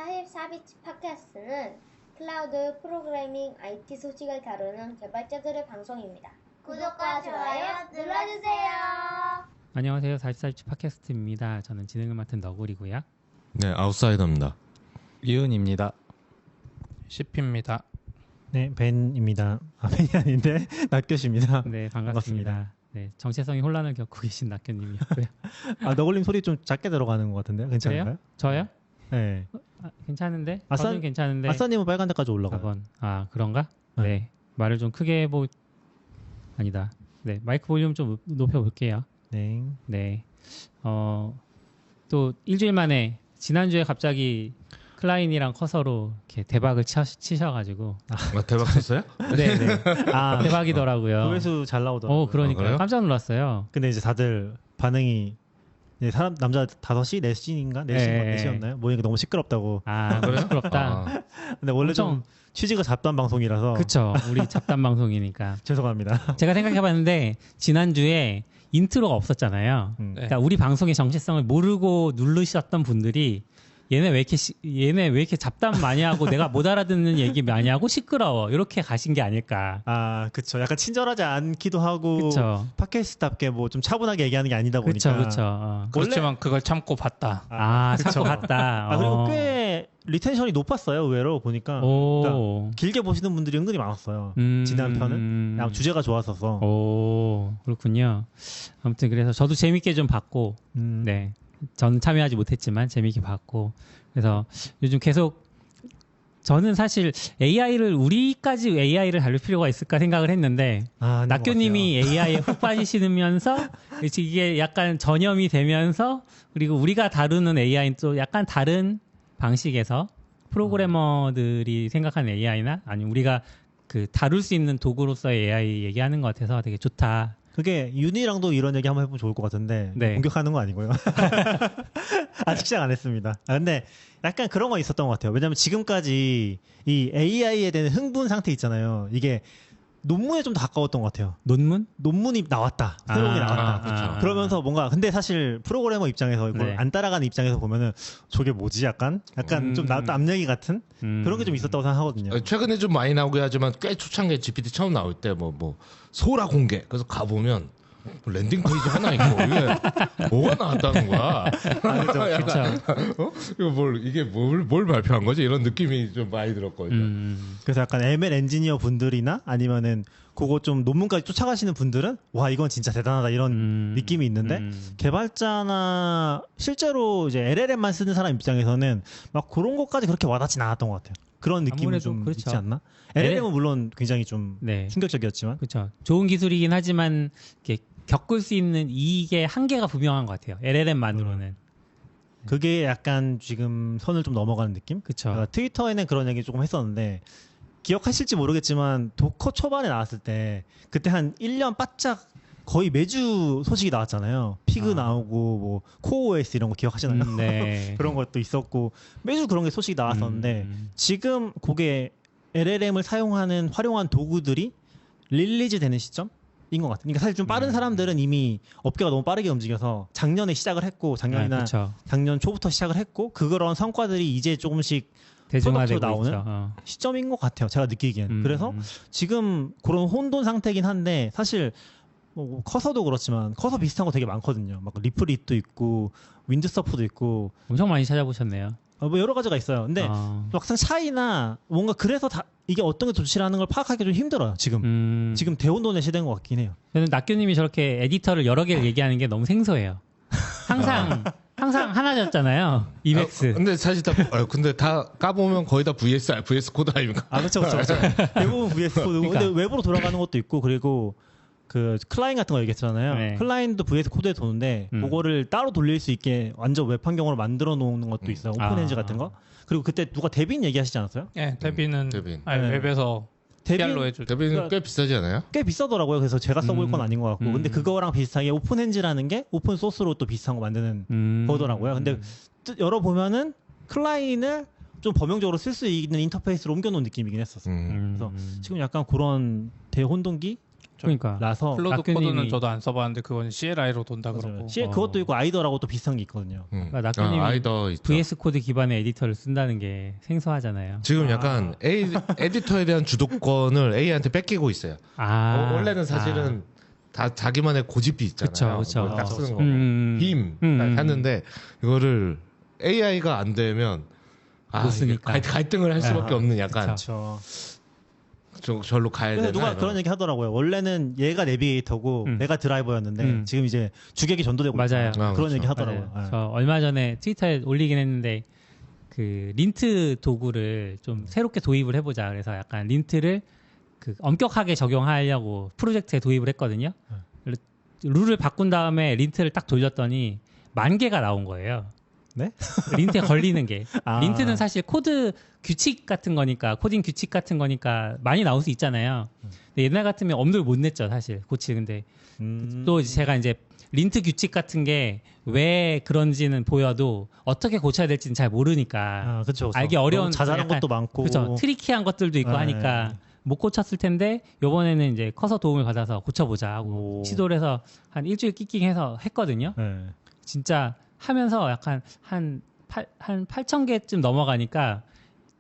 44비치 팟캐스트는 클라우드 프로그래밍 IT 소식을 다루는 개발자들의 방송입니다. 구독과 좋아요 눌러주세요. 안녕하세요. 44비치 팟캐스트입니다. 저는 진행을 맡은 너구리고요. 네, 아웃사이더입니다. 이은입니다. CP입니다. 네, 벤입니다. 벤이 아닌데 낙교시입니다. 네, 반갑습니다. 네, 정체성이 혼란을 겪고 계신 낙교님이었고요. 너굴님 소리 좀 작게 들어가는 것 같은데요? 괜찮은가요? 저요? 네. 괜찮은데? 아싸- 저는 괜찮은데. 아싸님은 빨간 데까지 올라가요. 그런가? 네. 네. 말을 좀 크게 아니다. 네, 마이크 볼륨 좀 높여볼게요. 네. 네. 또 일주일 만에 지난주에 갑자기 클라인이랑 커서로 이렇게 대박을 치셔가지고. 대박 쳤어요? 네, 네. 대박이더라고요. 조회수 잘 나오더라고요. 그러니까 그래요? 깜짝 놀랐어요. 근데 이제 다들 반응이 사람 남자 5시 4시인가 4시 네. 4시였나요? 모이니까 너무 시끄럽다고. 그래요? 시끄럽다. 근데 원래 좀 엄청- 취지가 잡담 방송이라서 그쵸. 우리 잡담 방송이니까. 죄송합니다. 제가 생각해봤는데 지난주에 인트로가 없었잖아요. 음. 그러니까 우리 방송의 정체성을 모르고 누르셨던 분들이 얘네 왜 이렇게 잡담 많이 하고 내가 못 알아듣는 얘기 많이 하고 시끄러워 이렇게 가신 게 아닐까. 그쵸. 약간 친절하지 않기도 하고 그쵸. 팟캐스트답게 뭐 좀 차분하게 얘기하는 게 아니다 보니까. 그쵸. 그렇지만 그걸 참고 봤다. 자꾸 갔다. 그리고 꽤 리텐션이 높았어요. 의외로 보니까. 그러니까 길게 보시는 분들이 은근히 많았어요. 지난 편은 그냥 주제가 좋았어서. 그렇군요. 아무튼 그래서 저도 재밌게 좀 봤고, 네, 저는 참여하지 못했지만 재밌게 봤고, 그래서 요즘 계속 저는 사실 우리까지 AI를 다룰 필요가 있을까 생각을 했는데, 아닌 것 낙교님이 AI에 훅 빠지시면서 이게 약간 전염이 되면서, 그리고 우리가 다루는 AI는 또 약간 다른 방식에서 프로그래머들이 생각하는 AI나 아니면 우리가 그 다룰 수 있는 도구로서의 AI 얘기하는 것 같아서 되게 좋다. 그게 윤희랑도 이런 얘기 한번 해보면 좋을 것 같은데 네. 공격하는 거 아니고요. 아직 시작 안 했습니다. 근데 약간 그런 거 있었던 것 같아요. 왜냐하면 지금까지 이 AI에 대한 흥분 상태 있잖아요. 이게 논문에 좀 더 가까웠던 것 같아요. 논문이 나왔다. 새로운 게 나왔다. 그렇죠. 그러면서 뭔가 근데 사실 프로그래머 입장에서 이걸 네. 안 따라가는 입장에서 보면은 저게 뭐지? 약간 좀 앞얘기 같은 그런 게 좀 있었다고 생각하거든요. 최근에 좀 많이 나오긴 하지만 꽤 초창기에 GPT 처음 나올 때 뭐 소라 공개 그래서 가보면 랜딩 페이지 하나 있고 이게 뭐가 나왔다는 거야. 그렇죠. 이게 뭘 발표한 거지? 이런 느낌이 좀 많이 들었거든요. 그래서 약간 ML 엔지니어 분들이나 아니면은 그거 좀 논문까지 쫓아가시는 분들은 와 이건 진짜 대단하다 이런 느낌이 있는데 개발자나 실제로 이제 LLM만 쓰는 사람 입장에서는 막 그런 것까지 그렇게 와닿진 않았던 것 같아요. 그런 느낌이 아무래도 좀 그렇죠. 있지 않나? LLM은 물론 굉장히 좀 네. 충격적이었지만 그렇죠. 좋은 기술이긴 하지만 이렇게 겪을 수 있는 이게 한계가 분명한 것 같아요. LLM만으로는. 그게 약간 지금 선을 좀 넘어가는 느낌? 그렇죠. 트위터에는 그런 얘기 조금 했었는데 기억하실지 모르겠지만 도커 초반에 나왔을 때 그때 한 1년 바짝 거의 매주 소식이 나왔잖아요. 피그 나오고 뭐 코어OS 이런 거 기억하시나요? 네. 그런 것도 있었고 매주 그런 게 소식이 나왔었는데 지금 그게 LLM을 활용한 도구들이 릴리즈 되는 시점인 것 같아요. 그러니까 사실 좀 빠른 사람들은 이미 업계가 너무 빠르게 움직여서 작년에 시작을 했고 작년이나 그렇죠. 작년 초부터 시작을 했고 그런 성과들이 이제 조금씩 대중화되고 나오는 있죠. 시점인 것 같아요. 제가 느끼기엔. 그래서 지금 그런 혼돈 상태긴 한데 사실 뭐 커서도 그렇지만 커서 비슷한 거 되게 많거든요. 막 리플릿도 있고 윈드서프도 있고 엄청 많이 찾아보셨네요. 뭐 여러 가지가 있어요. 근데 막상 차이나 뭔가 그래서 이게 어떤 게 좋지라는 걸 파악하기 좀 힘들어요. 지금 대혼돈의 시대인 것 같긴 해요. 저는 낙교님이 저렇게 에디터를 여러 개를 얘기하는 게 너무 생소해요. 항상 하나였잖아요. 이맥스. 근데 사실 근데 다 까보면 거의 다 VS 코드 아닙니까? 그렇죠. 대부분 VS 코드고 그러니까. 근데 외부로 돌아가는 것도 있고 그리고 그 클라인 같은 거 얘기했잖아요. 네. 클라인도 VS 코드에 도는데 그거를 따로 돌릴 수 있게 완전 웹 환경으로 만들어 놓는 것도 있어요. 오픈엔지 같은 거. 그리고 그때 누가 데빈 얘기하시지 않았어요? 예, 데비는 데빈. 웹에서 PR로 해줄 때. 데빈은 꽤 비싸지 않아요? 꽤 비싸더라고요. 그래서 제가 써볼 건 아닌 것 같고. 근데 그거랑 비슷하게 오픈엔지라는 게 오픈 소스로 또 비슷한 거 만드는 거더라고요. 근데 열어보면은 클라인을 좀 범용적으로 쓸 수 있는 인터페이스로 옮겨놓은 느낌이긴 했었어요. 그래서 지금 약간 그런 대혼동기 그러니까 라서 클로드 라크님이- 코드는 저도 안 써봤는데 그건 CLI로 돈다 그러고. 그것도 있고 아이더라고 또 비슷한 게 있거든요. 그러니까 낙교님이 아이더 있죠. VS 코드 기반의 에디터를 쓴다는 게 생소하잖아요. 지금 약간 에디터에 대한 주도권을 AI한테 뺏기고 있어요. 원래는 사실은 다 자기만의 고집이 있잖아요. 그쵸. 딱 쓰는 거. 빔. 하는데 이거를 AI가 안 되면 못 쓰니까. 이게 갈등을 할 수밖에 없는 약간 그렇죠. 절로 가야 그래서 되나. 누가 이런. 그런 얘기 하더라고요. 원래는 얘가 내비게이터고 내가 드라이버였는데 지금 이제 주객이 전도되고 맞아요. 있다. 그런 그렇죠. 얘기 하더라고요. 맞아요. 네. 저 얼마 전에 트위터에 올리긴 했는데 그 린트 도구를 좀 새롭게 도입을 해보자. 그래서 약간 린트를 그 엄격하게 적용하려고 프로젝트에 도입을 했거든요. 룰을 바꾼 다음에 린트를 딱 돌렸더니 10,000개가 나온 거예요. 네? 린트에 걸리는 게. 아. 린트는 사실 코드 규칙 같은 거니까, 코딩 규칙 같은 거니까 많이 나올 수 있잖아요. 근데 옛날 같으면 엄두를 못 냈죠, 사실. 근데 또 제가 이제 린트 규칙 같은 게 왜 그런지는 보여도 어떻게 고쳐야 될지는 잘 모르니까 그쵸. 알기 어려운 자잘한 약간 것도 많고. 그렇죠. 트리키한 것들도 있고 네. 하니까 못 고쳤을 텐데 요번에는 이제 커서 도움을 받아서 고쳐보자 하고 오. 시도를 해서 한 일주일 끼킹해서 했거든요. 네. 진짜 하면서 약간 한 8,000개쯤 넘어가니까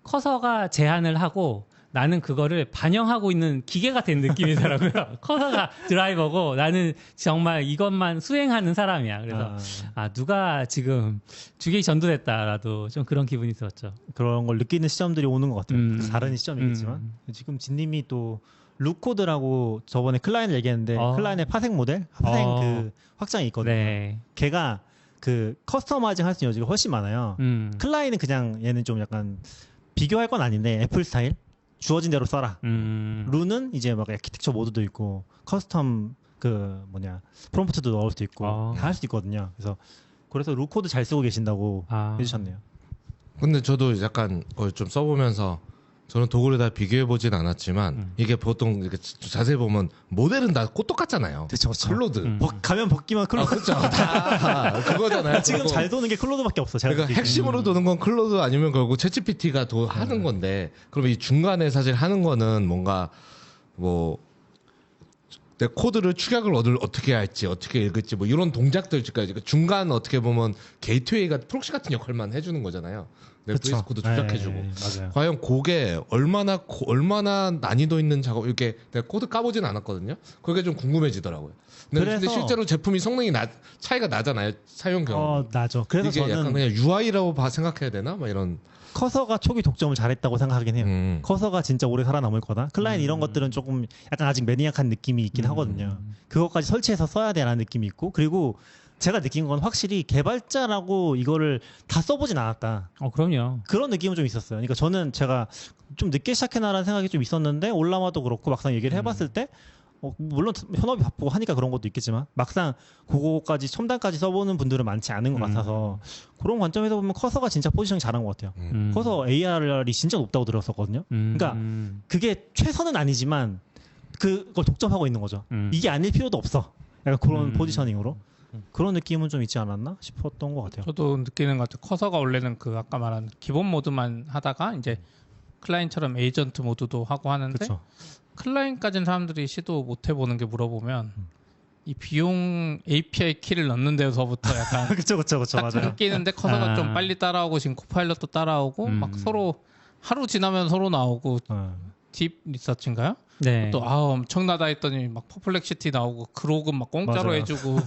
커서가 제한을 하고 나는 그거를 반영하고 있는 기계가 된 느낌이더라고요. 커서가 드라이버고 나는 정말 이것만 수행하는 사람이야. 그래서 누가 지금 주객이 전도됐다라도 좀 그런 기분이 들었죠. 그런 걸 느끼는 시점들이 오는 것 같아요. 다른 시점이겠지만 지금 진님이 또 루코드라고 저번에 클라이언트 얘기했는데 클라이언트의 파생 모델, 파생 그 확장이 있거든요. 네. 걔가 그 커스터마이징 할 수 있는 여지가 훨씬 많아요. 클라이는 그냥 얘는 좀 약간 비교할 건 아닌데 애플 스타일 주어진 대로 써라. 루는 이제 막 아키텍처 모드도 있고 커스텀 그 프롬프트도 넣을 수 있고 다 할 수 있거든요. 그래서 루코드 잘 쓰고 계신다고 해주셨네요. 근데 저도 약간 그걸 좀 써보면서 저는 도구를 다 비교해보진 않았지만 이게 보통 이렇게 자세히 보면 모델은 다 똑같잖아요. 그쵸. 클로드. 가면 벗기만 클로드. 그렇죠. 다 그거잖아요. 지금 그리고 잘 도는 게 클로드밖에 없어. 그러니까 핵심으로 도는 건 클로드 아니면 결국 챗GPT가 하는 건데 그러면 이 중간에 사실 하는 거는 뭔가 내 코드를 축약을 어떻게 할지 어떻게 읽을지 이런 동작들까지 중간 어떻게 보면 게이트웨이가 프록시 같은 역할만 해주는 거잖아요. 내 VS 코드 조작해주고. 맞아요. 과연 그게 얼마나 난이도 있는 작업 이렇게 내가 코드 까보진 않았거든요. 그게 좀 궁금해지더라고요. 근데 실제로 제품이 성능이 차이가 나잖아요. 사용 경험. 나죠. 그래서 이게 저는 약간 그냥 UI라고 생각해야 되나? 이런. 커서가 초기 독점을 잘했다고 생각하긴 해요. 커서가 진짜 오래 살아남을 거다. 클라이언트 이런 것들은 조금 약간 아직 매니악한 느낌이 있긴 하거든요. 그것까지 설치해서 써야 되라는 느낌이 있고 그리고 제가 느낀 건 확실히 개발자라고 이거를 다 써보진 않았다. 그럼요. 그런 느낌은 좀 있었어요. 그러니까 저는 제가 좀 늦게 시작해나라는 생각이 좀 있었는데 올라와도 그렇고 막상 얘기를 해봤을 때 물론 현업이 바쁘고 하니까 그런 것도 있겠지만 막상 그거까지 첨단까지 써보는 분들은 많지 않은 것 같아서 그런 관점에서 보면 커서가 진짜 포지션이 잘한 것 같아요. 커서 AR이 진짜 높다고 들었었거든요. 그러니까 그게 최선은 아니지만 그걸 독점하고 있는 거죠. 이게 아닐 필요도 없어. 약간 그런 포지셔닝으로. 그런 느낌은 좀 있지 않았나 싶었던 것 같아요. 저도 느끼는 것 같아요. 커서가 원래는 그 아까 말한 기본 모드만 하다가 이제 클라이언트처럼 에이전트 모드도 하고 하는데 그쵸. 클라이언트까지는 사람들이 시도 못 해보는 게 물어보면 이 비용 API 키를 넣는 데서부터 약간 그쵸 맞아요. 끊기는데 커서가 좀 빨리 따라오고 지금 코파일럿도 따라오고 막 서로 하루 지나면 서로 나오고 딥 리서치인가요? 네. 또 엄청나다 했더니 막 퍼플렉시티 나오고 그록은 막 공짜로 맞아요. 해주고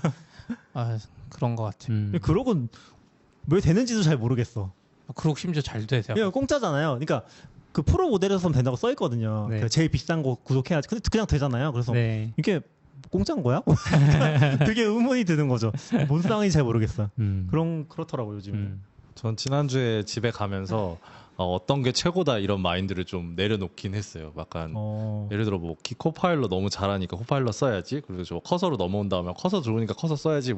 그런 것 같아요. 그록은 왜 되는지도 잘 모르겠어. 그록 심지어 잘 되세요. 그냥 공짜잖아요. 그러니까 그 프로 모델에서 쓰면 된다고 써 있거든요. 네. 제일 비싼 거 구독해야지. 근데 그냥 되잖아요. 그래서 네. 이게 공짜인 거야? 되게 의문이 드는 거죠. 뭔 상황인지 잘 모르겠어. 그렇더라고요 요즘. 전 지난주에 집에 가면서 어떤 게 최고다 이런 마인드를 좀 내려놓긴 했어요. 약간 예를 들어 코파일럿 너무 잘하니까 코파일럿 써야지. 그리고 저 커서로 넘어온 다음에 커서 좋으니까 커서 써야지.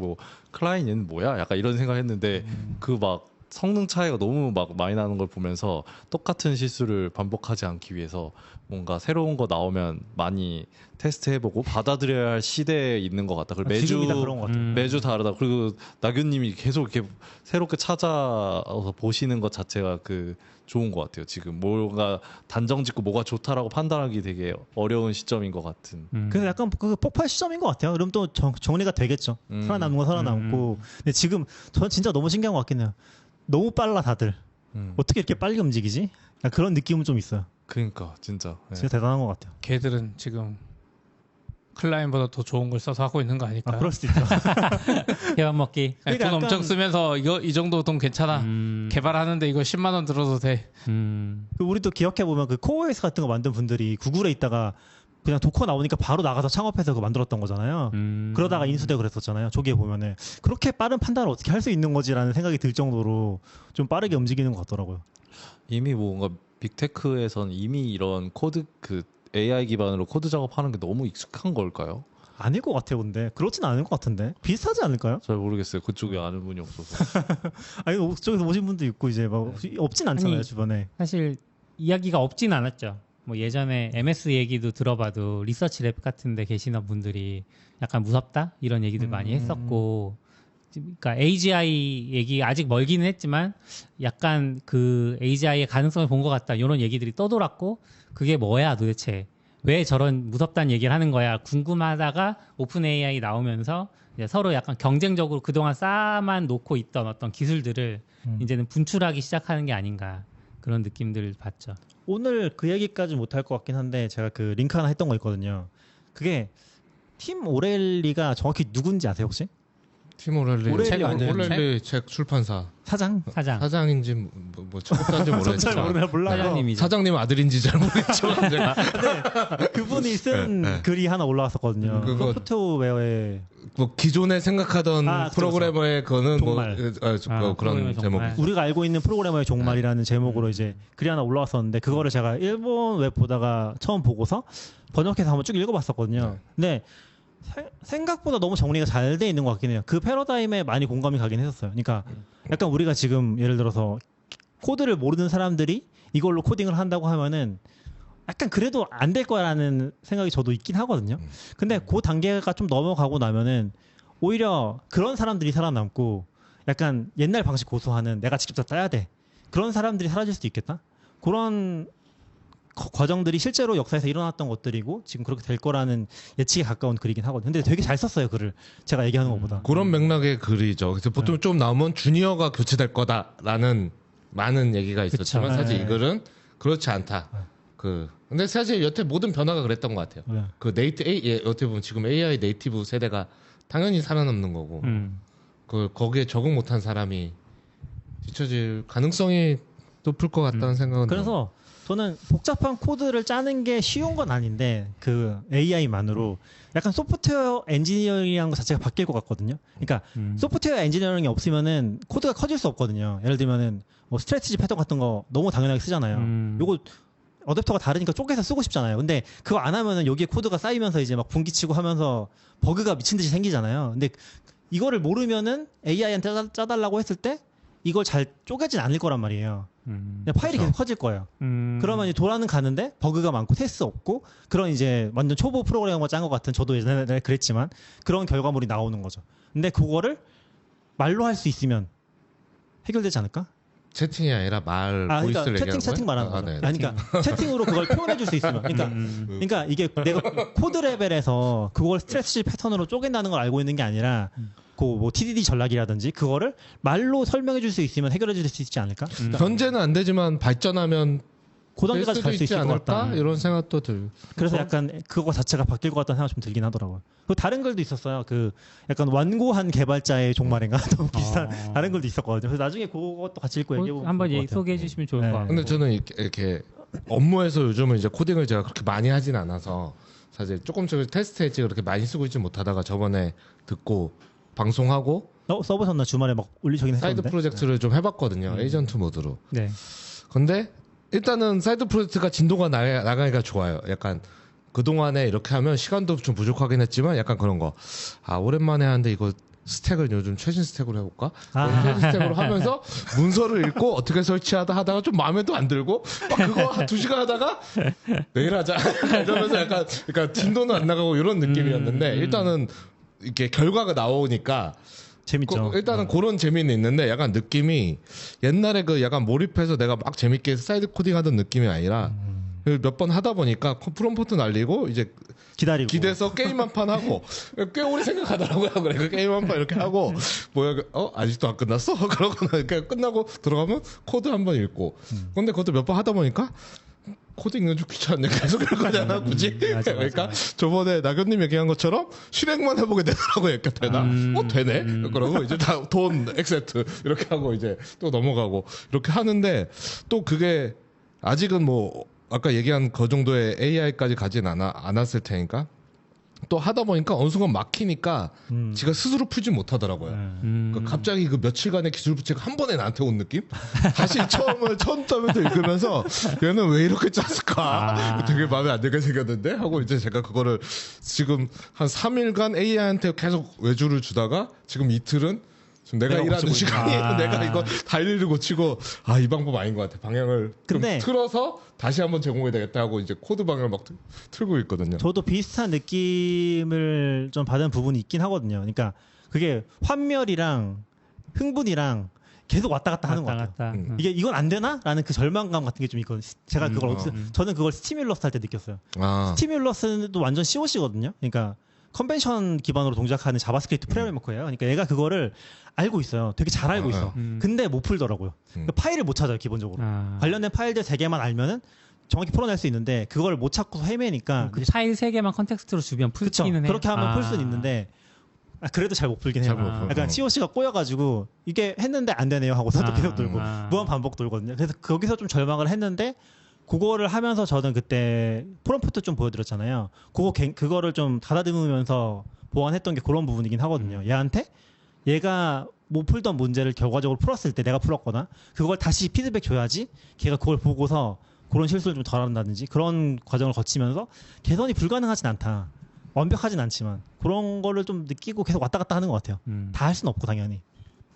클라이언트는 뭐야? 약간 이런 생각했는데 그 막 성능 차이가 너무 막 많이 나는 걸 보면서 똑같은 실수를 반복하지 않기 위해서 뭔가 새로운 거 나오면 많이 테스트해보고 받아들여야 할 시대에 있는 것 같다. 그리고 지금이 다 그런 것 같아요. 매주 다르다. 그리고 나균님이 계속 이렇게 새롭게 찾아서 보시는 것 자체가 그 좋은 것 같아요. 지금 뭐가 단정짓고 뭐가 좋다라고 판단하기 되게 어려운 시점인 것 같은. 그래서 약간 그 폭발 시점인 것 같아요. 그럼 또 정리가 되겠죠. 살아남는 건 살아남고. 근데 지금 저는 진짜 너무 신기한 것 같긴 해요. 너무 빨라 다들. 어떻게 이렇게 빨리 움직이지? 약간 그런 느낌은 좀 있어요. 그러니까 진짜. 진짜 대단한 것 같아요. 걔들은 지금 클라이언트보다 더 좋은 걸 써서 하고 있는 거 아닐까요? 그럴 수도 있죠. 회원 먹기. 아니, 돈 엄청 쓰면서 이 정도 돈 괜찮아. 개발하는데 이거 10만 원 들어도 돼. 그 우리도 기억해 보면 그 코어OS 같은 거 만든 분들이 구글에 있다가 그냥 도커 나오니까 바로 나가서 창업해서 그거 만들었던 거잖아요. 그러다가 인수되고 그랬었잖아요. 저기에 보면은 그렇게 빠른 판단을 어떻게 할 수 있는 거지라는 생각이 들 정도로 좀 빠르게 움직이는 것 같더라고요. 이미 뭔가 빅테크에선 이미 이런 코드 그 AI 기반으로 코드 작업하는 게 너무 익숙한 걸까요? 아닐 것 같아요. 근데 그렇진 않을 것 같은데 비슷하지 않을까요? 잘 모르겠어요. 그쪽에 아는 분이 없어서. 아니 저기서 오신 분도 있고 이제 막 없진 않잖아요. 아니, 주변에. 사실 이야기가 없진 않았죠. 뭐 예전에 MS 얘기도 들어봐도 리서치 랩 같은데 계시는 분들이 약간 무섭다 이런 얘기들 많이 했었고, 그러니까 AGI 얘기 아직 멀기는 했지만 약간 그 AGI의 가능성을 본 것 같다 이런 얘기들이 떠돌았고, 그게 뭐야 도대체 왜 저런 무섭다는 얘기를 하는 거야 궁금하다가 오픈 AI 나오면서 이제 서로 약간 경쟁적으로 그동안 쌓아만 놓고 있던 어떤 기술들을 이제는 분출하기 시작하는 게 아닌가 그런 느낌들을 받죠. 오늘 그 얘기까지 못할 것 같긴 한데 제가 그 링크 하나 했던 거 있거든요. 그게 팀 오렐리가 정확히 누군지 아세요 혹시? 팀 오렐리 오렐리 책 출판사 사장인지 뭐 창업자인지 모르겠지만 몰라요. 사장님 아들인지 잘 모르겠지만 제가 근데 그분이 쓴 글이 하나 올라왔었거든요. 그거 소프트웨어의 뭐 기존에 생각하던 프로그래머의 그거는 종말. 그런 제목. 우리가 알고 있는 프로그래머의 종말이라는 제목으로 이제 글이 하나 올라왔었는데 그거를 제가 일본 웹 보다가 처음 보고서 번역해서 한번 쭉 읽어봤었거든요. 근데 생각보다 너무 정리가 잘 돼 있는 것 같긴 해요. 그 패러다임에 많이 공감이 가긴 했었어요. 그러니까 약간 우리가 지금 예를 들어서 코드를 모르는 사람들이 이걸로 코딩을 한다고 하면은 약간 그래도 안 될 거라는 생각이 저도 있긴 하거든요. 근데 그 단계가 좀 넘어가고 나면은 오히려 그런 사람들이 살아남고 약간 옛날 방식 고수하는 내가 직접 다 짜야 돼. 그런 사람들이 사라질 수도 있겠다. 그런 과정들이 실제로 역사에서 일어났던 것들이고 지금 그렇게 될 거라는 예측에 가까운 글이긴 하거든요. 근데 되게 잘 썼어요, 글을. 제가 얘기하는 것보다. 그런 맥락의 글이죠. 그래서 보통 좀 나오면 주니어가 교체될 거다라는 많은 얘기가 있었지만 그쵸. 사실 이 글은 그렇지 않다. 근데 사실 여태 모든 변화가 그랬던 것 같아요. 그 어떻게 보면 지금 AI 네이티브 세대가 당연히 살아남는 거고 거기에 적응 못한 사람이 뒤처질 가능성이 높을 것 같다는 생각은 그래서 저는 복잡한 코드를 짜는 게 쉬운 건 아닌데 그 AI만으로 약간 소프트웨어 엔지니어링이라는 것 자체가 바뀔 것 같거든요. 그러니까 소프트웨어 엔지니어링이 없으면은 코드가 커질 수 없거든요. 예를 들면은 뭐 스트래티지 패턴 같은 거 너무 당연하게 쓰잖아요. 요거 어댑터가 다르니까 쪼개서 쓰고 싶잖아요. 근데 그거 안 하면은 여기에 코드가 쌓이면서 이제 막 분기치고 하면서 버그가 미친 듯이 생기잖아요. 근데 이거를 모르면은 AI한테 짜달라고 했을 때 이걸 잘 쪼개진 않을 거란 말이에요. 파일이 계속 커질 거예요. 그러면 이제 돌아는 가는데 버그가 많고 테스트 없고 그런 이제 완전 초보 프로그래머 짠 것 같은 저도 예전에 그랬지만 그런 결과물이 나오는 거죠. 근데 그거를 말로 할 수 있으면 해결되지 않을까? 채팅이 아니라 보이스를 그러니까 얘기하는 채팅 말하는 거죠. 네. 그러니까 채팅으로 그걸 표현해 줄 수 있으면 그러니까 이게 내가 코드 레벨에서 그걸 스트래티지 패턴으로 쪼갠다는 걸 알고 있는 게 아니라 그 뭐 TDD 전략이라든지 그거를 말로 설명해 줄 수 있으면 해결해 줄 수 있지 않을까? 현재는 안 되지만 발전하면 그 단계까지 갈 수 있을 것 같다. 이런 생각도 들. 그래서 약간 그거 자체가 바뀔 것 같다는 생각 좀 들긴 하더라고요. 그 다른 글도 있었어요. 그 약간 완고한 개발자의 종말인가 또 비슷한 다른 글도 있었거든요. 그래서 나중에 그것도 같이 읽고 얘기해 보면 한번 소개해 주시면 좋을 것 같아요. 근데 저는 이렇게 업무에서 요즘은 이제 코딩을 제가 그렇게 많이 하진 않아서 사실 조금씩 테스트 엣지 그렇게 많이 쓰고 있지 못하다가 저번에 듣고 방송하고 써보셨나 주말에 막 올리시긴 했었는데 사이드 프로젝트를 좀 해봤거든요. 에이전트 모드로. 네. 근데 일단은 사이드 프로젝트가 진도가 나가기가 좋아요. 약간 그동안에 이렇게 하면 시간도 좀 부족하긴 했지만 약간 그런 거. 오랜만에 하는데 이거 스택을 요즘 최신 스택으로 해볼까? 최신 스택으로 하면서 문서를 읽고 어떻게 하다가 좀 마음에도 안 들고 막 그거 한 2시간 하다가 내일 하자 이러면서 약간 그러니까 진도는 안 나가고 이런 느낌이었는데 일단은 이렇게 결과가 나오니까 재밌죠. 일단은 그런 재미는 있는데 약간 느낌이 옛날에 그 약간 몰입해서 내가 막 재밌게 사이드 코딩하던 느낌이 아니라 몇 번 하다 보니까 프롬프트 날리고 이제 기다리고 기대서 게임 한 판 하고 꽤 오래 생각하더라고요. 그래 그 게임 한 판 이렇게 하고 뭐야 아직도 안 끝났어? 그러고 그냥 끝나고 들어가면 코드 한 번 읽고 근데 그것도 몇 번 하다 보니까 코드 읽는 좀 귀찮네. 계속 이럴 거잖아, 굳이. 그러니까 저번에 나교님 얘기한 것처럼 실행만 해보게 되더라고요. 이렇게 되나? 되네. 그러고 이제 다 돈, 액세트 이렇게 하고 이제 또 넘어가고 이렇게 하는데 또 그게 아직은 뭐 아까 얘기한 그 정도의 AI까지 가진 않았을 테니까 또 하다 보니까 어느 순간 막히니까 지가 스스로 풀지 못하더라고요. 그러니까 갑자기 그 며칠간의 기술 부채가 한 번에 나한테 온 느낌? 다시 처음부터 읽으면서 얘는 왜 이렇게 짰을까? 되게 마음에 안 들게 생겼는데? 하고 이제 제가 그거를 지금 한 3일간 AI한테 계속 외주를 주다가 지금 이틀은 지금 내가 일하는 시간에 내가 이거 다 일일이 고치고 이 방법 아닌 것 같아. 방향을 좀 틀어서 다시 한번 제공해야 되겠다 하고 이제 코드 방향을 막 틀고 있거든요. 저도 비슷한 느낌을 좀 받은 부분이 있긴 하거든요. 그러니까 그게 환멸이랑 흥분이랑 계속 왔다 갔다 하는 것 같아요. 이게 이건 안 되나? 라는 그 절망감 같은 게 좀 있거든요. 제가 그걸 저는 그걸 스티뮬러스 할 때 느꼈어요. 스티뮬러스도 완전 COC거든요. 그러니까 컨벤션 기반으로 동작하는 자바스크립트 프레임워크예요. 그러니까 얘가 그거를 알고 있어요. 되게 잘 알고 있어. 근데 못 풀더라고요. 그러니까 파일을 못 찾아요, 기본적으로. 관련된 파일들 3개만 알면은 정확히 풀어낼 수 있는데 그걸 못 찾고 헤매니까 그 파일 3개만 컨텍스트로 주면 풀기는 해요. 그렇게 하면 풀 수는 있는데 그래도 잘 못 풀긴 해요. 약간 COC가 꼬여가지고 이게 했는데 안 되네요 하고서 또 계속 돌고 무한 반복 돌거든요. 그래서 거기서 좀 절망을 했는데 그거를 하면서 저는 그때 프롬프트 좀 보여드렸잖아요. 그거를 좀 가다듬으면서 보완했던 게 그런 부분이긴 하거든요. 얘가 못 풀던 문제를 결과적으로 풀었을 때 내가 풀었거나 그걸 다시 피드백 줘야지 걔가 그걸 보고서 그런 실수를 좀 덜 한다든지 그런 과정을 거치면서 개선이 불가능하진 않다. 완벽하진 않지만 그런 거를 좀 느끼고 계속 왔다 갔다 하는 것 같아요. 다 할 수는 없고 당연히.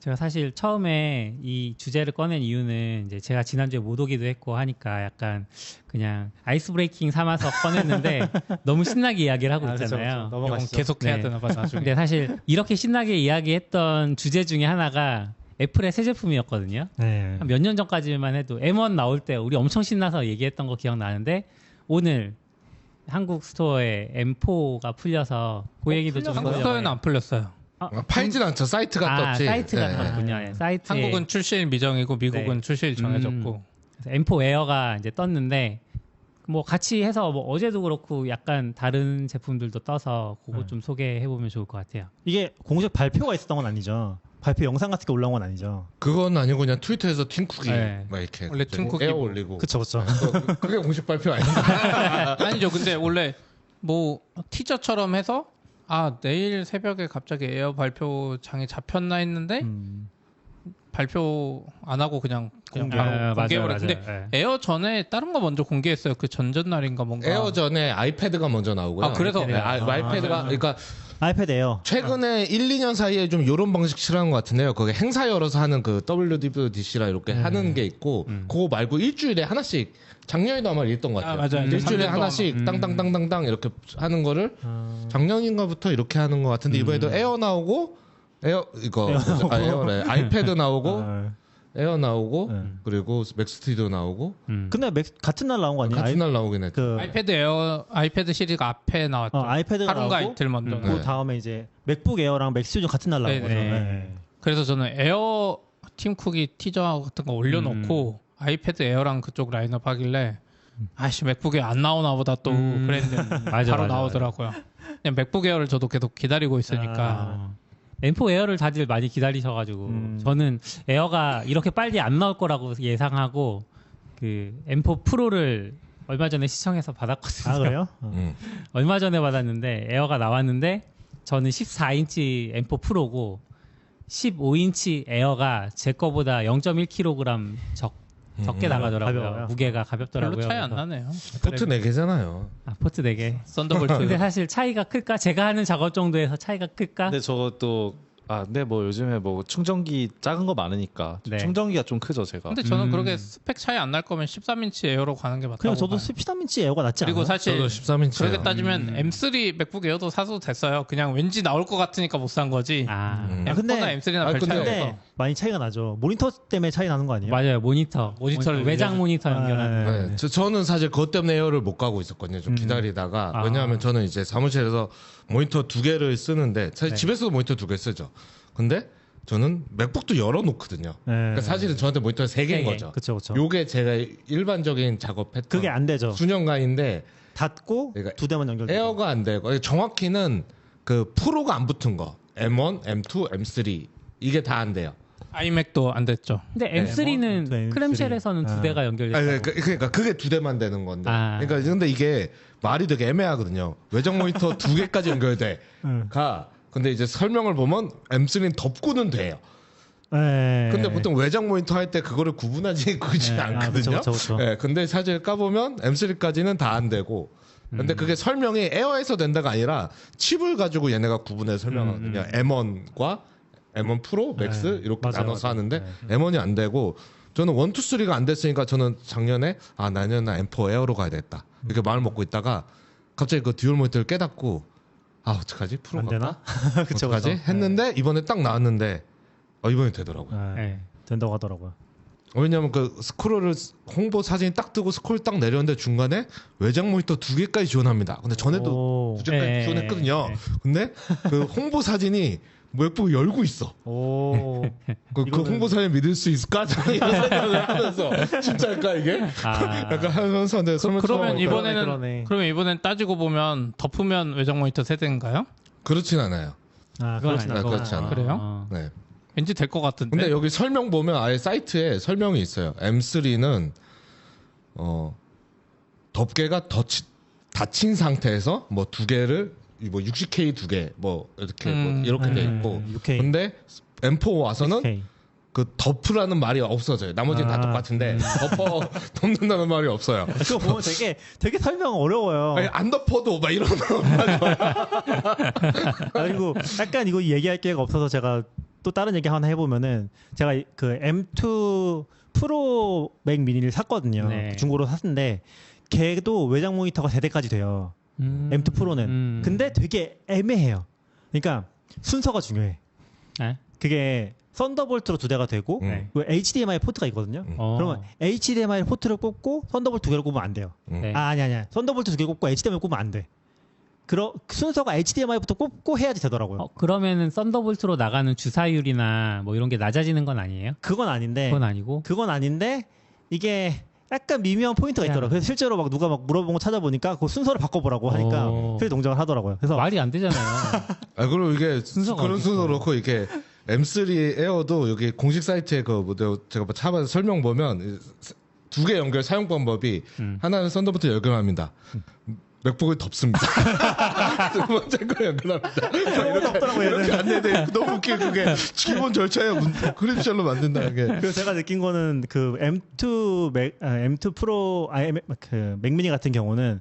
제가 사실 처음에 이 주제를 꺼낸 이유는 이제 제가 지난주에 못 오기도 했고 하니까 약간 그냥 아이스 브레이킹 삼아서 꺼냈는데 너무 신나게 이야기를 하고 있잖아요. 넘어가시죠. 계속 해야 되나 봐 나중에. 근데 사실 이렇게 신나게 이야기했던 주제 중에 하나가 애플의 새 제품이었거든요. 한 몇 년 전까지만 해도 M1 나올 때 우리 엄청 신나서 얘기했던 거 기억나는데 오늘 한국 스토어에 M4가 풀려서 그 얘기도 좀 한국 스토어에는 안 풀렸어요. 팔진 않죠. 사이트가 떴지. 사이트가 떴군요. 사이트 한국은 출시일 미정이고 미국은 출시일 정해졌고. 그래서 M4 에어가 이제 떴는데 뭐 같이 해서 뭐 어제도 그렇고 약간 다른 제품들도 떠서 그거 좀 소개해 보면 좋을 것 같아요. 이게 공식 발표가 있었던 건 아니죠. 발표 영상 같은 게 올라온 건 아니죠. 그건 아니고 그냥 트위터에서 팀쿡이 막 이렇게 원래 팀쿡이 에어 올리고. 그쵸. 그게 공식 발표 아닌가? 아니죠. 근데 원래 뭐 티저처럼 해서 내일 새벽에 갑자기 에어 발표장에 잡혔나 했는데 발표 안 하고 그냥 바로 공개해버려. 근데 에어 전에 다른 거 먼저 공개했어요. 그 전전날인가 뭔가. 에어 전에 아이패드가 먼저 나오고요. 그래서 아이패드가 그러니까 아이패드 에어. 최근에 1, 2년 사이에 좀 이런 방식 싫어하는 것 같은데요. 그게 행사 열어서 하는 그 WWDC라 이렇게 하는 게 있고 그거 말고 일주일에 하나씩 작년에도 아마 이랬던 것 같아요. 맞아요. 일주일에 하나씩 땅땅땅땅땅 이렇게 하는 거를 작년인가부터 이렇게 하는 것 같은데 이번에도 에어 나오고 에어래. 아이패드 나오고 에어 나오고 그리고 맥스튜디오 나오고. 근데 같은 날 나온 거 아니에요? 같은 날 나오긴 했죠. 아이패드 에어, 아이패드 시리즈가 앞에 나왔죠. 아이패드가 하루인가 나오고 이틀 먼저. 그 다음에 이제 맥북 에어랑 맥스튜디오 같은 날 나온 거죠. 그래서 저는 에어 팀쿡이 티저 같은 거 올려놓고 아이패드 에어랑 그쪽 라인업 하길래 맥북에 안 나오나 보다 또 그랬는데 바로 나오더라고요. 그냥 맥북 에어를 저도 계속 기다리고 있으니까. M4 에어를 다들 많이 기다리셔가지고 저는 에어가 이렇게 빨리 안 나올 거라고 예상하고 그 M4 프로를 얼마 전에 시청해서 받았거든요. 그래요? 얼마 전에 받았는데 에어가 나왔는데 저는 14인치 M4 프로고 15인치 에어가 제 거보다 0.1kg 적게 나가더라고요. 가벼워요. 무게가 가볍더라고요. 별로 차이 안 나네요. 포트 4개잖아요. 포트 4개. 썬더볼트. 근데 사실 차이가 클까? 제가 하는 작업 정도에서 차이가 클까? 근데 저것도 근데 뭐 요즘에 뭐 충전기 작은 거 많으니까 네. 충전기가 좀 크죠, 제가. 근데 저는 그렇게 스펙 차이 안 날 거면 13인치 에어로 가는 게 맞다고 그냥 저도 봐요. 13인치 에어가 낫지 않아요? 그리고 사실 저도 13인치. 그렇게 따지면 M3 맥북 에어도 사도 됐어요. 그냥 왠지 나올 것 같으니까 못 산 거지. 아, 근데- M4나 M3나 별 근데- 차이 근데 없어. 많이 차이가 나죠. 모니터 때문에 차이 나는 거 아니에요? 맞아요. 모니터 외장 모니터 연결하는. 네, 저는 사실 그것 때문에 에어를 못 가고 있었거든요. 좀 기다리다가. 아. 왜냐하면 저는 이제 사무실에서 모니터 2개를 쓰는데 사실 네. 집에서도 모니터 2개 쓰죠. 근데 저는 맥북도 열어놓거든요. 네. 그러니까 사실은 저한테 모니터가 3개인 세 개. 거죠. 그쵸, 그쵸. 요게 제가 일반적인 작업 패턴. 그게 안 되죠. 수년간인데 닫고 그러니까 두 대만 연결돼. 에어가 안 되고 정확히는 그 프로가 안 붙은 거 M1, M2, M3 이게 다 안 돼요. 아이맥도 안 됐죠. 근데 M3는 M3. 크램쉘에서는 두 대가 연결됐어요. 그러니까 그게 2대만 되는 건데. 아. 그러니까 근데 이게 말이 되게 애매하거든요. 외장 모니터 2개까지 연결돼. 근데 이제 설명을 보면 M3는 덮고는 돼요. 네. 근데 보통 외장 모니터 할 때 그거를 구분하지 그지 네. 않거든요. 그쵸, 그쵸. 예, 근데 사실 까보면 M3까지는 다 안 되고. 근데 그게 설명이 에어에서 된다가 아니라 칩을 가지고 얘네가 구분해서 설명하거든요. M1과 M1 프로, 맥스 네. 이렇게 맞아요, 나눠서 맞아요. 하는데 네. M1이 안 되고 저는 1, 2, 3가 안 됐으니까 저는 작년에 나는 M4 에어로 가야 되겠다. 이렇게 마음을 먹고 있다가 갑자기 그 듀얼 모니터를 깨닫고 어떡하지? 프로 안 갈까? 되나? 그쵸, 어떡하지? 그쵸. 했는데 이번에 딱 나왔는데 이번에 되더라고요. 네. 네. 된다고 하더라고요. 왜냐면 그 스크롤을 홍보 사진이 딱 뜨고 스크롤 딱 내렸는데 중간에 외장 모니터 2개까지 지원합니다. 근데 전에도 오. 2개까지 네. 지원했거든요. 네. 근데 그 홍보 사진이 맥북을 열고 있어. 오. 그 이거는- 홍보 사진 믿을 수 있을까? 저는 이런 생각을 하면서 진짜일까 이게? 약간 하면서 내 설명 그러면 처음 이번에는 그러네. 그러면 이번엔 따지고 보면 덮으면 외장 모니터 세대인가요? 그렇진 않아요. 그렇진 아니고. 않구나. 그렇지 않아. 그래요? 네. 왠지 될 것 같은데. 근데 여기 설명 보면 아예 사이트에 설명이 있어요. M3는 덮개가 닫힌 상태에서 뭐 2개를 뭐 60K 2개 뭐 이렇게 뭐 이렇게 돼 있고 6K. 근데 M4 와서는 6K. 그 덮으라는 말이 없어져요. 나머지는 다 똑같은데 덮는다는 말이 없어요. 그거 보면 되게 설명 어려워요. 아니, 안 덮어도 막 이런 그리고 약간 이거 얘기할 기회가 없어서 제가 또 다른 얘기 하나 해보면은 제가 그 M2 프로 맥 미니를 샀거든요. 네. 중고로 샀는데 걔도 외장 모니터가 3대까지 돼요. M2 프로는. 근데 되게 애매해요. 그러니까 순서가 중요해. 네? 그게 썬더볼트로 2대가 되고 그 HDMI 포트가 있거든요. 그러면 HDMI 포트를 꽂고 썬더볼트 2개를 꼽으면 안 돼요. 네. 아니야. 썬더볼트 2개 꽂고 HDMI 꼽으면 안 돼. 순서가 HDMI부터 꼽고 해야지 되더라고요. 그러면은 썬더볼트로 나가는 주사율이나 뭐 이런 게 낮아지는 건 아니에요? 그건 아닌데. 그건 아니고. 이게 약간 미묘한 포인트가 있더라고요. 그래서 실제로 막 누가 막 물어본 거 찾아보니까 그 순서를 바꿔보라고 하니까 그렇게 동작을 하더라고요. 그래서 말이 안 되잖아요. 그리고 이게 순서가 그런 어디 순서로 있어요? 그렇고 이게 M3 에어도 여기 공식 사이트에 제가 차반에 설명 보면 2개 연결 사용 방법이 하나는 썬더볼트 연결합니다. 맥북을 덮습니다. 두 번째 거 연결합니다. 이렇게 안내돼. 너무 웃겨 그게 기본 절차에 그래픽셜로 만든다는 게. 그래서 제가 느낀 거는 그 M2 프로 그 맥미니 같은 경우는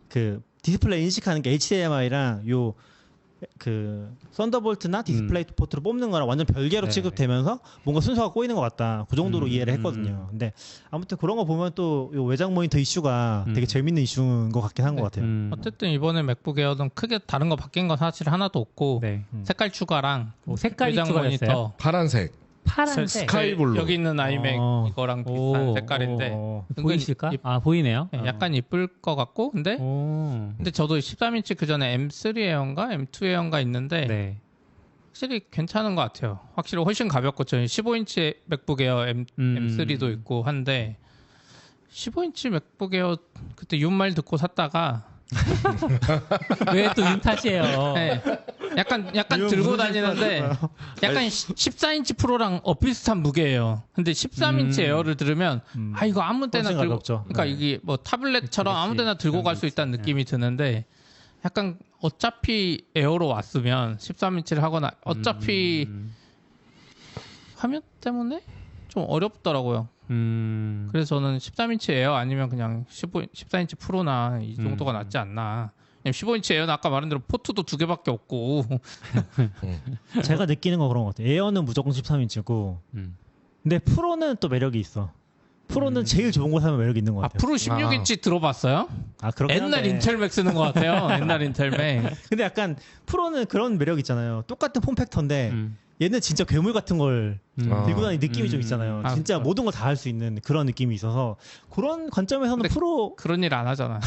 그 디스플레이 인식하는 게 HDMI랑 요 그 썬더볼트나 디스플레이 포트로 뽑는 거랑 완전 별개로 네. 취급되면서 뭔가 순서가 꼬이는 것 같다. 그 정도로 이해를 했거든요. 근데 아무튼 그런 거 보면 또 요 외장 모니터 이슈가 되게 재밌는 이슈인 것 같긴 한 것 같아요. 어쨌든 이번에 맥북 에어는 크게 다른 거 바뀐 건 사실 하나도 없고 네. 색깔 추가랑 색깔이 외장 추가됐어요? 모니터 파란색. 파란색. 스카이블루. 여기 있는 아이맥 이거랑 비슷한 색깔인데 보이실까? 은근 보이네요. 약간 이쁠 것 같고 근데 저도 13인치 그 전에 M3 에어인가 M2 에어인가 있는데 네. 확실히 괜찮은 것 같아요. 확실히 훨씬 가볍고 저희 15인치 맥북 에어 M3도 있고 한데 15인치 맥북 에어 그때 윤말 듣고 샀다가 왜 또 윤 탓이에요? 네, 약간 들고 다니는데 약간 14인치 프로랑 비슷한 무게예요. 근데 13인치 에어를 들으면 이거 아무 때나 훨씬 들고 가볍죠. 그러니까 이게 뭐 타블렛처럼 아무 때나 들고 갈 수 있다는 느낌이 드는데 약간 어차피 에어로 왔으면 13인치를 하거나 어차피 화면 때문에 좀 어렵더라고요. 그래서 저는 13인치 에어 아니면 그냥 14인치 프로나 이 정도가 낫지 않나. 왜냐면 15인치 에어는 아까 말한 대로 포트도 2개밖에 없고. 제가 느끼는 건 그런 것 같아요. 에어는 무조건 13인치고 근데 프로는 또 매력이 있어. 프로는 제일 좋은 거 사면 매력이 있는 것 같아요. 프로 16인치 들어봤어요? 그렇긴 옛날 한데. 인텔맥 쓰는 것 같아요. 옛날 인텔맥. 근데 약간 프로는 그런 매력 있잖아요. 똑같은 폼팩터인데 얘는 진짜 괴물 같은 걸 들고 다니는 느낌이 좀 있잖아요. 진짜 그렇죠. 모든 걸 다 할 수 있는 그런 느낌이 있어서 그런 관점에서는 근데 프로 그런 일 안 하잖아.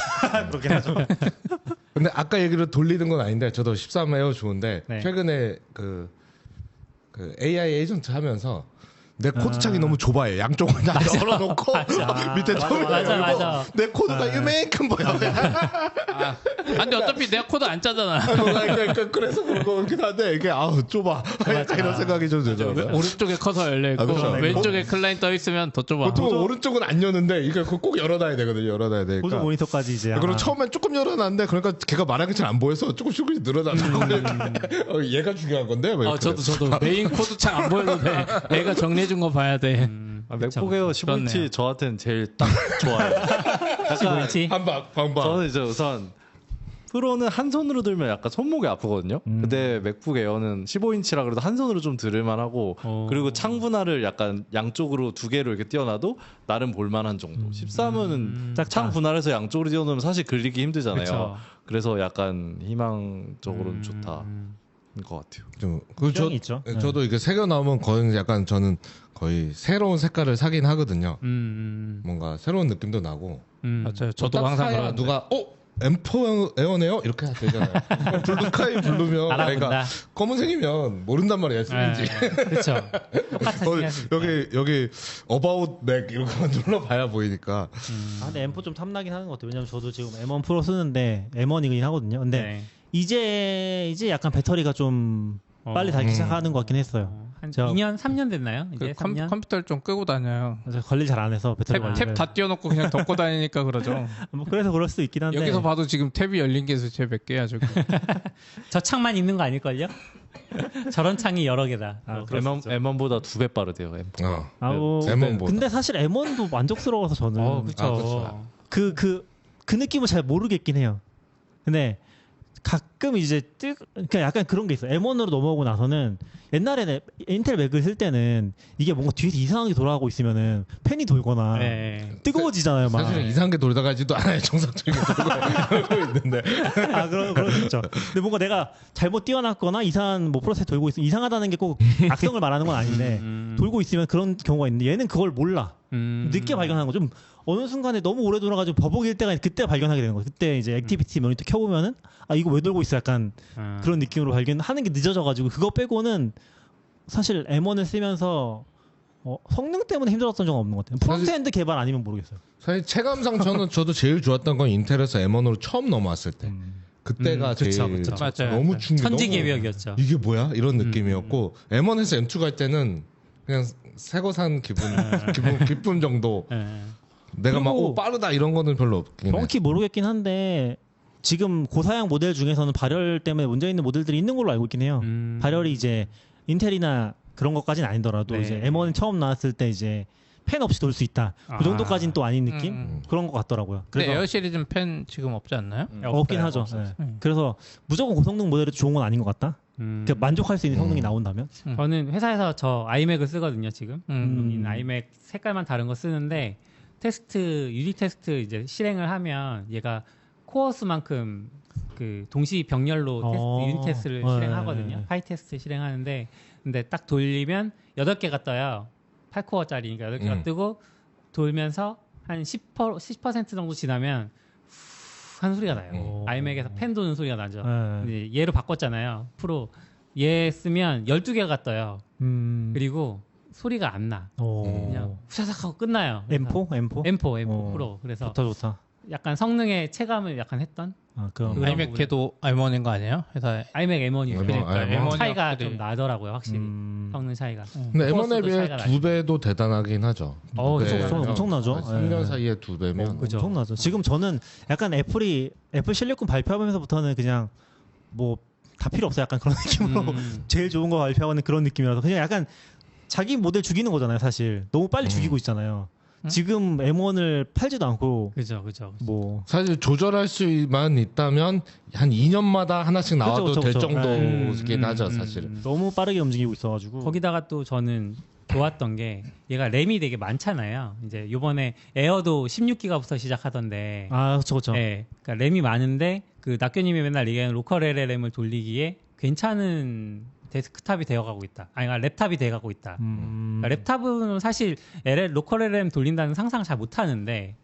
그렇긴 하죠. 근데 아까 얘기를 돌리는 건 아닌데 저도 13 에어 좋은데 네. 최근에 그 AI 에이전트 하면서 내 코드창이 너무 좁아요. 양쪽을 다 열어놓고 밑에 텀을 맞아. 내 코드가 이만큼 보여. 근데 어차피 내가 코드 안 짜잖아. 그래서 그렇긴 한데 이게 좁아. 이런 생각이 좀 들더라고요. 오른쪽에 커서 열려 있고 그렇죠. 왼쪽에 클라이언트 떠 있으면 더 좁아. 보통 오른쪽은 안 여는데 이거 꼭 열어놔야 되거든요. 열어놔야 되니까. 보조 모니터까지 이제 그리고 처음엔 조금 열어놨는데 그러니까 걔가 말하는 게 잘 안 보여서 조금씩 늘어나더라고요. 얘가 중요한 건데. 뭐 이렇게. 저도 메인 코드 창 안 보여도 돼. 애가 정리해준 거 봐야 돼. 맥북 에어 15인치 그렇네요. 저한테는 제일 딱 좋아요. 약간 15인치? 반박. 저는 이제 우선 프로는 한 손으로 들면 약간 손목이 아프거든요. 근데 맥북 에어는 15인치라 그래도 한 손으로 좀 들을만하고 그리고 창 분할을 약간 양쪽으로 2개로 이렇게 띄워놔도 나름 볼만한 정도. 13은 창 분할해서 양쪽으로 띄워놓으면 사실 그리기 힘들잖아요. 그쵸. 그래서 약간 희망적으로는 좋다. 것 같아요. 취향이 있죠. 네. 저도 이게 새겨 나오면 거의 약간 저는 거의 새로운 색깔을 사긴 하거든요. 뭔가 새로운 느낌도 나고. 맞아요. 저도 딱 항상 사야 그런. 누가 M4 에어네요? 이렇게 되잖아요. 블루카이 블루면 알아본다. 그러니까 검은색이면 모른단 말이에요. 쓰는지. 그렇죠. 똑같은 여기 어바웃 맥 이런 거 눌러봐야 보이니까. 근데 M4 좀 탐나긴 하는 것 같아요. 왜냐면 저도 지금 M1 프로 쓰는데 M1이긴 하거든요. 근데 이제 약간 배터리가 좀 빨리 닳기 시작하는 것 같긴 했어요. 한 저- 2년, 3년 됐나요? 이제 3년? 컴퓨터를 좀 끄고 다녀요. 그래서 관리 잘 안 해서 배터리 관리. 탭 다 띄워놓고 그냥 덮고 다니니까 그러죠. 뭐 그래서 그럴 수도 있긴 한데. 여기서 봐도 지금 탭이 열린 게 도대체 몇 개야 저기. 저 창만 있는 거 아닐걸요? 저런 창이 여러 개다. M1보다 2배 빠르대요. M4. M1보다. 근데 사실 M1도 만족스러워서 저는 그렇죠. 그렇죠. 그 느낌을 잘 모르겠긴 해요. 근데 가끔 이제 그러니까 약간 그런 게 있어요. M1으로 넘어오고 나서는 옛날에 인텔 맥을 쓸 때는 이게 뭔가 뒤에서 이상하게 돌아가고 있으면은 팬이 돌거나 네. 뜨거워지잖아요. 막. 사실은 이상한 게 돌다가지도 않아요. 정상적인 게 돌고 있는데. 그럴 수 있죠. 근데 뭔가 내가 잘못 띄워놨거나 이상한 뭐 프로세스 돌고 있으면 이상하다는 게 꼭 악성을 말하는 건 아닌데 돌고 있으면 그런 경우가 있는데 얘는 그걸 몰라. 늦게 발견하는 거 좀 어느 순간에 너무 오래 돌아가지고 버벅일 때가 그때 발견하게 되는 거예요. 그때 이제 액티비티 모니터 켜보면은 이거 왜 돌고 있어 약간 그런 느낌으로 발견하는 게 늦어져가지고 그거 빼고는 사실 M1을 쓰면서 성능 때문에 힘들었던 적은 없는 것 같아요. 프론트엔드 개발 아니면 모르겠어요. 사실 체감상 저도 제일 좋았던 건 인텔에서 M1으로 처음 넘어왔을 때. 그때가 그쵸, 제일 그쵸. 맞아요. 너무 충격. 천지개벽이었죠. 이게 뭐야? 이런 느낌이었고 M1에서 M2 갈 때는 그냥 새거 산 기쁨 정도. 내가 막 그리고 빠르다 이런 거는 별로 없긴 해. 정확히 모르겠긴 한데 지금 고사양 모델 중에서는 발열 때문에 문제 있는 모델들이 있는 걸로 알고 있긴 해요. 발열이 이제 인텔이나 그런 것까지는 아니더라도 네. 이제 M1 처음 나왔을 때 이제 팬 없이 돌 수 있다. 그 정도까지는 또 아닌 느낌? 그런 것 같더라고요. 근데 그래서 에어 시리즈는 팬 지금 없지 않나요? 없긴 하죠. 네. 그래서 무조건 고성능 모델이 좋은 건 아닌 것 같다. 그러니까 만족할 수 있는 성능이 나온다면. 저는 회사에서 저 아이맥을 쓰거든요 지금. 여기는 아이맥 색깔만 다른 거 쓰는데 유닛 테스트 이제 실행을 하면 얘가 코어 수만큼 그 동시 병렬로 유닛 테스트를 실행하거든요. 파이 테스트 실행하는데 근데 딱 돌리면 8개가 떠요. 8코어짜리니까 8개가 뜨고 돌면서 한 10% 정도 지나면 후 한 소리가 나요. 아이맥에서 팬 도는 소리가 나죠. 근데 얘로 바꿨잖아요. 프로 얘 쓰면 12개가 떠요. 그리고 소리가 안 나. 그냥 후사삭 하고 끝나요. M4 프로. 그래서 좋다. 약간 성능의 체감을 약간 했던. 그럼 아이맥 걔도 M1인 거 아니에요? 회사에. 아이맥 M1이요. 그러니까 M1 차이가 좀 나더라고요, 확실히. 성능 차이가. 근데 M1에 비해 차이가 2배도 대단하긴 하죠. 엄청나죠. 10년 사이에 2배면. 그죠. 엄청나죠. 지금 저는 약간 애플 실리콘 발표하면서부터는 그냥 뭐 다 필요 없어 약간 그런 느낌으로 제일 좋은 거 발표하는 그런 느낌이라서 그냥 약간 자기 모델 죽이는 거잖아요, 사실. 너무 빨리 죽이고 있잖아요. 지금 M1을 팔지도 않고 그죠. 뭐 사실 조절할 수만 있다면 한 2년마다 하나씩 나와도 그쵸, 될 그쵸. 정도긴 하죠, 사실은. 너무 빠르게 움직이고 있어가지고 거기다가 또 저는 좋았던 게 얘가 램이 되게 많잖아요. 이제 요번에 에어도 16기가부터 시작하던데. 그렇죠. 네, 그러니까 램이 많은데 그 낙교님이 맨날 얘기하는 로컬 LLM을 돌리기에 괜찮은 데스크탑이 되어가고 있다. 그러니까 랩탑이 되어가고 있다. 그러니까 랩탑은 사실 로컬 LLM 돌린다는 상상 잘 못하는데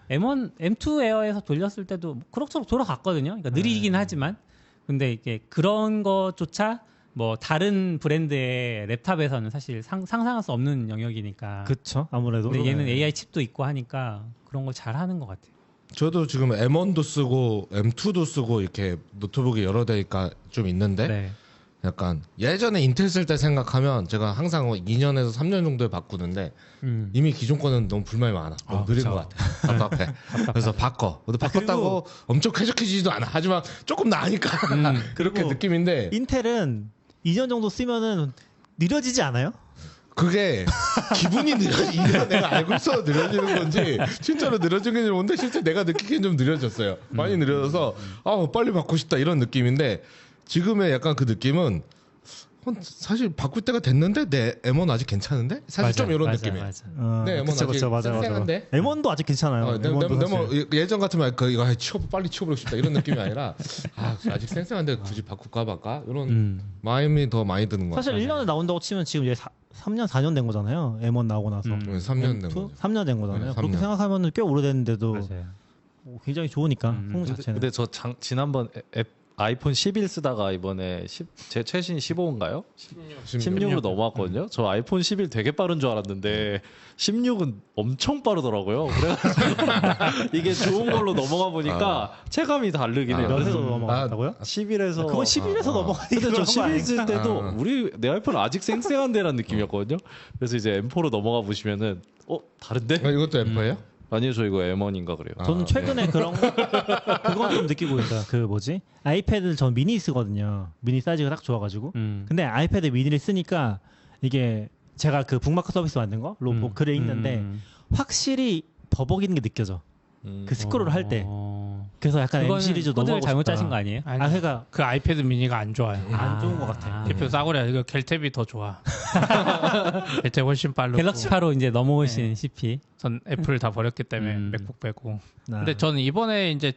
M1, M2 에어에서 돌렸을 때도 그럭저럭 돌아갔거든요. 그러니까 느리긴 하지만 근데 이게 그런 것조차 뭐 다른 브랜드의 랩탑에서는 사실 상상할 수 없는 영역이니까. 그렇죠. 아무래도. 근데 얘는 AI 칩도 있고 하니까 그런 걸 잘하는 것 같아요. 저도 지금 M1도 쓰고 M2도 쓰고 이렇게 노트북이 여러 대가 좀 있는데 네. 약간 예전에 인텔 쓸 때 생각하면 제가 항상 2년에서 3년 정도에 바꾸는데 이미 기존 거는 너무 불만이 많아. 너무 느린 것 같아. 답답해. 그래서 바꿔. 근데 바꿨다고 엄청 쾌적해지지도 않아. 하지만 조금 나으니까 그렇게 느낌인데 인텔은 2년 정도 쓰면은 느려지지 않아요? 그게 기분이 느려지는 내가 알고 있어 느려지는 건지 진짜로 느려지는 게 뭔데 실제 내가 느끼기엔 좀 느려졌어요. 많이 느려져서 빨리 바꾸고 싶다 이런 느낌인데 지금의 약간 그 느낌은 사실 바꿀 때가 됐는데 내 M1 아직 괜찮은데? 사실 좀 이런 느낌이에요. 네, M1 아직 쌩쌩한데? M1도 아직 괜찮아요. 예전 같으면 이거 빨리 치워버리고 싶다 이런 느낌이 아니라 아직 쌩쌩한데 굳이 바꿀까 말까 이런 마음이 더 많이 드는 것 같아요. 사실 1년에 나온다고 치면 지금 이제 3년 4년 된 거잖아요. M1 나오고 나서 3년 된 거죠. 3년 된 거잖아요. 네, 그렇게 3년. 생각하면 꽤 오래됐는데도 맞아요. 굉장히 좋으니까 송 자체는. 근데 저 지난번 아이폰 11 쓰다가 이번에 제 최신 15인가요? 16으로 넘어왔거든요. 저 아이폰 11 되게 빠른 줄 알았는데 16은 엄청 빠르더라고요. 그래가지고 이게 좋은 걸로 넘어가 보니까 체감이 다르긴 해요. 몇에서 넘어갔다고요? 11에서 그건 11에서 넘어가니까 근데 저 11 쓸 아닌가? 때도 내 아이폰 아직 쌩쌩한데라는 느낌이었거든요. 그래서 이제 M4로 넘어가 보시면은 다른데? 이것도 F예요? 아니요, 저 이거 M1인가 그래요. 저는 최근에 그건 좀 느끼고 있어요. 그 뭐지? 아이패드 전 미니 쓰거든요. 미니 사이즈가 딱 좋아가지고. 근데 아이패드 미니를 쓰니까 이게 제가 그 북마크 서비스 만든 거 로보 글에 있는데 확실히 버벅이는 게 느껴져. 그 스크롤을 할 때. 그래서 약간 M 시리즈 넘어가고 코드를 잘못 싶다. 짜신 거 아니에요? 그러니까 그 아이패드 미니가 안 좋아요. 안 좋은 것 같아. 대표 싸구려 이거 갤탭이 더 좋아. 갤탭 훨씬 빠르고. 갤럭시 8로 이제 넘어오신 CP. 전 애플 다 버렸기 때문에 맥북 빼고. 아. 근데 저는 이번에 이제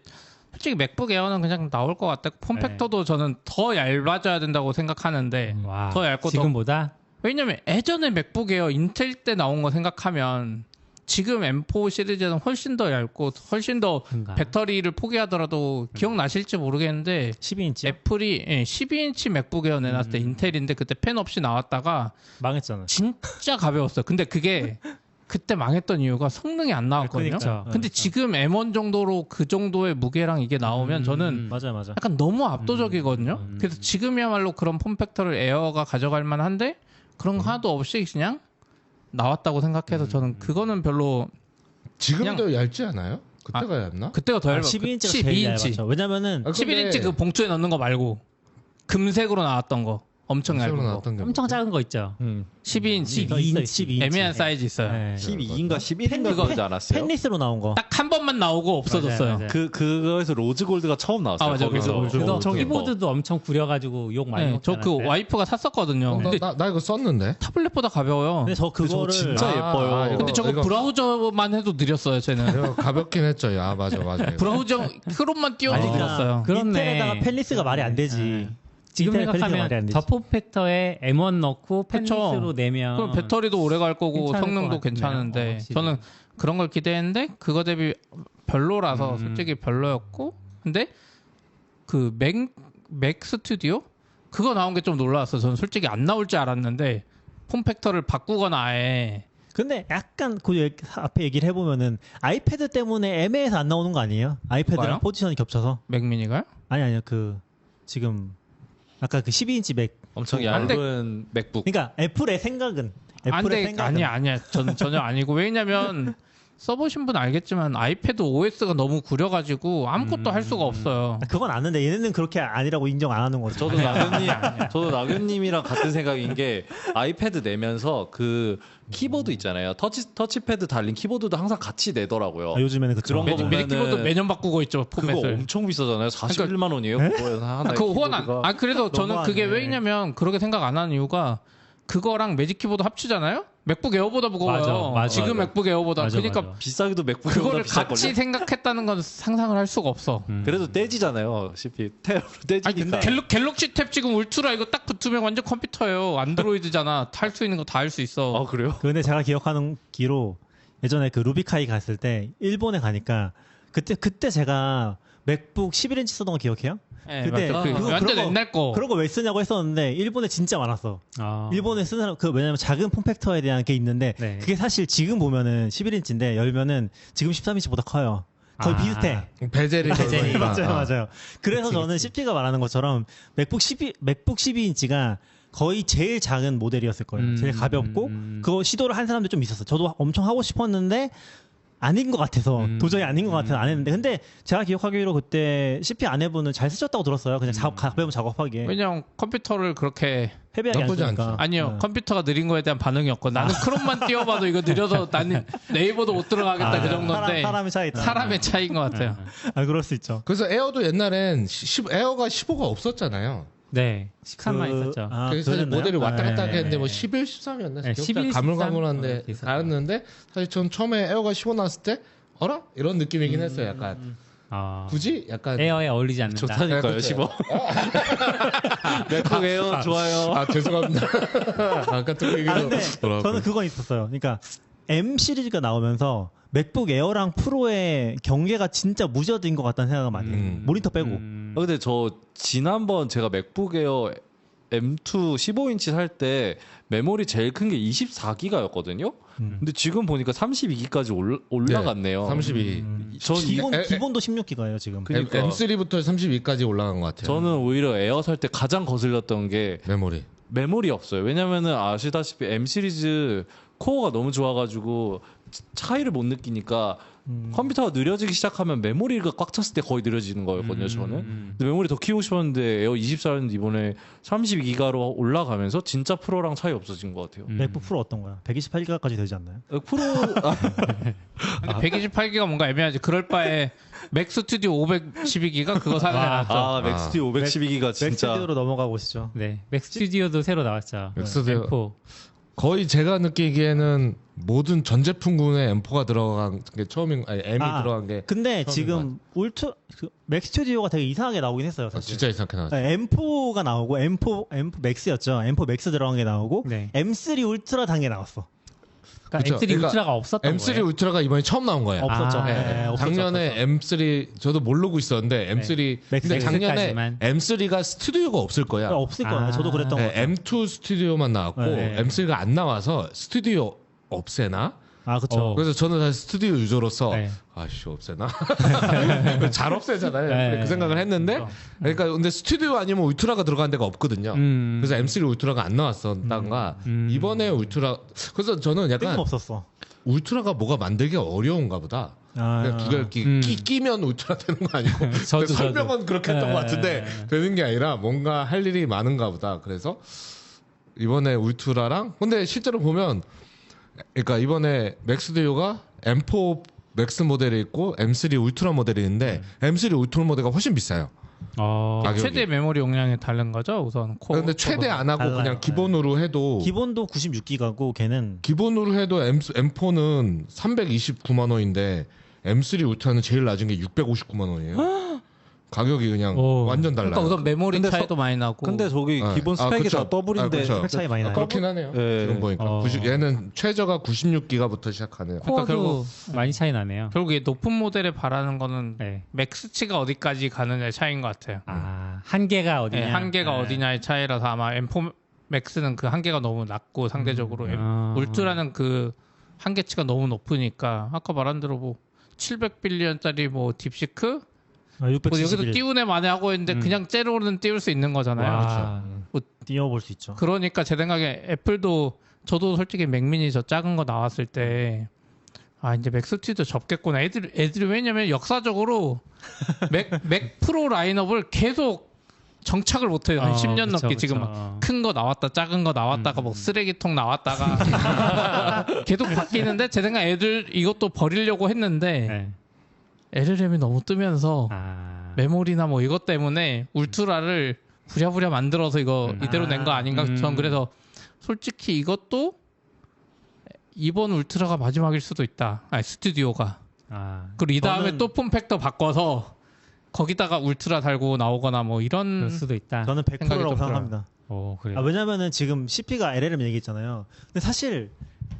솔직히 맥북 에어는 그냥 나올 것 같아. 폼팩터도 저는 더 얇아져야 된다고 생각하는데 와, 더 얇고 지금보다? 왜냐면 예전에 맥북 에어 인텔 때 나온 거 생각하면 지금 M4 시리즈는 훨씬 더 얇고 훨씬 더 그런가? 배터리를 포기하더라도 기억나실지 모르겠는데 12인치 애플이 12인치 맥북 에어 내놨을 때 인텔인데 그때 펜 없이 나왔다가 망했잖아. 진짜 가벼웠어요. 근데 그게 그때 망했던 이유가 성능이 안 나왔거든요. 그러니까. 근데 지금 M1 정도로 그 정도의 무게랑 이게 나오면 저는 맞아. 약간 너무 압도적이거든요. 그래서 지금이야말로 그런 폼팩터를 에어가 가져갈 만한데 그런 거 하나도 없이 그냥 나왔다고 생각해서 저는 그거는 별로 지금도 얇지 않아요? 그때가 얇나? 그때가 더 얇아. 12인치가 제일 얇았죠. 왜냐면은 11인치 그 봉투에 넣는 거 말고 금색으로 나왔던 거 엄청 얇은 거. 나왔던 게 엄청 작은 거 있죠. 12인치 12인치. 애매한 사이즈 있어요. 네. 12인가 11인가 그러지 않았어요? 펜리스로 나온 거. 딱 한 번만 나오고 없어졌어요. 맞아요. 그거에서 로즈 골드가 처음 나왔어요. 맞아요. 거기서. 그래서 엄청 예뻐. 키보드도 엄청 구려가지고 욕 많이 네, 먹잖아요. 저 그 와이프가 샀었거든요. 근데 나 이거 썼는데. 타블렛보다 가벼워요. 근데 저 그거를 진짜 예뻐요. 이거- 근데 저거 이거- 브라우저만 해도 느렸어요, 쟤는. 이거 가볍긴 했죠. 맞아. 브라우저 크롬만 띄워도 느렸어요. 그렇네. 인텔에다가 펜리스가 말이 안 되지. 지금 인텔 펜리스가 말이 안 생각하면 되지. 저 폼팩터에 M1 넣고 그쵸. 펜리스로 내면 그럼 배터리도 오래 갈 거고 괜찮을 성능도 것 같네요. 괜찮은데 확실히. 저는 그런 걸 기대했는데 그거 대비 별로라서 솔직히 별로였고 근데 그 맥 스튜디오 그거 나온 게 좀 놀라웠어. 저는 솔직히 안 나올 줄 알았는데 폼팩터를 바꾸거나 아예 근데 약간 그 앞에 얘기를 해보면은 아이패드 때문에 애매해서 안 나오는 거 아니에요? 아이패드랑 뭐요? 포지션이 겹쳐서. 맥미니가요? 아니요. 그 지금 아까 그 12인치 맥. 엄청 안 돼. 얇은 맥북. 그러니까 애플의 생각은 아니야. 생각은 저는 전혀 아니고 왜냐면 써보신 분 알겠지만 아이패드 OS가 너무 구려가지고 아무것도 할 수가 없어요. 그건 아는데 얘네는 그렇게 아니라고 인정 안 하는 거죠. 저도 나균님이랑 같은 생각인 게 아이패드 내면서 그 키보드 있잖아요. 터치패드 달린 키보드도 항상 같이 내더라고요. 요즘에는 그런 거 매직 키보드 매년 바꾸고 있죠. 그거 포맷을. 엄청 비싸잖아요. 41만 원이에요. 그거에서 하나. 그거 호환 안. 그래도 저는 그게 왜냐면 그렇게 생각 안 하는 이유가 그거랑 매직 키보드 합치잖아요. 맥북 에어보다 무거워요. 맞아. 지금 맥북 에어보다. 그러니까 맞아. 비싸기도 맥북 그거를 같이 생각했다는 건 상상을 할 수가 없어. 그래도 떼지잖아요. CPU 탭으로 떼지니까. 갤럭시 탭 지금 울트라 이거 딱 붙으면 완전 컴퓨터예요. 안드로이드잖아. 탈 수 있는 거 다 할 수 있어. 아 그래요? 근데 제가 기억하는 기로 예전에 그 루비카이 갔을 때 일본에 가니까 그때 제가 맥북 11인치 쓰던 거 기억해요? 네, 그때 완전 옛날 거. 그런 거 왜 쓰냐고 했었는데 일본에 진짜 많았어. 아. 일본에 쓰는 사람 왜냐면 작은 폼팩터에 대한 게 있는데 네. 그게 사실 지금 보면은 11인치인데 열면은 지금 13인치보다 커요. 거의 비슷해. 베젤이 맞아요. 그래서 저는 CP가 말하는 것처럼 맥북 12인치가 거의 제일 작은 모델이었을 거예요. 제일 가볍고 그거 시도를 한 사람도 좀 있었어요. 저도 엄청 하고 싶었는데 아닌 것 같아서 도저히 아닌 것 같아서 안 했는데 근데 제가 기억하기로 그때 CP 아내분은 잘 쓰셨다고 들었어요. 그냥 가벼운 작업하기에. 왜냐면 컴퓨터를 그렇게 헤비하게 안 나쁘지 쓰니까. 아니요 컴퓨터가 느린 거에 대한 반응이 없고 나는 크롬만 띄워봐도 이거 느려서 나는 네이버도 못 들어가겠다 그 정도인데 사람의 차이 있다. 사람의 차이인 것 같아요. 그럴 수 있죠. 그래서 에어도 옛날엔 에어가 15가 없었잖아요. 네, 13만 있었죠. 그래서 사실 모델이 왔다 갔다 네. 했는데 뭐 11, 13이었나? 네, 11, 가물가물한데 13? 알았는데 사실 전 처음에 에어가 15 나왔을 때 어라? 이런 느낌이긴 했어요. 약간 굳이 약간 에어에 어울리지 않는다. 좋다니까요. 15. 맥북 에어 좋아요. 아 죄송합니다. 아까 또 얘기도 근데 저는 그건 있었어요. 그러니까 M 시리즈가 나오면서 맥북 에어랑 프로의 경계가 진짜 무뎌진 것 같다는 생각을 많이 해요. 모니터 빼고. 근데 저 지난번 제가 맥북 에어 M2 15인치 살 때 메모리 제일 큰 게 24기가였거든요. 근데 지금 보니까 32기까지 올라갔네요. 32. 전 기본도 16기가예요 지금. 그러니까. M3부터 32까지 올라간 것 같아요. 저는 오히려 에어 살 때 가장 거슬렸던 게 메모리 없어요. 왜냐면은 아시다시피 M 시리즈 코어가 너무 좋아가지고 차이를 못 느끼니까 컴퓨터가 느려지기 시작하면 메모리가 꽉 찼을 때 거의 느려지는 거였거든요. 저는. 근데 메모리 더 키우고 싶었는데 에어 24였는데 이번에 32기가로 올라가면서 진짜 프로랑 차이 없어진 것 같아요. 맥북 프로 어떤 거야? 128기가까지 되지 않나요? 프로 근데 128기가 뭔가 애매하지. 그럴 바에 맥 스튜디오 512기가 그거 사는 게 낫죠. 맥 스튜디오 512기가 진짜. 맥 스튜디오로 넘어가고 싶죠. 네, 맥 스튜디오도 새로 나왔죠. 맥 스튜디오. M4. 거의 제가 느끼기에는 모든 전 제품군에 M4가 들어간 게 처음인 M이 들어간 게 근데 지금 맥 스튜디오가 되게 이상하게 나오긴 했어요. 사실. 진짜 이상하게 나왔어요. 네, M4가 나오고 M4 맥스였죠. M4 맥스 들어간 게 나오고 네. M3 울트라 단계 나왔어. 그러니까 그쵸. M3 울트라가 없었던 M3 거예요. 울트라가 이번에 처음 나온 거예요. 없었죠. 네, 작년에 M3 저도 모르고 있었는데 M3 근데 작년에 맥스까지만. M3가 스튜디오가 없을 거야. 없을 거예요. 저도 그랬던 거 같아요. M2 스튜디오만 나왔고 네. M3가 안 나와서 스튜디오 없애나? 그렇죠. 그래서 저는 사실 스튜디오 유저로서 네. 아씨 없애나? 잘 없애잖아요. 네. 그 생각을 했는데 그러니까 근데 스튜디오 아니면 울트라가 들어간 데가 없거든요. 그래서 M3 울트라가 안 나왔었다가 이번에 울트라 그래서 저는 약간 없었어. 울트라가 뭐가 만들기 어려운가 보다. 그냥 두 개를 끼면 울트라 되는 거 아니고 설명은 그렇게 했던 것 같은데 되는 게 아니라 뭔가 할 일이 많은가 보다. 그래서 이번에 울트라랑 근데 실제로 보면 그러니까 이번에 맥스튜디오가 M4 맥스 모델이 있고 M3 울트라 모델이 있는데 M3 울트라 모델가 훨씬 비싸요. 가격이. 최대 메모리 용량이 다른 거죠? 우선 코어. 근데 최대 안 하고 달라요. 그냥 기본으로 해도 기본도 96기가고 걔는 기본으로 해도 M4는 329만 원인데 M3 울트라는 제일 낮은 게 659만 원이에요. 가격이 그냥 완전 달라요. 그러니까 우선 메모리 차이도 많이 나고. 근데 저기 기본 스펙이 그쵸. 다 더블인데 그쵸. 스펙 차이 많이 나요. 그렇긴 하네요. 지금 보니까 얘는 최저가 96기가부터 시작하네요. 코어도 결국 많이 차이 나네요. 결국 이 높은 모델에 바라는 거는 네. 맥스치가 어디까지 가느냐의 차이인 것 같아요. 한계가 어디냐? 네, 한계가 어디냐의 차이라서 아마 M4 맥스는 그 한계가 너무 낮고 상대적으로 울트라는 그 한계치가 너무 높으니까 아까 말한 대로 뭐 700빌리언짜리 뭐 딥시크 뭐 671. 여기서 띄우네 만에 하고 있는데 그냥 째로는 띄울 수 있는 거잖아요. 띄워볼 수 있죠. 그러니까 제 생각에 애플도 저도 솔직히 맥미니 저 작은 거 나왔을 때 아 이제 맥 스튜디오 접겠구나. 애들이 왜냐면 역사적으로 맥 프로 라인업을 계속 정착을 못해요. 한 10년 그쵸, 넘게 그쵸. 지금 막 큰 거 나왔다, 작은 거 나왔다가 뭐 쓰레기통 나왔다가 계속 바뀌는데 제 생각 애들 이것도 버리려고 했는데 네. LLM이 너무 뜨면서 아. 메모리나 뭐 이것 때문에 울트라를 부랴부랴 만들어서 이거 이대로 낸 거 아닌가. 전 그래서 솔직히 이것도 이번 울트라가 마지막일 수도 있다. 아니 스튜디오가. 아. 그리고 이 다음에 저는- 또 폼팩터 바꿔서 거기다가 울트라 달고 나오거나 뭐 이런 그럴 수도 있다. 저는 생각이 100%라고 좀 생각합니다. 오, 그래요. 아, 왜냐면은 지금 CP가 LLM 얘기했잖아요. 근데 사실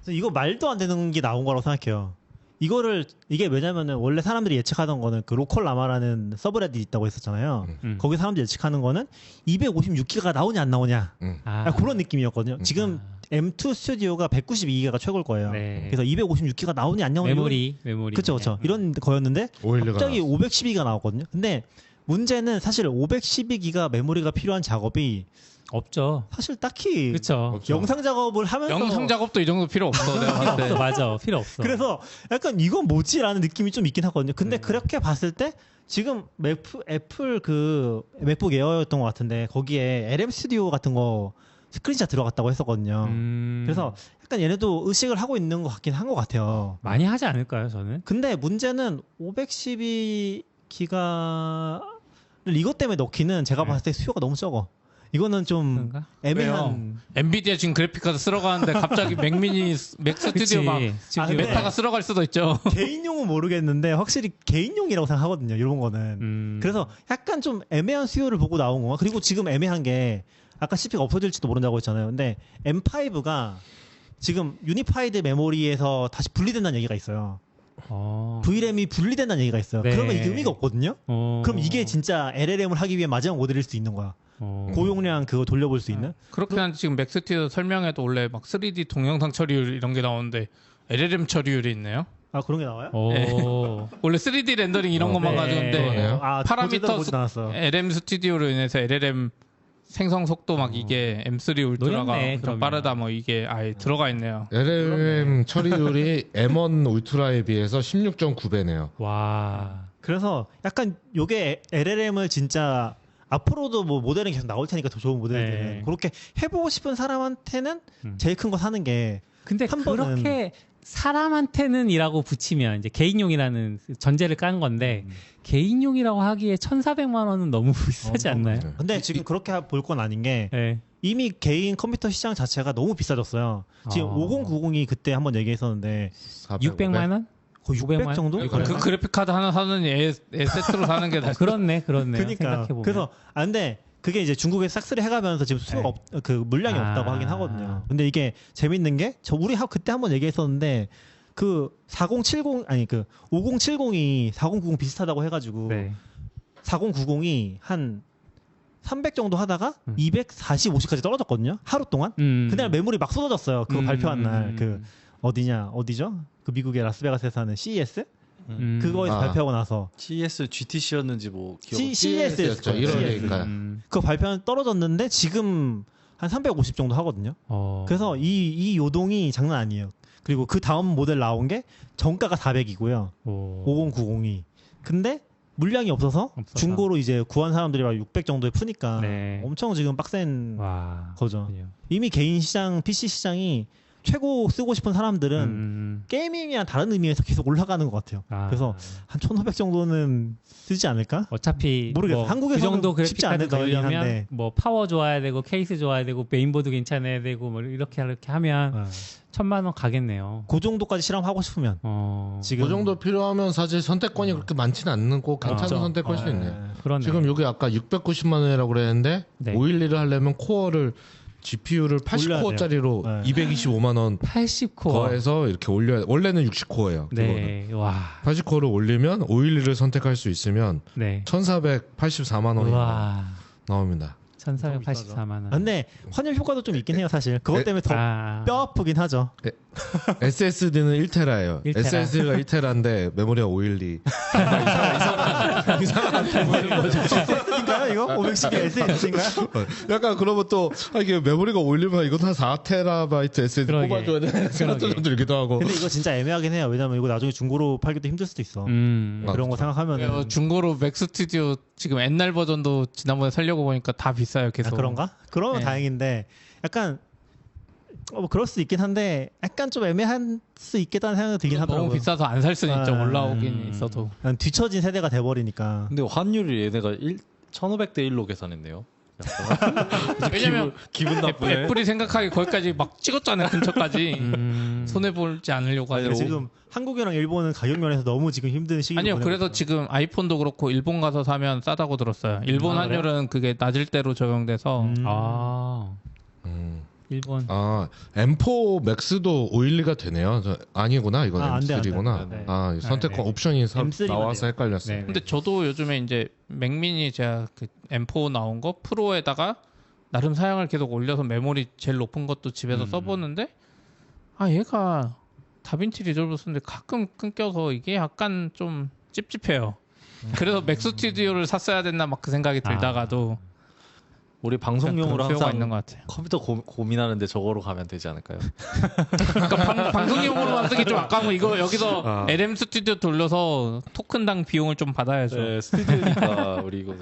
이거 말도 안 되는 게 나온 거라고 생각해요. 이게 왜냐면은 원래 사람들이 예측하던 거는 그 로컬 라마라는 서브레딧이 있다고 했었잖아요. 거기 사람들이 예측하는 거는 256기가 나오냐 안 나오냐 아. 그런 느낌이었거든요. 지금 M2 스튜디오가 192기가가 최고일 거예요. 네. 그래서 256기가 나오냐 안 나오냐 메모리. 그쵸 이런 거였는데 오일리가 갑자기 나왔어. 512기가 나왔거든요. 근데 문제는 사실 512기가 메모리가 필요한 작업이 없죠. 사실 딱히 그렇죠. 없죠. 영상 작업을 하면서 영상 작업도 이 정도 필요 없어. 내가 봤을 때. 맞아. 필요 없어. 그래서 약간 이건 뭐지라는 느낌이 좀 있긴 하거든요. 근데 그렇게 봤을 때 지금 애플 그 맥북 에어였던 것 같은데 거기에 LM 스튜디오 같은 거 스크린샷 들어갔다고 했었거든요. 그래서 약간 얘네도 의식을 하고 있는 것 같긴 한 것 같아요. 많이 하지 않을까요, 저는? 근데 문제는 512기가를 이것 때문에 넣기는 제가 네. 봤을 때 수요가 너무 적어. 이거는 좀 그런가? 애매한. 엔비디아 지금 그래픽카드 쓸어가는데 갑자기 맥 스튜디오 막 아, 근데- 메타가 쓸어갈 수도 있죠. 개인용은 모르겠는데 확실히 개인용이라고 생각하거든요. 이런 거는. 그래서 약간 좀 애매한 수요를 보고 나온 거. 그리고 지금 애매한 게 아까 CP가 없어질지도 모른다고 했잖아요. 근데 M5가 지금 유니파이드 메모리에서 다시 분리된다는 얘기가 있어요. VRAM이 분리된다는 얘기가 있어요. 네. 그러면 이게 의미가 없거든요. 그럼 이게 진짜 LLM을 하기 위해 마지막 모델일 수 있는 거야. 고용량 그거 돌려볼 수 있는. 그렇게 한 지금 맥 스튜디오 설명에도 원래 막 3D 동영상 처리율 이런 게 나오는데 LLM 처리율이 있네요. 아 그런 게 나와요? 네. 원래 3D 렌더링 이런 것만 네. 가지고인데 그러네요. 아 파라미터 보지도 않았어. LM 스튜디오로 인해서 LLM 생성 속도 막 이게 M3 울트라가 노렸네, 엄청 그러면. 빠르다 뭐 이게 아예 들어가 있네요. LLM 처리율이 M1 울트라에 비해서 16.9배네요. 와. 그래서 약간 요게 LLM을 진짜 앞으로도 뭐 모델은 계속 나올 테니까 더 좋은 모델들은 네. 그렇게 해보고 싶은 사람한테는 제일 큰 거 사는 게 근데 한 그렇게 사람한테는이라고 붙이면 이제 개인용이라는 전제를 깐 건데 개인용이라고 하기에 1,400만 원은 너무 비싸지 않나요? 네. 근데 지금 그렇게 볼 건 아닌 게 네. 이미 개인 컴퓨터 시장 자체가 너무 비싸졌어요. 지금 5090이 그때 한번 얘기했었는데 600만 원? 거의 600 정도? 그 그래픽 카드 하나 사느니 애 세트로 사는 게 낫. 그렇네. 그러니까 생각해보면. 그래서 근데 그게 이제 중국에 싹쓸이 해가면서 지금 수요가 그 물량이 없다고 하긴 하거든요. 근데 이게 재밌는 게 우리 그때 한번 얘기했었는데 그 4070 아니 그 5070이 4090 비슷하다고 해가지고 네. 4090이 한 300 정도 하다가 240, 50까지 떨어졌거든요. 하루 동안. 그날 메모리 막 쏟아졌어요. 그거 발표한 날 그 어디죠? 그 미국의 라스베가스에서 하는 CES? 그거에서 발표하고 나서 CS GTC였는지 뭐 기억. CES였죠. 1월이니까. 그거 발표는 떨어졌는데 지금 한 350 정도 하거든요. 그래서 이 요동이 장난 아니에요. 그리고 그 다음 모델 나온 게 정가가 400이고요. 5090이. 근데 물량이 없어서 중고로 이제 구한 사람들이 막 600 정도에 푸니까 네. 엄청 지금 빡센 와. 거죠. 그래요. 이미 개인 시장, PC 시장이 최고 쓰고 싶은 사람들은 게이밍이랑 다른 의미에서 계속 올라가는 것 같아요. 그래서 한 1,500 정도는 쓰지 않을까? 어차피 모르겠어요. 뭐 한국에서는 그 정도 쉽지 않을 그래픽카드 거긴 넣으려면 한데. 뭐 파워 좋아야 되고 케이스 좋아야 되고 메인보드 괜찮아야 되고 뭐 이렇게 하면 1,000만 원 가겠네요. 그 정도까지 실험하고 싶으면 지금 그 정도 필요하면 사실 선택권이 그렇게 많지는 않고 괜찮은 그렇죠. 선택할 수 있네요. 그러네. 지금 여기 아까 690만 원이라고 그랬는데 네. 512를 하려면 코어를 GPU를 80코어짜리로 네. 225만 원 80코어. 더해서 이렇게 올려야 원래는 60코어예요. 네. 와. 80코어를 올리면 512를 선택할 수 있으면 네. 1,484만 원이 와. 나옵니다. 1,484만 원. 근데 환율 효과도 좀 있긴 해요, 사실. 그것 때문에 더 뼈 아프긴 하죠. 네, SSD는 1테라예요. 1테라. SSD가 1테라인데 메모리가 512. 이상한 SSD인가요 이거? 512 SSD인가요? 약간 그러면 또 이게 메모리가 512면 이거 한 4테라바이트 SSD 그러게. 뽑아줘야 되나 생각도 좀 들기도 하고. 근데 이거 진짜 애매하긴 해요. 왜냐면 이거 나중에 중고로 팔기도 힘들 수도 있어. 그런 거 생각하면은 중고로 맥 스튜디오 지금 옛날 버전도 지난번에 살려고 보니까 다 비싸요 계속. 그런가? 그러면 네. 다행인데 약간 뭐 그럴 수도 있긴 한데 약간 좀 애매할 수 있겠다는 생각이 들긴 하더라고요. 너무 비싸서 안 살 수는 있죠. 올라오긴 있어도. 그냥 뒤처진 세대가 돼버리니까. 근데 환율이 얘네가 1500대 1로 계산했네요. 왜냐면 기분 나쁘네. 애플이 생각하기 거기까지 막 찍었잖아요. 근처까지. 손해 보지 않으려고 아니, 하려고. 지금 한국이랑 일본은 가격 면에서 너무 지금 힘든 시기. 아니요. 그래서 지금 아이폰도 그렇고 일본 가서 사면 싸다고 들었어요. 일본 환율은 그게 낮을 대로 적용돼서 일본. M4 맥스도 512가 되네요. 아니구나. 이건 안 돼, 안 돼. M3구나. 네. 선택권 옵션이 M3가 나와서 돼요. 헷갈렸어요. 네. 근데 저도 요즘에 이제 맥미니 제가 그 M4 나온 거 프로에다가 나름 사양을 계속 올려서 메모리 제일 높은 것도 집에서 써보는데 얘가 다빈치 리졸브 쓰는데 가끔 끊겨서 이게 약간 좀 찝찝해요. 그래서 맥 스튜디오를 샀어야 됐나 막 그 생각이 들다가도 우리 방송용으로 그런 필요가 항상 있는 것 같아요. 컴퓨터 고민하는데 저거로 가면 되지 않을까요? 그러니까 방송용으로만 쓰기 좀 아까운 거 이거 여기서 LM 스튜디오 돌려서 토큰당 비용을 좀 받아야죠. 네, 스튜디오니까 우리 이거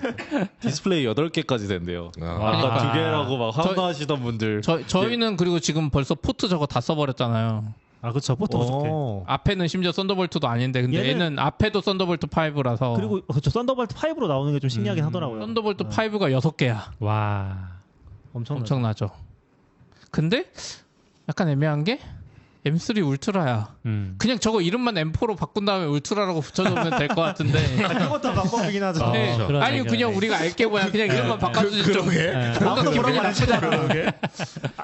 디스플레이 8개까지 된대요. 아까 2개라고 막 환호하시던 분들. 저희는 그리고 지금 벌써 포트 저거 다 써버렸잖아요. 그렇죠. 포트 부족해. 앞에는 심지어 썬더볼트도 아닌데 근데 얘는 앞에도 썬더볼트 5라서 그리고 그렇죠. 썬더볼트 5로 나오는 게 좀 신기하긴 하더라고요. 썬더볼트 5가 6개야. 와. 엄청나죠. 근데 약간 애매한 게 M3 울트라야. 그냥 저거 이름만 M4로 바꾼 다음에 울트라라고 붙여놓으면 될 것 같은데. 그것도 방법이긴 하죠. 네. 그러네, 아니 그냥 그러네. 우리가 알게 뭐야 그냥 이름만 바꿔주지 좀. 뭔가 기분이 나쁘잖아.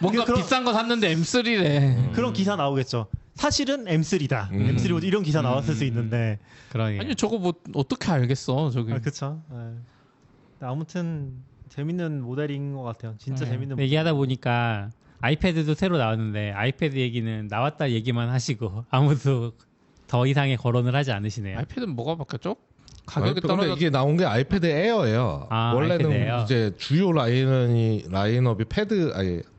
뭔가 비싼 거 샀는데 M3래. 그런 기사 나오겠죠. 사실은 M3다. M3 이런 기사 나왔을 수 있는데. 그러게. 아니 저거 뭐 어떻게 알겠어 저기. 그렇죠. 아무튼 재밌는 모델인 것 같아요. 진짜 재밌는. 얘기하다 보니까 아이패드도 새로 나왔는데 아이패드 얘기는 나왔다 얘기만 하시고 아무도 더 이상의 거론을 하지 않으시네요. 아이패드는 뭐가 바뀌었죠? 가격이 근데 떨어졌. 이게 나온 게 아이패드 에어예요. 원래는 아이패드 에어. 이제 주요 라인업이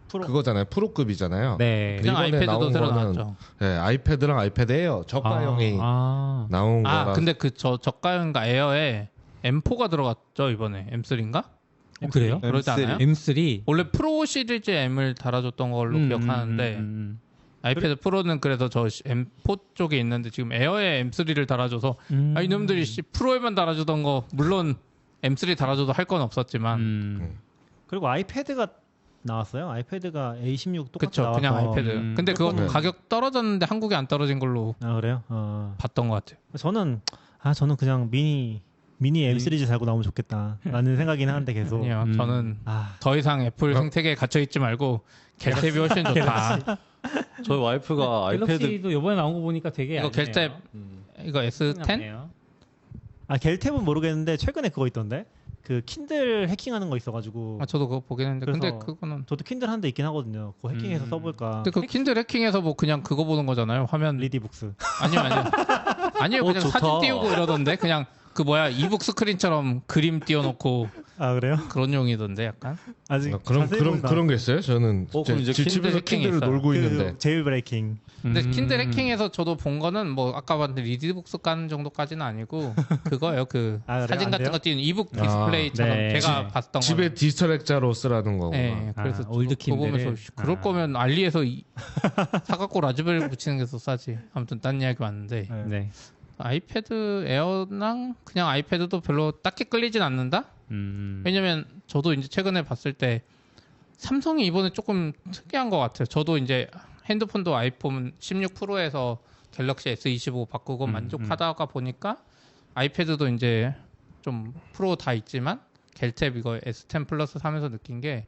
그거잖아요. 프로급이잖아요. 네. 근데 그냥 이번에 아이패드도 나온 새로 거는 나왔죠. 아이패드랑 아이패드 에어 저가형이 나온 거라. 근데 그 저가형과 에어에 M4가 들어갔죠 이번에 M3인가? 그래요? 그러지 M3. 않아요? M3. 원래 프로 시리즈 M을 달아줬던 걸로 기억하는데 아이패드 프로는 그래서 저 M4 쪽에 있는데 지금 에어에 M3를 달아줘서 이놈들이 프로에만 달아주던 거 물론 M3 달아줘도 할 건 없었지만 그리고 아이패드가 나왔어요. 아이패드가 A16 똑같이 그쵸 나와서. 그냥 아이패드. 근데 그거 네. 가격 떨어졌는데 한국에 안 떨어진 걸로 그래요? 봤던 것 같아요. 저는 그냥 미니 M 시리즈 살고 나오면 좋겠다라는 생각이긴 한데 계속. 아니요 저는 아, 더 이상 애플 생태계에 gat혀 있지 말고 갤탭이 훨씬 좋다. 저희 와이프가 아이패드 갤럭시도 이번에 나온 거 보니까 되게 이거 얇네요. 갤탭 이거 S10? 생각나네요. 갤탭은 모르겠는데 최근에 그거 있던데. 그 킨들 해킹하는 거 있어가지고. 저도 그거 보긴 했는데 근데 그래서 그거는 저도 킨들 한 대 있긴 하거든요. 그거 해킹해서 써볼까. 근데 그 킨들 해킹해서 뭐 그냥 그거 보는 거잖아요. 화면 리디북스. 아니요 그냥 좋다. 사진 띄우고 이러던데 그냥 그 이북 스크린처럼 그림 띄워놓고 그래요? 그런 용이던데 약간. 아직 그런 게 있어요? 저는 그럼 이제 집에서 킨들 킨들을 있어요. 놀고 있는데. 제일 브레이킹. 근데 킨들 해킹에서 저도 본 거는 뭐 아까 봤는데 리디북스 까는 정도까지는 아니고 그거예요. 그 그래요? 사진 안 같은 돼요? 거 띄는 이북 디스플레이처럼 네. 제가 봤던 집에 거. 디지털 액자로 쓰라는 거구나. 네, 그래서 올드 그거 보면서 킨들을. 그럴 거면 알리에서 사갖고 라즈베리 붙이는 게 더 싸지. 아무튼 딴 이야기 왔는데 네. 아이패드 에어랑 그냥 아이패드도 별로 딱히 끌리진 않는다. 왜냐면 저도 이제 최근에 봤을 때 삼성이 이번에 조금 특이한 것 같아요. 저도 이제 핸드폰도 아이폰 16 프로에서 갤럭시 S25 바꾸고 만족하다가 보니까 아이패드도 이제 좀 프로 다 있지만 갤탭 이거 S10 플러스 사면서 느낀 게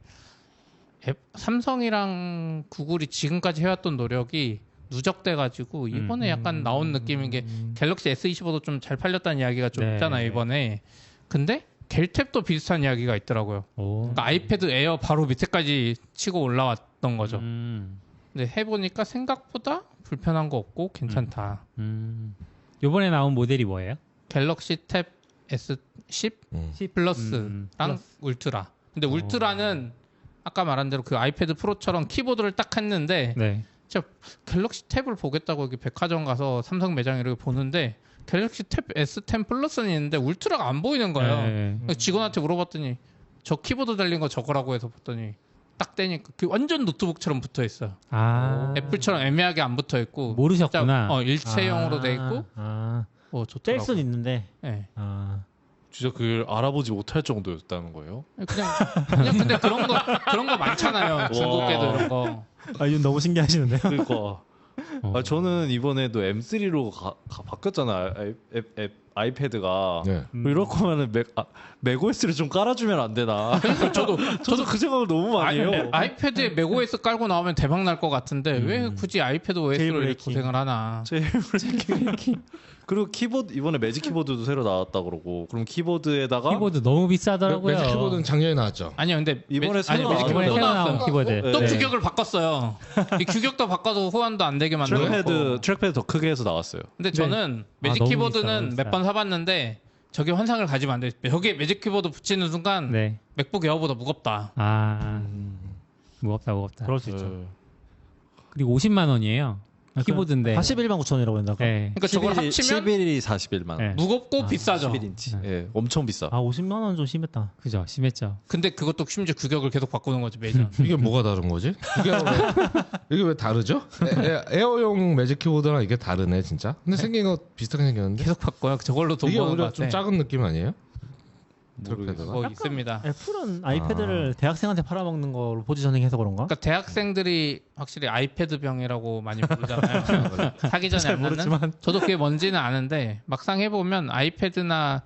삼성이랑 구글이 지금까지 해왔던 노력이 누적돼가지고 이번에 약간 나온 느낌인 게 갤럭시 S25도 좀 잘 팔렸다는 이야기가 좀 네. 있잖아요 이번에. 근데 갤탭도 비슷한 이야기가 있더라고요. 오. 그러니까 아이패드 에어 바로 밑에까지 치고 올라왔던 거죠. 근데 해보니까 생각보다 불편한 거 없고 괜찮다. 요번에 나온 모델이 뭐예요? 갤럭시 탭 S10 플러스랑 울트라. 근데 울트라는 아까 말한 대로 그 아이패드 프로처럼 키보드를 딱 했는데 네. 진짜 갤럭시 탭을 보겠다고 여기 백화점 가서 삼성 매장 이렇게 보는데 갤럭시 탭 S10 플러스는 있는데 울트라가 안 보이는 거예요. 네. 그래서 직원한테 물어봤더니 저 키보드 달린 거 저거라고 해서 봤더니 딱 떼니까 그 완전 노트북처럼 붙어 있어요. 아. 애플처럼 애매하게 안 붙어 있고 모르셨구나. 진짜, 일체형으로 돼 있고 뗄 좋더라고. 순 있는데. 네. 진짜 그걸 알아보지 못할 정도였다는 거예요? 그냥 근데 그런 거 많잖아요. 중국에도 이런 거. 이건 너무 신기하시는데요. 그러니까 저는 이번에도 M3로 바뀌었잖아 아이패드가. 네. 이럴 거면은 맥OS를 좀 깔아주면 안 되나? 저도 그 생각을 너무 많이 해요. 아이패드에 맥OS 깔고 나오면 대박 날 것 같은데 왜 굳이 아이패드 OS로 이렇게 고생을 하나? 그리고 키보드 이번에 매직 키보드도 새로 나왔다 그러고 그럼 키보드에다가 키보드 너무 비싸더라고요. 매직 키보드는 작년에 나왔죠. 아니요, 근데 이번에 새로 매직 키보드 이번에 또 새로 나온 나왔어요. 키보드. 또 네. 규격을 바꿨어요. 이 규격도 바꿔도 호환도 안 되게 만들었고. 트랙패드 더 크게 해서 나왔어요. 근데 저는 매직 너무 키보드는 비싸. 몇 번 사봤는데 저게 환상을 가지면 안 돼. 여기에 매직 키보드 붙이는 순간 네. 맥북 에어보다 무겁다. 무겁다. 그럴 수 있죠. 그리고 50만 원이에요. 키보드인데. 41만 9천이라고 한다고. 네. 그러니까 저걸 합치면 11일이 41만 원. 네. 무겁고 비싸죠. 11인치. 예, 엄청 비싸. 50만 원 좀 심했다. 그죠. 심했죠. 근데 그것도 심지어 규격을 계속 바꾸는 거지 매년. 이게 뭐가 다른 거지? 이게 왜 다르죠? 에어용 매직 키보드랑 이게 다르네 진짜. 근데 생긴 거 비슷하게 생겼는데. 계속 바꿔요. 저걸로 돈 이게 버는 것 오히려 같아. 좀 작은 느낌 아니에요? 모르겠어요. 뭐 있습니다. 애플은 아이패드를 대학생한테 팔아먹는 걸로 포지셔닝해서 그런가? 그러니까 대학생들이 확실히 아이패드 병이라고 많이 부르잖아요. 사기 전에 잘 안 맞는. 모르지만. 저도 그게 뭔지는 아는데 막상 해보면 아이패드나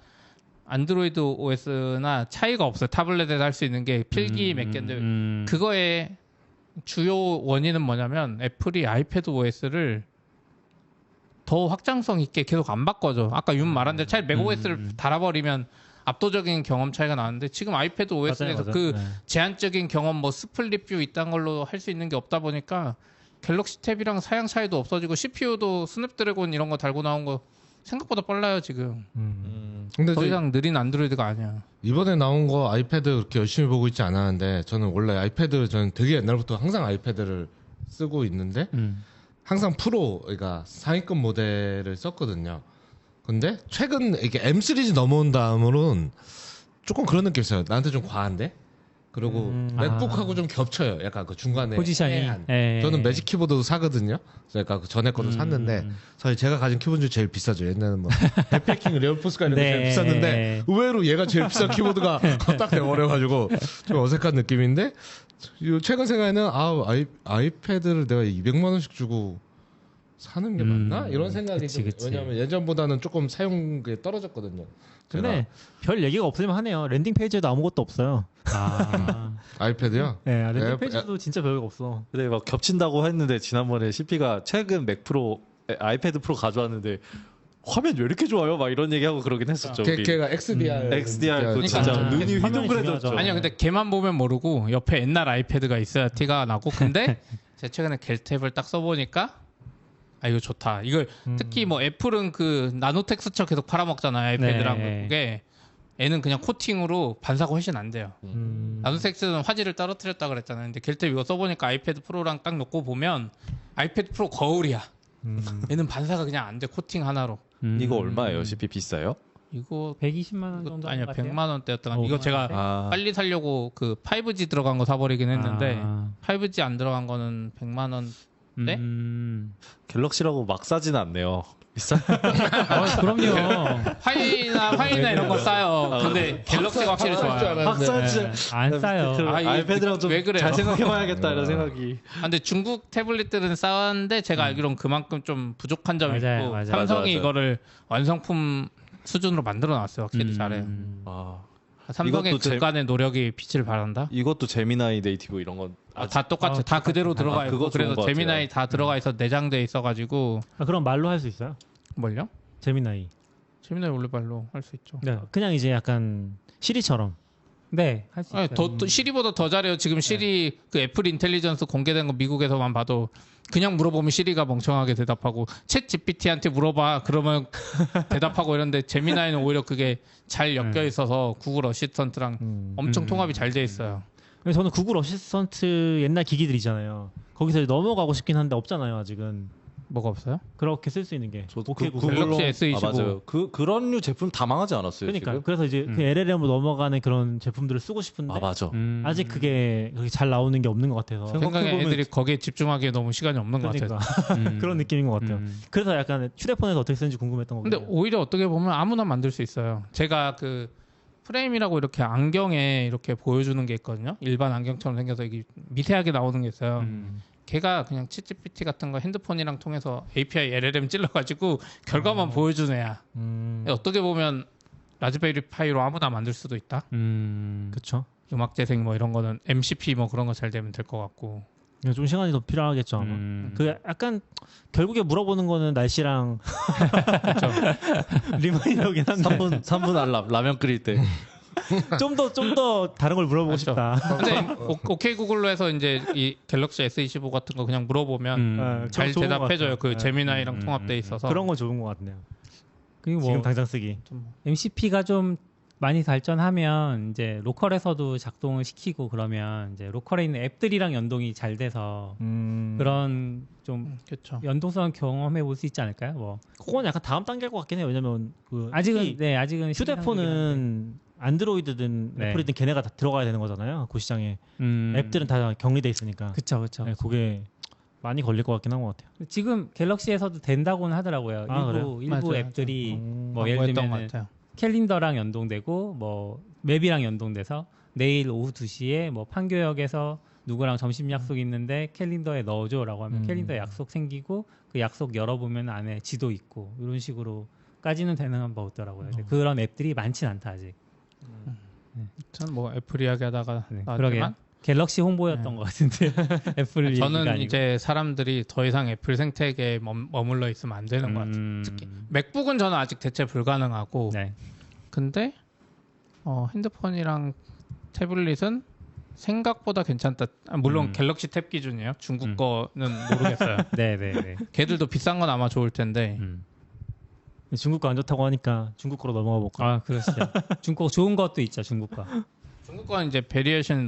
안드로이드 OS나 차이가 없어요. 타블렛에서 할 수 있는 게 필기 몇 개인데 그거의 주요 원인은 뭐냐면 애플이 아이패드 OS를 더 확장성 있게 계속 안 바꿔줘. 아까 윤 말한 대로 차라리 맥OS를 달아버리면 압도적인 경험 차이가 나는데 지금 아이패드 OS에서 맞아요. 그 네. 제한적인 경험 뭐 스플릿 뷰 이딴 걸로 할 수 있는 게 없다 보니까 갤럭시 탭이랑 사양 차이도 없어지고 CPU도 스냅드래곤 이런 거 달고 나온 거 생각보다 빨라요 지금. 근데 더 이상 느린 안드로이드가 아니야. 이번에 나온 거 아이패드 그렇게 열심히 보고 있지 않았는데 저는 원래 아이패드 저는 되게 옛날부터 항상 아이패드를 쓰고 있는데 항상 프로 그러니까 상위급 모델을 썼거든요. 근데 최근 이렇게 M 시리즈 넘어온 다음으로는 조금 그런 느낌이 있어요. 나한테 좀 과한데? 그리고 맥북하고 좀 겹쳐요. 약간 그 중간에 포지션이. 애한. 예. 저는 매직 키보드도 사거든요. 그러니까 그 전에 것도 샀는데 사실 제가 가진 키보드 중 제일 비싸죠. 옛날에는 뭐 에페킹 레오포스가 이런 게 제일 네. 비쌌는데 의외로 얘가 제일 비싼 키보드가 딱 돼버려가지고 좀 어색한 느낌인데 최근 생각에는 아이패드를 내가 200만 원씩 주고 사는 게 맞나? 이런 생각이 그치. 왜냐하면 예전보다는 조금 사용이 떨어졌거든요. 근데 별 얘기가 없을만 하네요. 랜딩 페이지에도 아무것도 없어요. 아이패드요? 네, 랜딩 페이지도 진짜 별거 없어. 근데 막 겹친다고 했는데 지난번에 CP가 최근 맥 프로 아이패드 프로 가져왔는데 화면 왜 이렇게 좋아요? 막 이런 얘기하고 그러긴 했었죠. 우리. 걔가 XDR 그거 진짜 그러니까 눈이 화면이 휘둥그레졌죠. 중요하죠. 아니요, 근데 걔만 보면 모르고 옆에 옛날 아이패드가 있어야 티가 나고. 근데 제가 최근에 갤탭을 딱 써보니까 이거 좋다. 이걸 특히 뭐 애플은 그 나노 텍스처 계속 팔아먹잖아요. 아이패드랑 네. 그게 얘는 그냥 코팅으로 반사가 훨씬 안 돼요. 나노 텍스는 화질을 떨어뜨렸다 그랬잖아요. 근데 갤탭 이거 써보니까 아이패드 프로랑 딱 놓고 보면 아이패드 프로 거울이야. 얘는 반사가 그냥 안 돼. 코팅 하나로. 이거 얼마예요? CP 비싸요? 이거 120만 원 정도 아니요, 같아요? 100만 원대였던 거. 이거 제가 빨리 살려고 그 5G 들어간 거 사버리긴 했는데 5G 안 들어간 거는 100만 원. 네? 갤럭시라고 막 사진 않네요. 비싸? 그럼요. 화이나 이런 거 싸요. 근데 갤럭시가 확실히 좋아요. 막 사진 안 싸요. 아이패드랑 좀 왜 그래요? 잘 생각해봐야겠다 이런 생각이. 근데 중국 태블릿들은 싸는데 제가 알기로는 그만큼 좀 부족한 점이 맞아요, 있고 맞아요. 삼성이 맞아요. 이거를 완성품 수준으로 만들어 놨어요. 확실히 잘해요. 삼성의 이것도 그간의 노력이 빛을 발한다. 이것도 제미나이 네이티브 이런 건 다 똑같아. 다 그대로 들어가 있고 그거 좋은 그래서 것 같아요. 제미나이 다 들어가 있어 내장돼 있어가지고 그럼 말로 할 수 있어요? 뭘요? 재미나이. 제미나이 원래 말로 할 수 있죠. 네, 그냥 이제 약간 시리처럼. 네, 할 수 있어요. 더 시리보다 더 잘해요. 지금 시리 그 애플 인텔리전스 공개된 거 미국에서만 봐도 그냥 물어보면 시리가 멍청하게 대답하고 챗 GPT한테 물어봐 그러면 대답하고 이런데 제미나이는 오히려 그게 잘 엮여 있어서 구글 어시스턴트랑 엄청 통합이 잘 돼 있어요. 그래서 저는 구글 어시스턴트 옛날 기기들 있잖아요. 거기서 넘어가고 싶긴 한데 없잖아요 아직은. 뭐가 없어요? 그렇게 쓸 수 있는 게. 저도 오케이 그 구글. 갤럭시 S25. 맞아요. 그런 류 제품 다 망하지 않았어요. 그러니까 지금? 그래서 이제 그 LLM으로 넘어가는 그런 제품들을 쓰고 싶은데 아 맞아. 아직 그게 그렇게 잘 나오는 게 없는 것 같아서. 생각에 애들이 거기에 집중하기에 너무 시간이 없는 것 그러니까 같아요. 그런 느낌인 것 같아요. 그래서 약간 휴대폰에서 어떻게 쓰는지 궁금했던 근데 거거든요. 오히려 어떻게 보면 아무나 만들 수 있어요. 제가 그 프레임이라고 이렇게 안경에 이렇게 보여주는 게 있거든요. 일반 안경처럼 생겨서 이게 미세하게 나오는 게 있어요. 걔가 그냥 챗GPT 같은 거 핸드폰이랑 통해서 API LLM 찔러가지고 결과만 보여주는 애야. 어떻게 보면 라즈베리 파이로 아무나 만들 수도 있다. 그렇죠. 음악 재생 뭐 이런 거는 MCP 뭐 그런 거 잘 되면 될 것 같고. 좀 시간이 더 필요하겠죠 아마. 그 약간 결국에 물어보는 거는 날씨랑 리마인더긴 한데 3분 알람 라면 끓일 때. 좀 더 다른 걸 물어보고 맞죠. 싶다. 근데 오케이 구글로 해서 이제 이 갤럭시 S25 같은 거 그냥 물어보면 잘 좋은 것 대답해줘요. 같아요. 그 제미나이랑 통합돼 있어서. 그런 건 좋은 것 같네요. 그리고 지금 뭐 당장 쓰기. MCP가 좀 많이 발전하면 이제 로컬에서도 작동을 시키고 그러면 이제 로컬에 있는 앱들이랑 연동이 잘 돼서 그런 좀 그렇죠. 연동성 경험해 볼 수 있지 않을까요? 뭐 그건 약간 다음 단계일 것 같긴 해요. 왜냐면 그 아직은 네 아직은 휴대폰은 안드로이드든 네. 애플이든 걔네가 다 들어가야 되는 거잖아요. 그 시장에 앱들은 다 격리돼 있으니까. 그쵸. 네, 그게 많이 걸릴 것 같긴 한 것 같아요. 지금 갤럭시에서도 된다고는 하더라고요. 아, 일부 맞아요. 앱들이 뭐 예를 광고했던 것 들면 같아요. 캘린더랑 연동되고 뭐 맵이랑 연동돼서 내일 오후 2시에 뭐 판교역에서 누구랑 점심 약속 있는데 캘린더에 넣어줘라고 하면 캘린더 약속 생기고 그 약속 열어보면 안에 지도 있고 이런 식으로까지는 되는 법 있더라고요. 근데 그런 앱들이 많진 않다 아직. 전 뭐 애플 이야기하다가 네, 나왔지만 그러게요. 갤럭시 홍보였던 것 같은데 애플 얘기가 저는 아니고. 이제 사람들이 더 이상 애플 생태계에 머물러 있으면 안 되는 것 같아요. 특히 맥북은 저는 아직 대체 불가능하고 네. 근데 핸드폰이랑 태블릿은 생각보다 괜찮다. 물론 갤럭시 탭 기준이에요. 중국 거는 모르겠어요. 네네네. 걔들도 비싼 건 아마 좋을 텐데 중국 거 안 좋다고 하니까 중국 거로 넘어가 볼까. 아 그렇죠. 중국 좋은 것도 있죠. 중국 거. 중국 거는 이제 베리에이션이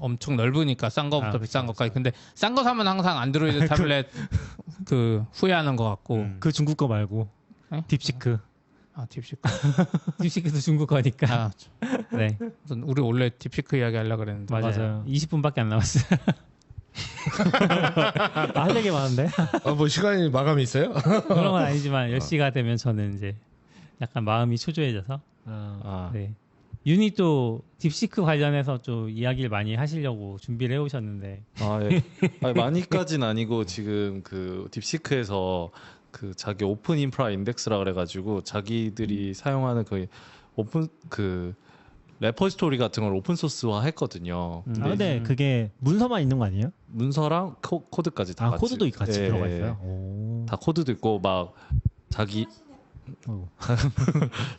엄청 넓으니까 싼 거부터 비싼 것까지. 근데 싼 거 사면 항상 안드로이드 타블렛 그 후회하는 것 같고. 그 중국 거 말고 네? 딥시크. 아 딥시크. 딥시크도 중국 거니까. 아, 네. 우리 원래 딥시크 이야기 하려고 그랬는데. 맞아요. 20분밖에 안 남았어요. 할 얘기 많은데. 뭐 시간이 마감이 있어요? 그런 건 아니지만 10시가 되면 저는 이제 약간 마음이 초조해져서 네. 윤희도 딥시크 관련해서 좀 이야기를 많이 하시려고 준비를 해오셨는데 예. 아니, 많이까지는 아니고 지금 그 딥시크에서 그 자기 오픈 인프라 인덱스라 그래가지고 자기들이 사용하는 그 오픈 그 레포지토리 같은 걸 오픈 소스화 했거든요. 근데 그게 문서만 있는 거 아니에요? 문서랑 코드까지 다 같이. 코드도 같이 예, 들어가 예. 있어요. 오. 다 코드도 있고 막 자기 어이구.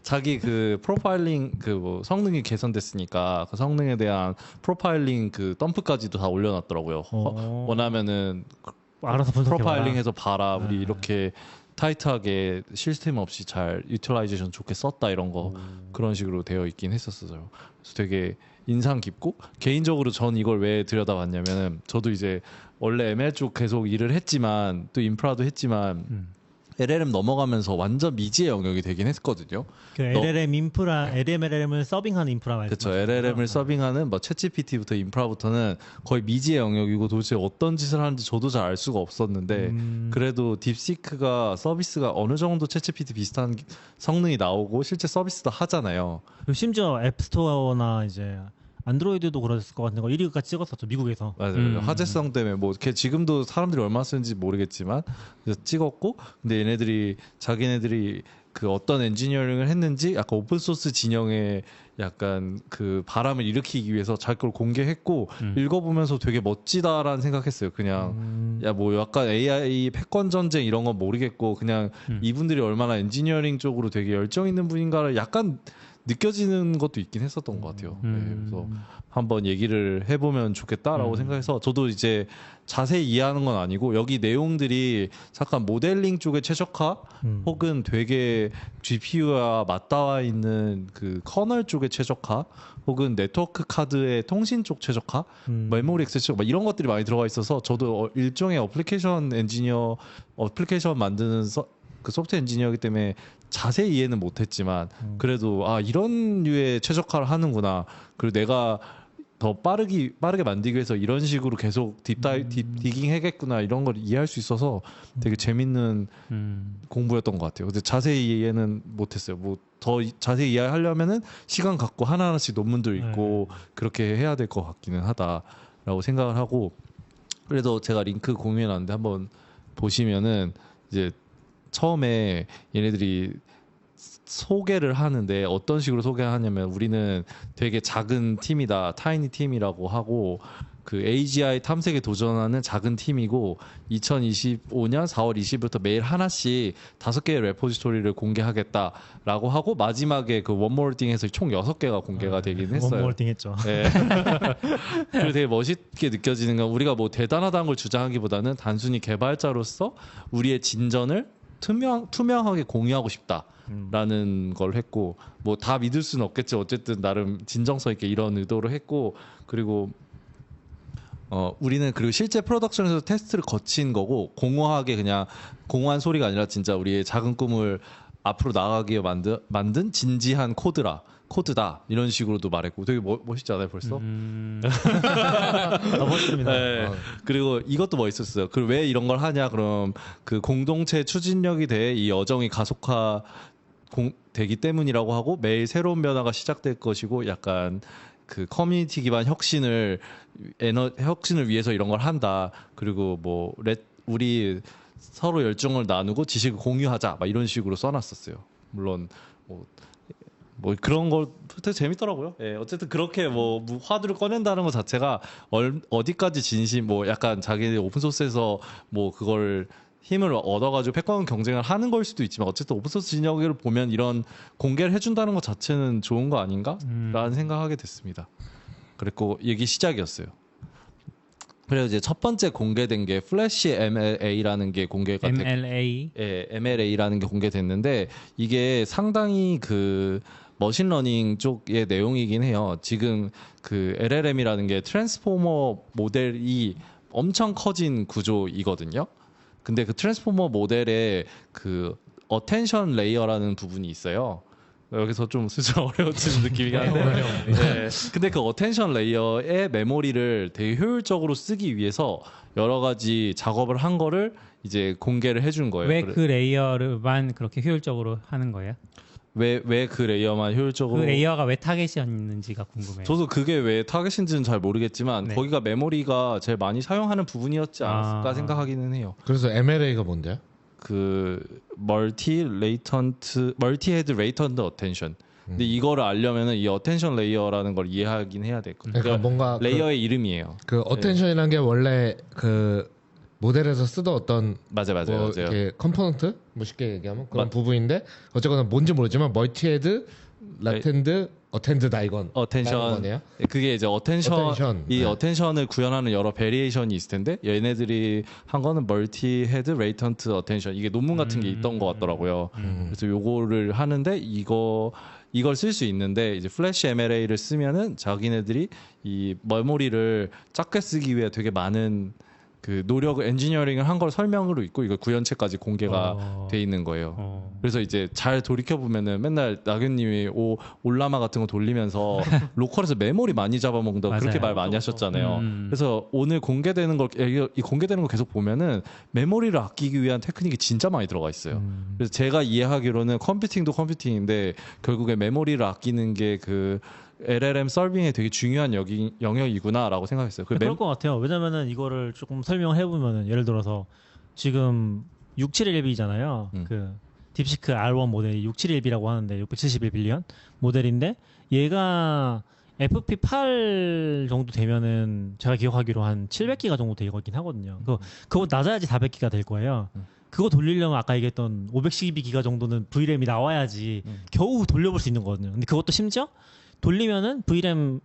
자기 그 프로파일링 그 뭐 성능이 개선됐으니까 그 성능에 대한 프로파일링 그 덤프까지도 다 올려놨더라고요. 원하면은 알아서 분석해 프로파일링해서 봐라. 우리 네. 이렇게 타이트하게 시스템 없이 잘 유틸라이제이션 좋게 썼다 이런 거 그런 식으로 되어 있긴 했었어요. 그래서 되게 인상 깊고 개인적으로 전 이걸 왜 들여다봤냐면은 저도 이제 원래 ML 쪽 계속 일을 했지만 또 인프라도 했지만 LLM 넘어가면서 완전 미지의 영역이 되긴 했거든요. 그 LLM 인프라, LLM을 서빙하는 인프라 말이죠. 그렇죠. LLM을 서빙하는 뭐 챗GPT부터 인프라부터는 거의 미지의 영역이고 도대체 어떤 짓을 하는지 저도 잘 알 수가 없었는데 그래도 딥시크가 서비스가 어느 정도 챗GPT 비슷한 성능이 나오고 실제 서비스도 하잖아요. 그리고 심지어 앱스토어나 이제 안드로이드도 그랬을 것 같은 거 1위까지 찍었었죠 미국에서. 맞아요. 화제성 때문에 뭐 걔 지금도 사람들이 얼마나 쓰는지 모르겠지만 그래서 찍었고 근데 얘네들이 자기네들이 그 어떤 엔지니어링을 했는지 약간 오픈 소스 진영에 약간 그 바람을 일으키기 위해서 자기 걸 공개했고 읽어보면서 되게 멋지다라는 생각했어요. 그냥 야 뭐 약간 AI 패권 전쟁 이런 건 모르겠고 그냥 이분들이 얼마나 엔지니어링 쪽으로 되게 열정 있는 분인가를 약간 느껴지는 것도 있긴 했었던 것 같아요. 네, 그래서 한번 얘기를 해보면 좋겠다라고 생각해서 저도 이제 자세히 이해하는 건 아니고 여기 내용들이 잠깐 모델링 쪽에 최적화 혹은 되게 GPU와 맞닿아 있는 그 커널 쪽에 최적화 혹은 네트워크 카드의 통신 쪽 최적화, 메모리 액세스 막 이런 것들이 많이 들어가 있어서 저도 일종의 어플리케이션 만드는 그 소프트웨어 엔지니어이기 때문에 자세히 이해는 못했지만 그래도 이런 류의 최적화를 하는구나. 그리고 내가 더 빠르게 만들기 위해서 이런 식으로 계속 디깅 해겠구나 이런 걸 이해할 수 있어서 되게 재밌는 공부였던 것 같아요. 근데 자세히 이해는 못했어요. 뭐 더 자세히 이해하려면은 시간 갖고 하나하나씩 논문도 읽고 그렇게 해야 될 것 같기는 하다라고 생각을 하고 그래도 제가 링크 공유해놨는데 한번 보시면은 이제 처음에 얘네들이 소개를 하는데 어떤 식으로 소개하냐면 우리는 되게 작은 팀이다, 타이니 팀이라고 하고 그 AGI 탐색에 도전하는 작은 팀이고 2025년 4월 20일부터 매일 하나씩 5개의 레포지토리를 공개하겠다라고 하고 마지막에 그 원몰딩에서 총 6개가 공개가 되긴 했어요. 원몰딩 했죠. 네. 그리고 되게 멋있게 느껴지는 건 우리가 뭐 대단하다는 걸 주장하기보다는 단순히 개발자로서 우리의 진전을 투명하게 공유하고 싶다라는 걸 했고 뭐 다 믿을 수는 없겠지 어쨌든 나름 진정성 있게 이런 의도를 했고 그리고 우리는 그리고 실제 프로덕션에서 테스트를 거친 거고 공허한 소리가 아니라 진짜 우리의 작은 꿈을 앞으로 나가게 만든 진지한 코드다 이런 식으로도 말했고 되게 멋있지 않아요 벌써? 멋있습니다. 네. 그리고 이것도 멋있었어요. 그리고 왜 이런 걸 하냐 그럼 그 공동체 추진력이 돼 이 여정이 가속화 되기 때문이라고 하고 매일 새로운 변화가 시작될 것이고 약간 그 커뮤니티 기반 혁신을 위해서 이런 걸 한다. 그리고 뭐 우리 서로 열정을 나누고 지식을 공유하자. 막 이런 식으로 써놨었어요. 물론 뭐 그런 거 되게 재밌더라고요. 예, 어쨌든 그렇게 뭐 화두를 꺼낸다는 것 자체가 어디까지 진심 뭐 약간 자기네 오픈 소스에서 뭐 그걸 힘을 얻어가지고 패권 경쟁을 하는 걸 수도 있지만 어쨌든 오픈소스 진영을 보면 이런 공개를 해준다는 것 자체는 좋은 거 아닌가라는 생각하게 됐습니다. 그랬고 얘기 시작이었어요. 그래서 이제 첫 번째 공개된 게 플래시 MLA라는 게 공개가 MLA라는 게 공개됐는데 이게 상당히 그 머신러닝 쪽의 내용이긴 해요. 지금 그 LLM이라는 게 트랜스포머 모델이 엄청 커진 구조이거든요. 근데 그 트랜스포머 모델에 그 어텐션 레이어라는 부분이 있어요. 여기서 좀 슬슬 어려워지는 느낌이긴 한데 네. 근데 그 어텐션 레이어의 메모리를 되게 효율적으로 쓰기 위해서 여러 가지 작업을 한 거를 이제 공개를 해준 거예요. 왜 그 레이어만 그렇게 효율적으로 하는 거예요? 왜 그 레이어만 효율적으로 그 레이어가 왜 타겟이었는지가 궁금해요. 저도 그게 왜 타겟인지는 잘 모르겠지만 거기가 메모리가 제일 많이 사용하는 부분이었지 않았을까 생각하기는 해요. 그래서 MLA가 뭔데요? 그 멀티 헤드 레이턴트 어텐션. 근데 이거를 알려면은 이 어텐션 레이어라는 걸 이해하긴 해야 될 거예요. 그러니까 뭔가 레이어의 이름이에요. 그 어텐션이라는 게 원래 그 모델에서 쓰던 어떤 맞아요. 이렇게 컴포넌트 뭐 쉽게 얘기하면 그런 부분인데 어쨌거나 뭔지 모르지만 멀티헤드 라텐드 어텐드다 이건 어텐션 거네요. 그게 이제 어텐션을 구현하는 여러 베리에이션이 있을 텐데 얘네들이 한 거는 멀티 헤드 레이턴트 어텐션 이게 논문 같은 게 있던 것 같더라고요. 그래서 요거를 하는데 이걸 쓸 수 있는데 이제 플래시 MLA를 쓰면은 자기네들이 이 메모리를 작게 쓰기 위해 되게 많은 그 노력을 엔지니어링을 한 걸 설명으로 있고 이거 구현체까지 공개가 돼 있는 거예요. 그래서 이제 잘 돌이켜 보면은 맨날 나균님이 올라마 같은 거 돌리면서 로컬에서 메모리 많이 잡아먹는다 그렇게 말 많이 하셨잖아요. 그래서 오늘 공개되는 걸 계속 보면은 메모리를 아끼기 위한 테크닉이 진짜 많이 들어가 있어요. 그래서 제가 이해하기로는 컴퓨팅도 컴퓨팅인데 결국에 메모리를 아끼는 게 그 LLM 서빙에 되게 중요한 영역이구나라고 생각했어요. 그럴 것 같아요. 왜냐면은 이거를 조금 설명해 보면은 예를 들어서 지금 671B잖아요. 그 딥시크 R1 모델이 671B라고 하는데 671빌리언 모델인데 얘가 FP8 정도 되면은 제가 기억하기로 한 700기가 정도 되거긴 하거든요. 그거 낮아야지 400기가 될 거예요. 그거 돌리려면 아까 얘기했던 512 기가 정도는 VRAM이 나와야지 겨우 돌려볼 수 있는 거거든요. 근데 그것도 심지어 돌리면은 VRAM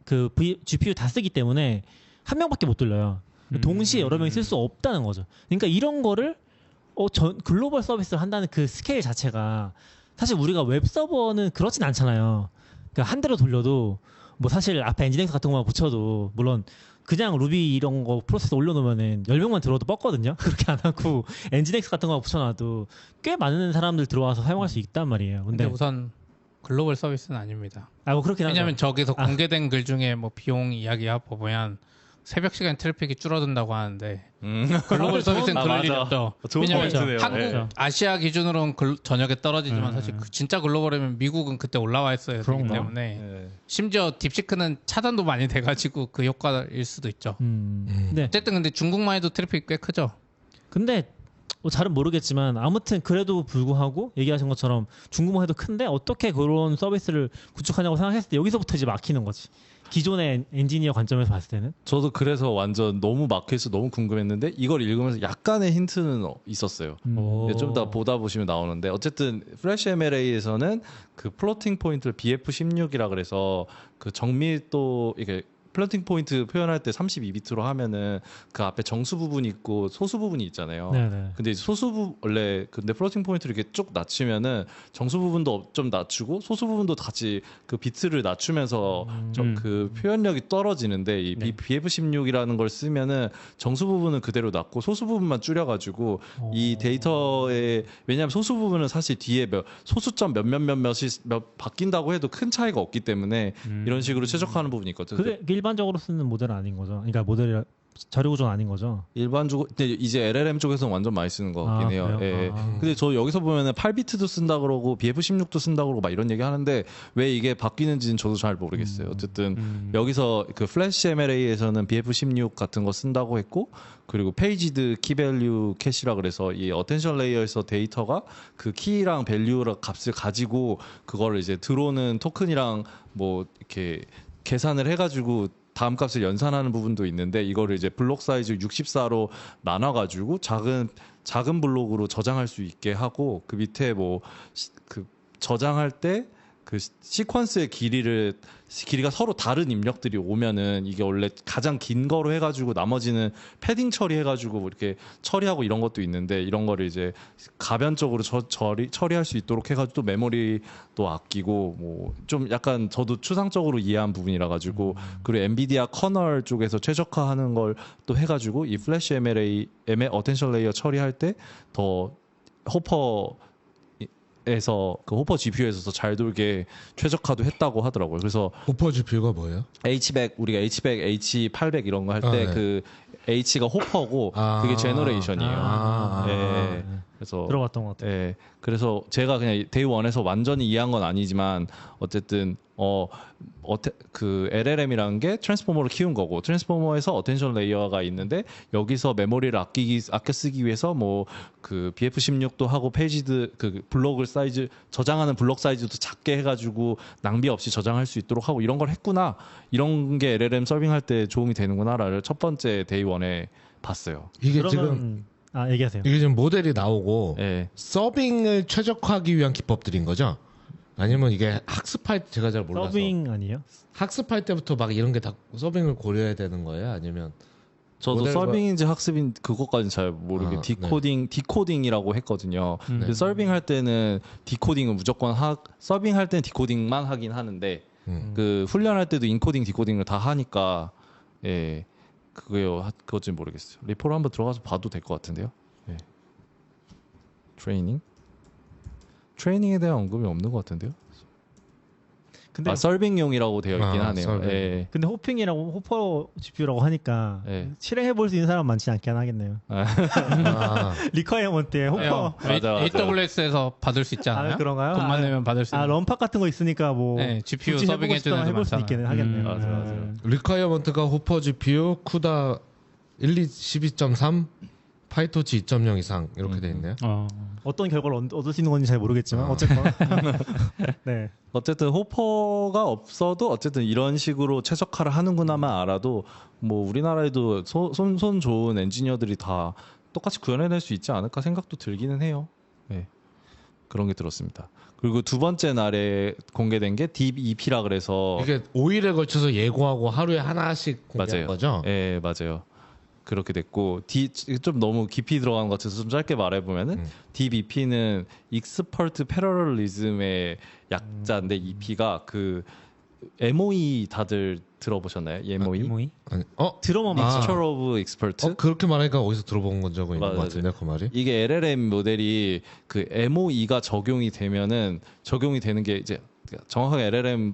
GPU 다 쓰기 때문에 한 명밖에 못 돌려요. 동시에 여러 명이 쓸 수 없다는 거죠. 그러니까 이런 거를 글로벌 서비스를 한다는 그 스케일 자체가 사실 우리가 웹 서버는 그렇진 않잖아요. 그러니까 한 대로 돌려도 뭐 사실 앞에 엔진엑스 같은 거만 붙여도 물론 그냥 루비 이런 거 프로세스 올려놓으면은 10명만 들어도 뻗거든요. 그렇게 안 하고 엔진엑스 같은 거 붙여놔도 꽤 많은 사람들 들어와서 사용할 수 있단 말이에요. 근데 우선 글로벌 서비스는 아닙니다. 뭐 그렇긴 하죠. 왜냐하면 저기서 공개된 글 중에 뭐 비용 이야기야 보면 새벽 시간 트래픽이 줄어든다고 하는데 글로벌 서비스는 그럴 일이 없죠. 왜냐하면 한국, 아시아 기준으로는 저녁에 떨어지지만 사실 진짜 글로벌이면 미국은 그때 올라와 있어야 되기 때문에 심지어 딥시크는 차단도 많이 돼가지고 그 효과일 수도 있죠. 어쨌든 근데 중국만 해도 트래픽이 꽤 크죠. 근데 잘은 모르겠지만 아무튼 그래도 불구하고 얘기하신 것처럼 중국만 해도 큰데 어떻게 그런 서비스를 구축하냐고 생각했을 때 여기서부터 이제 막히는 거지. 기존의 엔지니어 관점에서 봤을 때는. 저도 그래서 완전 너무 막혀서 너무 궁금했는데 이걸 읽으면서 약간의 힌트는 있었어요. 좀 더 보다 보시면 나오는데 어쨌든 플래시 MLA에서는 그 플로팅 포인트를 BF16이라 그래서 그 정밀도 이게 플로팅 포인트 표현할 때 32비트로 하면은 그 앞에 정수 부분이 있고 소수 부분이 있잖아요. 네네. 근데 원래 근데 플로팅 포인트를 이렇게 쭉 낮추면은 정수 부분도 좀 낮추고 소수 부분도 같이 그 비트를 낮추면서 좀 그 표현력이 떨어지는데 이 BF16이라는 걸 쓰면은 정수 부분은 그대로 낮고 소수 부분만 줄여가지고 이 데이터에 왜냐하면 소수 부분은 사실 뒤에 소수점 몇이 바뀐다고 해도 큰 차이가 없기 때문에 이런 식으로 최적화하는 부분이 있거든요. 그게 일반적으로 쓰는 모델은 아닌 거죠. 그러니까 모델이 자료 구조는 아닌 거죠. 일반적으로 근데 이제 LLM 쪽에서는 완전 많이 쓰는 것 같긴 해요. 예. 근데 저 여기서 보면은 8비트도 쓴다 그러고 BF16도 쓴다 그러고 막 이런 얘기 하는데 왜 이게 바뀌는지는 저도 잘 모르겠어요. 어쨌든 여기서 그 플래시 MLA에서는 BF16 같은 거 쓴다고 했고 그리고 페이지드 키밸류 캐시라 그래서 이 어텐션 레이어에서 데이터가 그 키랑 밸류랑 값을 가지고 그거를 이제 들어오는 토큰이랑 뭐 이렇게 계산을 해가지고 다음 값을 연산하는 부분도 있는데 이거를 이제 블록 사이즈 64로 나눠가지고 작은 블록으로 저장할 수 있게 하고 그 밑에 뭐 그 저장할 때 그 시퀀스의 길이가 서로 다른 입력들이 오면은 이게 원래 가장 긴 거로 해가지고 나머지는 패딩 처리해가지고 뭐 이렇게 처리하고 이런 것도 있는데 이런 거를 이제 가변적으로 처리할 수 있도록 해가지고 또 메모리도 아끼고 뭐 좀 약간 저도 추상적으로 이해한 부분이라 가지고 그리고 엔비디아 커널 쪽에서 최적화하는 걸 또 해가지고 이 플래시 MLA 어텐션 레이어 처리할 때 더 호퍼 GPU에서 더 잘 돌게 최적화도 했다고 하더라고요. 그래서 호퍼 GPU가 뭐예요? 우리가 H100, H800 이런 거 할 때 그 H가 호퍼고 그게 제너레이션이에요. 네. 그래서 들어봤던 것 같아요. 네. 그래서 제가 그냥 데이 1에서 완전히 이해한 건 아니지만 어쨌든 그 LLM이라는 게 트랜스포머를 키운 거고 트랜스포머에서 어텐션 레이어가 있는데 여기서 메모리를 아껴 쓰기 위해서 뭐 그 BF16도 하고 페이지드 그 블록을 저장하는 블록 사이즈도 작게 해가지고 낭비 없이 저장할 수 있도록 하고 이런 걸 했구나 이런 게 LLM 서빙할 때 도움이 되는구나를 첫 번째 데이 1에 봤어요. 이게 지금 얘기하세요. 이게 지금 모델이 나오고 서빙을 최적화하기 위한 기법들인 거죠? 아니면 이게 학습할 때 제가 잘 몰라서 서빙 아니에요? 학습할 때부터 막 이런 게 다 서빙을 고려해야 되는 거예요? 아니면 저도 서빙인지 학습인 그것까지는 잘 모르게 디코딩이라고 했거든요. 근데 서빙할 때는 디코딩은 무조건 서빙할 때는 디코딩만 하긴 하는데 그 훈련할 때도 인코딩 디코딩을 다 하니까 그것 좀 모르겠어요. 리포를 한번 들어가서 봐도 될 것 같은데요. 트레이닝에 대한 언급이 없는 것 같은데요. 근데 서빙용이라고 되어 있긴 하네요. 근데 호퍼 GPU라고 하니까 실행해 볼 수 있는 사람 많지 않긴 하겠네요. 리퀘어먼트에 호퍼 AWS에서 받을 수 있지 않아요? 그런가요? 돈만 내면 받을 수 있는. 럼팍 같은 거 있으니까 뭐 GPU 서빙해 주는 해볼 수 있겠네 하겠네요. 맞아요. 리퀘어먼트가 호퍼 GPU, 쿠다 12.3, 파이토치 2.0 이상 이렇게 돼 있네요. 어떤 결과를 얻을 수 있는 건지 잘 모르겠지만 어쨌건 어쨌든 호퍼가 없어도 어쨌든 이런 식으로 최적화를 하는구나만 알아도 뭐 우리나라에도 손 좋은 엔지니어들이 다 똑같이 구현해낼 수 있지 않을까 생각도 들기는 해요. 네. 그런 게 들었습니다. 그리고 두 번째 날에 공개된 게 딥 EP라 그래서 이게 5일에 걸쳐서 예고하고 하루에 하나씩 공개한 맞아요. 거죠? 네, 맞아요. 그렇게 됐고 좀 너무 깊이 들어간 것 같아서 좀 짧게 말해보면은 딥 EP는 익스퍼트 패러럴리즘의 약자인데 EP가 그 MOE 다들 들어보셨나요? MOE? 뭐이? 아니, 들어만 Mixture of Expert. 그렇게 말하니까 어디서 들어본 건 적은 있는 맞아요. 것 같은데 그 말이. 이게 LLM 모델이 그 MOE가 적용이 되면은 적용이 되는 게 이제 정확하게 LLM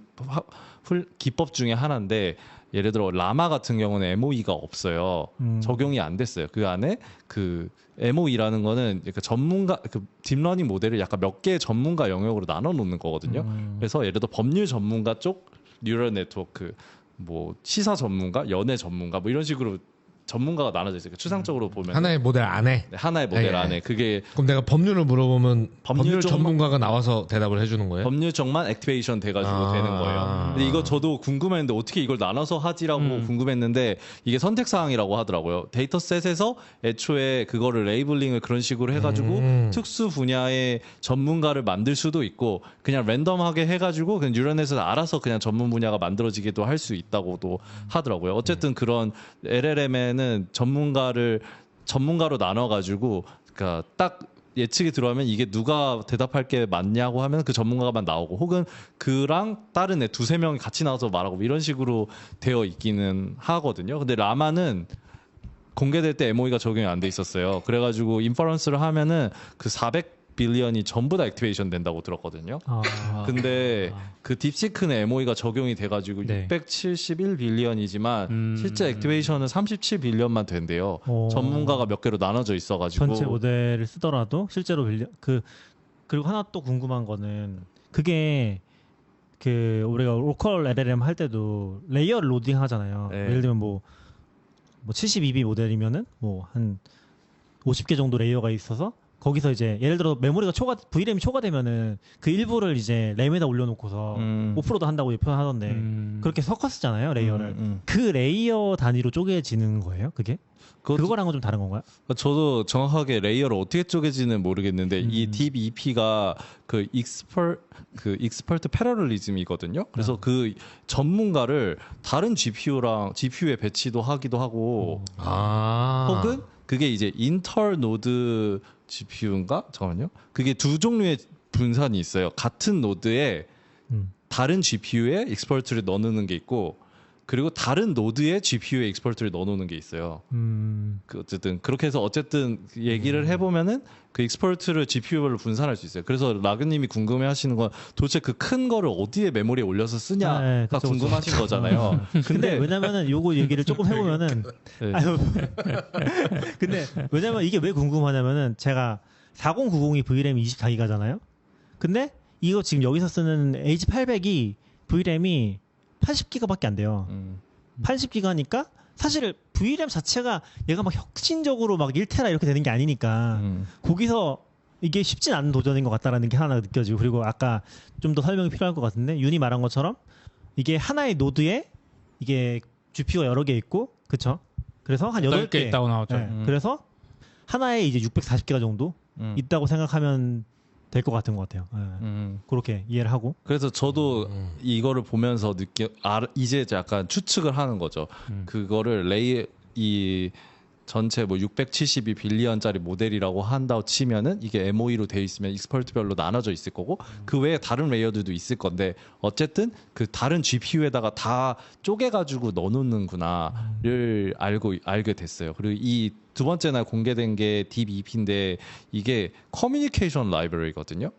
기법 중에 하나인데 예를 들어 라마 같은 경우는 MOE가 없어요. 적용이 안 됐어요. 그 안에 그 MOE라는 거는 그 전문가 그 딥러닝 모델을 약간 몇 개의 전문가 영역으로 나눠 놓는 거거든요. 그래서 예를 들어 법률 전문가 쪽 뉴럴 네트워크, 뭐 시사 전문가, 연애 전문가 뭐 이런 식으로 전문가가 나눠져 있어요. 추상적으로 보면 하나의 모델 안에. 네, 하나의 모델 네. 안에 그게 그럼 내가 법률을 물어보면 법률 쪽만- 전문가가 나와서 대답을 해주는 거예요? 법률 쪽만 액티베이션 돼가지고 되는 거예요. 근데 이거 저도 궁금했는데 어떻게 이걸 나눠서 하지라고 궁금했는데 이게 선택 사항이라고 하더라고요. 데이터셋에서 애초에 그거를 레이블링을 그런 식으로 해가지고 특수 분야의 전문가를 만들 수도 있고 그냥 랜덤하게 해가지고 그냥 뉴럴넷에서 알아서 그냥 전문 분야가 만들어지기도 할 수 있다고도 하더라고요. 어쨌든 그런 LLM에는 전문가로 나눠가지고 그러니까 딱 예측이 들어가면 이게 누가 대답할 게 맞냐고 하면 그 전문가만 나오고 혹은 그랑 다른 애 두세 명이 같이 나와서 말하고 이런 식으로 되어 있기는 하거든요. 근데 라마는 공개될 때 MOE가 적용이 안 돼 있었어요. 그래가지고 인퍼런스를 하면은 그 400빌리언이 전부 다 액티베이션 된다고 들었거든요. 근데 그 딥시크는 MOE가 적용이 돼가지고 네. 671빌리언이지만 실제 액티베이션은 37빌리언만 된대요. 전문가가 몇 개로 나눠져 있어가지고 전체 모델을 쓰더라도 실제로 그리고 하나 또 궁금한 거는 그게 그 우리가 로컬 LLM 할 때도 레이어를 로딩 하잖아요. 네. 예를 들면 뭐 72B 모델이면은 뭐 한 50개 정도 레이어가 있어서 거기서 이제 예를 들어 메모리가 VRAM이 초과되면은 그 일부를 이제 램에다 올려놓고서 오프로드 한다고 표현하던데 그렇게 섞어 쓰잖아요 레이어를. 그 레이어 단위로 쪼개지는 거예요 그게? 그거랑은 좀 다른 건가요? 저도 정확하게 레이어를 어떻게 쪼개지는 모르겠는데 이 딥 EP가 그 익스퍼트 패러럴리즘이거든요. 그래서 그 전문가를 다른 GPU에 배치도 하기도 하고 혹은 그게 이제 인터 노드 GPU인가? 잠깐만요. 그게 두 종류의 분산이 있어요. 같은 노드에 다른 GPU에 익스퍼트를 넣어놓는 게 있고 그리고 다른 노드에 GPU에 익스퍼트를 넣어놓는 게 있어요. 어쨌든 그렇게 해서 어쨌든 얘기를 해보면은 그 익스퍼트를 GPU별로 분산할 수 있어요. 그래서 라그님이 궁금해하시는 건 도대체 그 큰 거를 어디에 메모리에 올려서 쓰냐가 네, 그쵸, 궁금하신 거잖아요. 근데 왜냐면은 요거 얘기를 조금 해보면은 네. 근데 왜냐면 이게 왜 궁금하냐면은 제가 4090이 VRAM 24기가잖아요. 근데 이거 지금 여기서 쓰는 H800이 VRAM이 80기가밖에 안 돼요. 80기가니까 사실 VRAM 자체가 얘가 막 혁신적으로 막 1테라 이렇게 되는 게 아니니까 거기서 이게 쉽진 않은 도전인 것 같다라는 게 하나 느껴지고 그리고 아까 좀 더 설명이 필요할 것 같은데 윤이 말한 것처럼 이게 하나의 노드에 이게 GPU가 여러 개 있고 그쵸? 그래서 한 8개 있다고 나왔죠. 네, 그래서 하나에 이제 640기가 정도 있다고 생각하면 될 것 같은 것 같아요. 네. 그렇게 이해를 하고. 그래서 저도 이거를 보면서 이제 약간 추측을 하는 거죠. 그거를 이 전체 뭐 672빌리언짜리 모델이라고 한다고 치면은 이게 MOE로 돼 있으면 익스퍼트별로 나눠져 있을 거고 그 외에 다른 레이어들도 있을 건데 어쨌든 그 다른 GPU에다가 다 쪼개가지고 넣어놓는구나를 알게 됐어요. 그리고 이 두 번째 날 공개된 게 딥 EP인데 이게 커뮤니케이션 라이브러리거든요.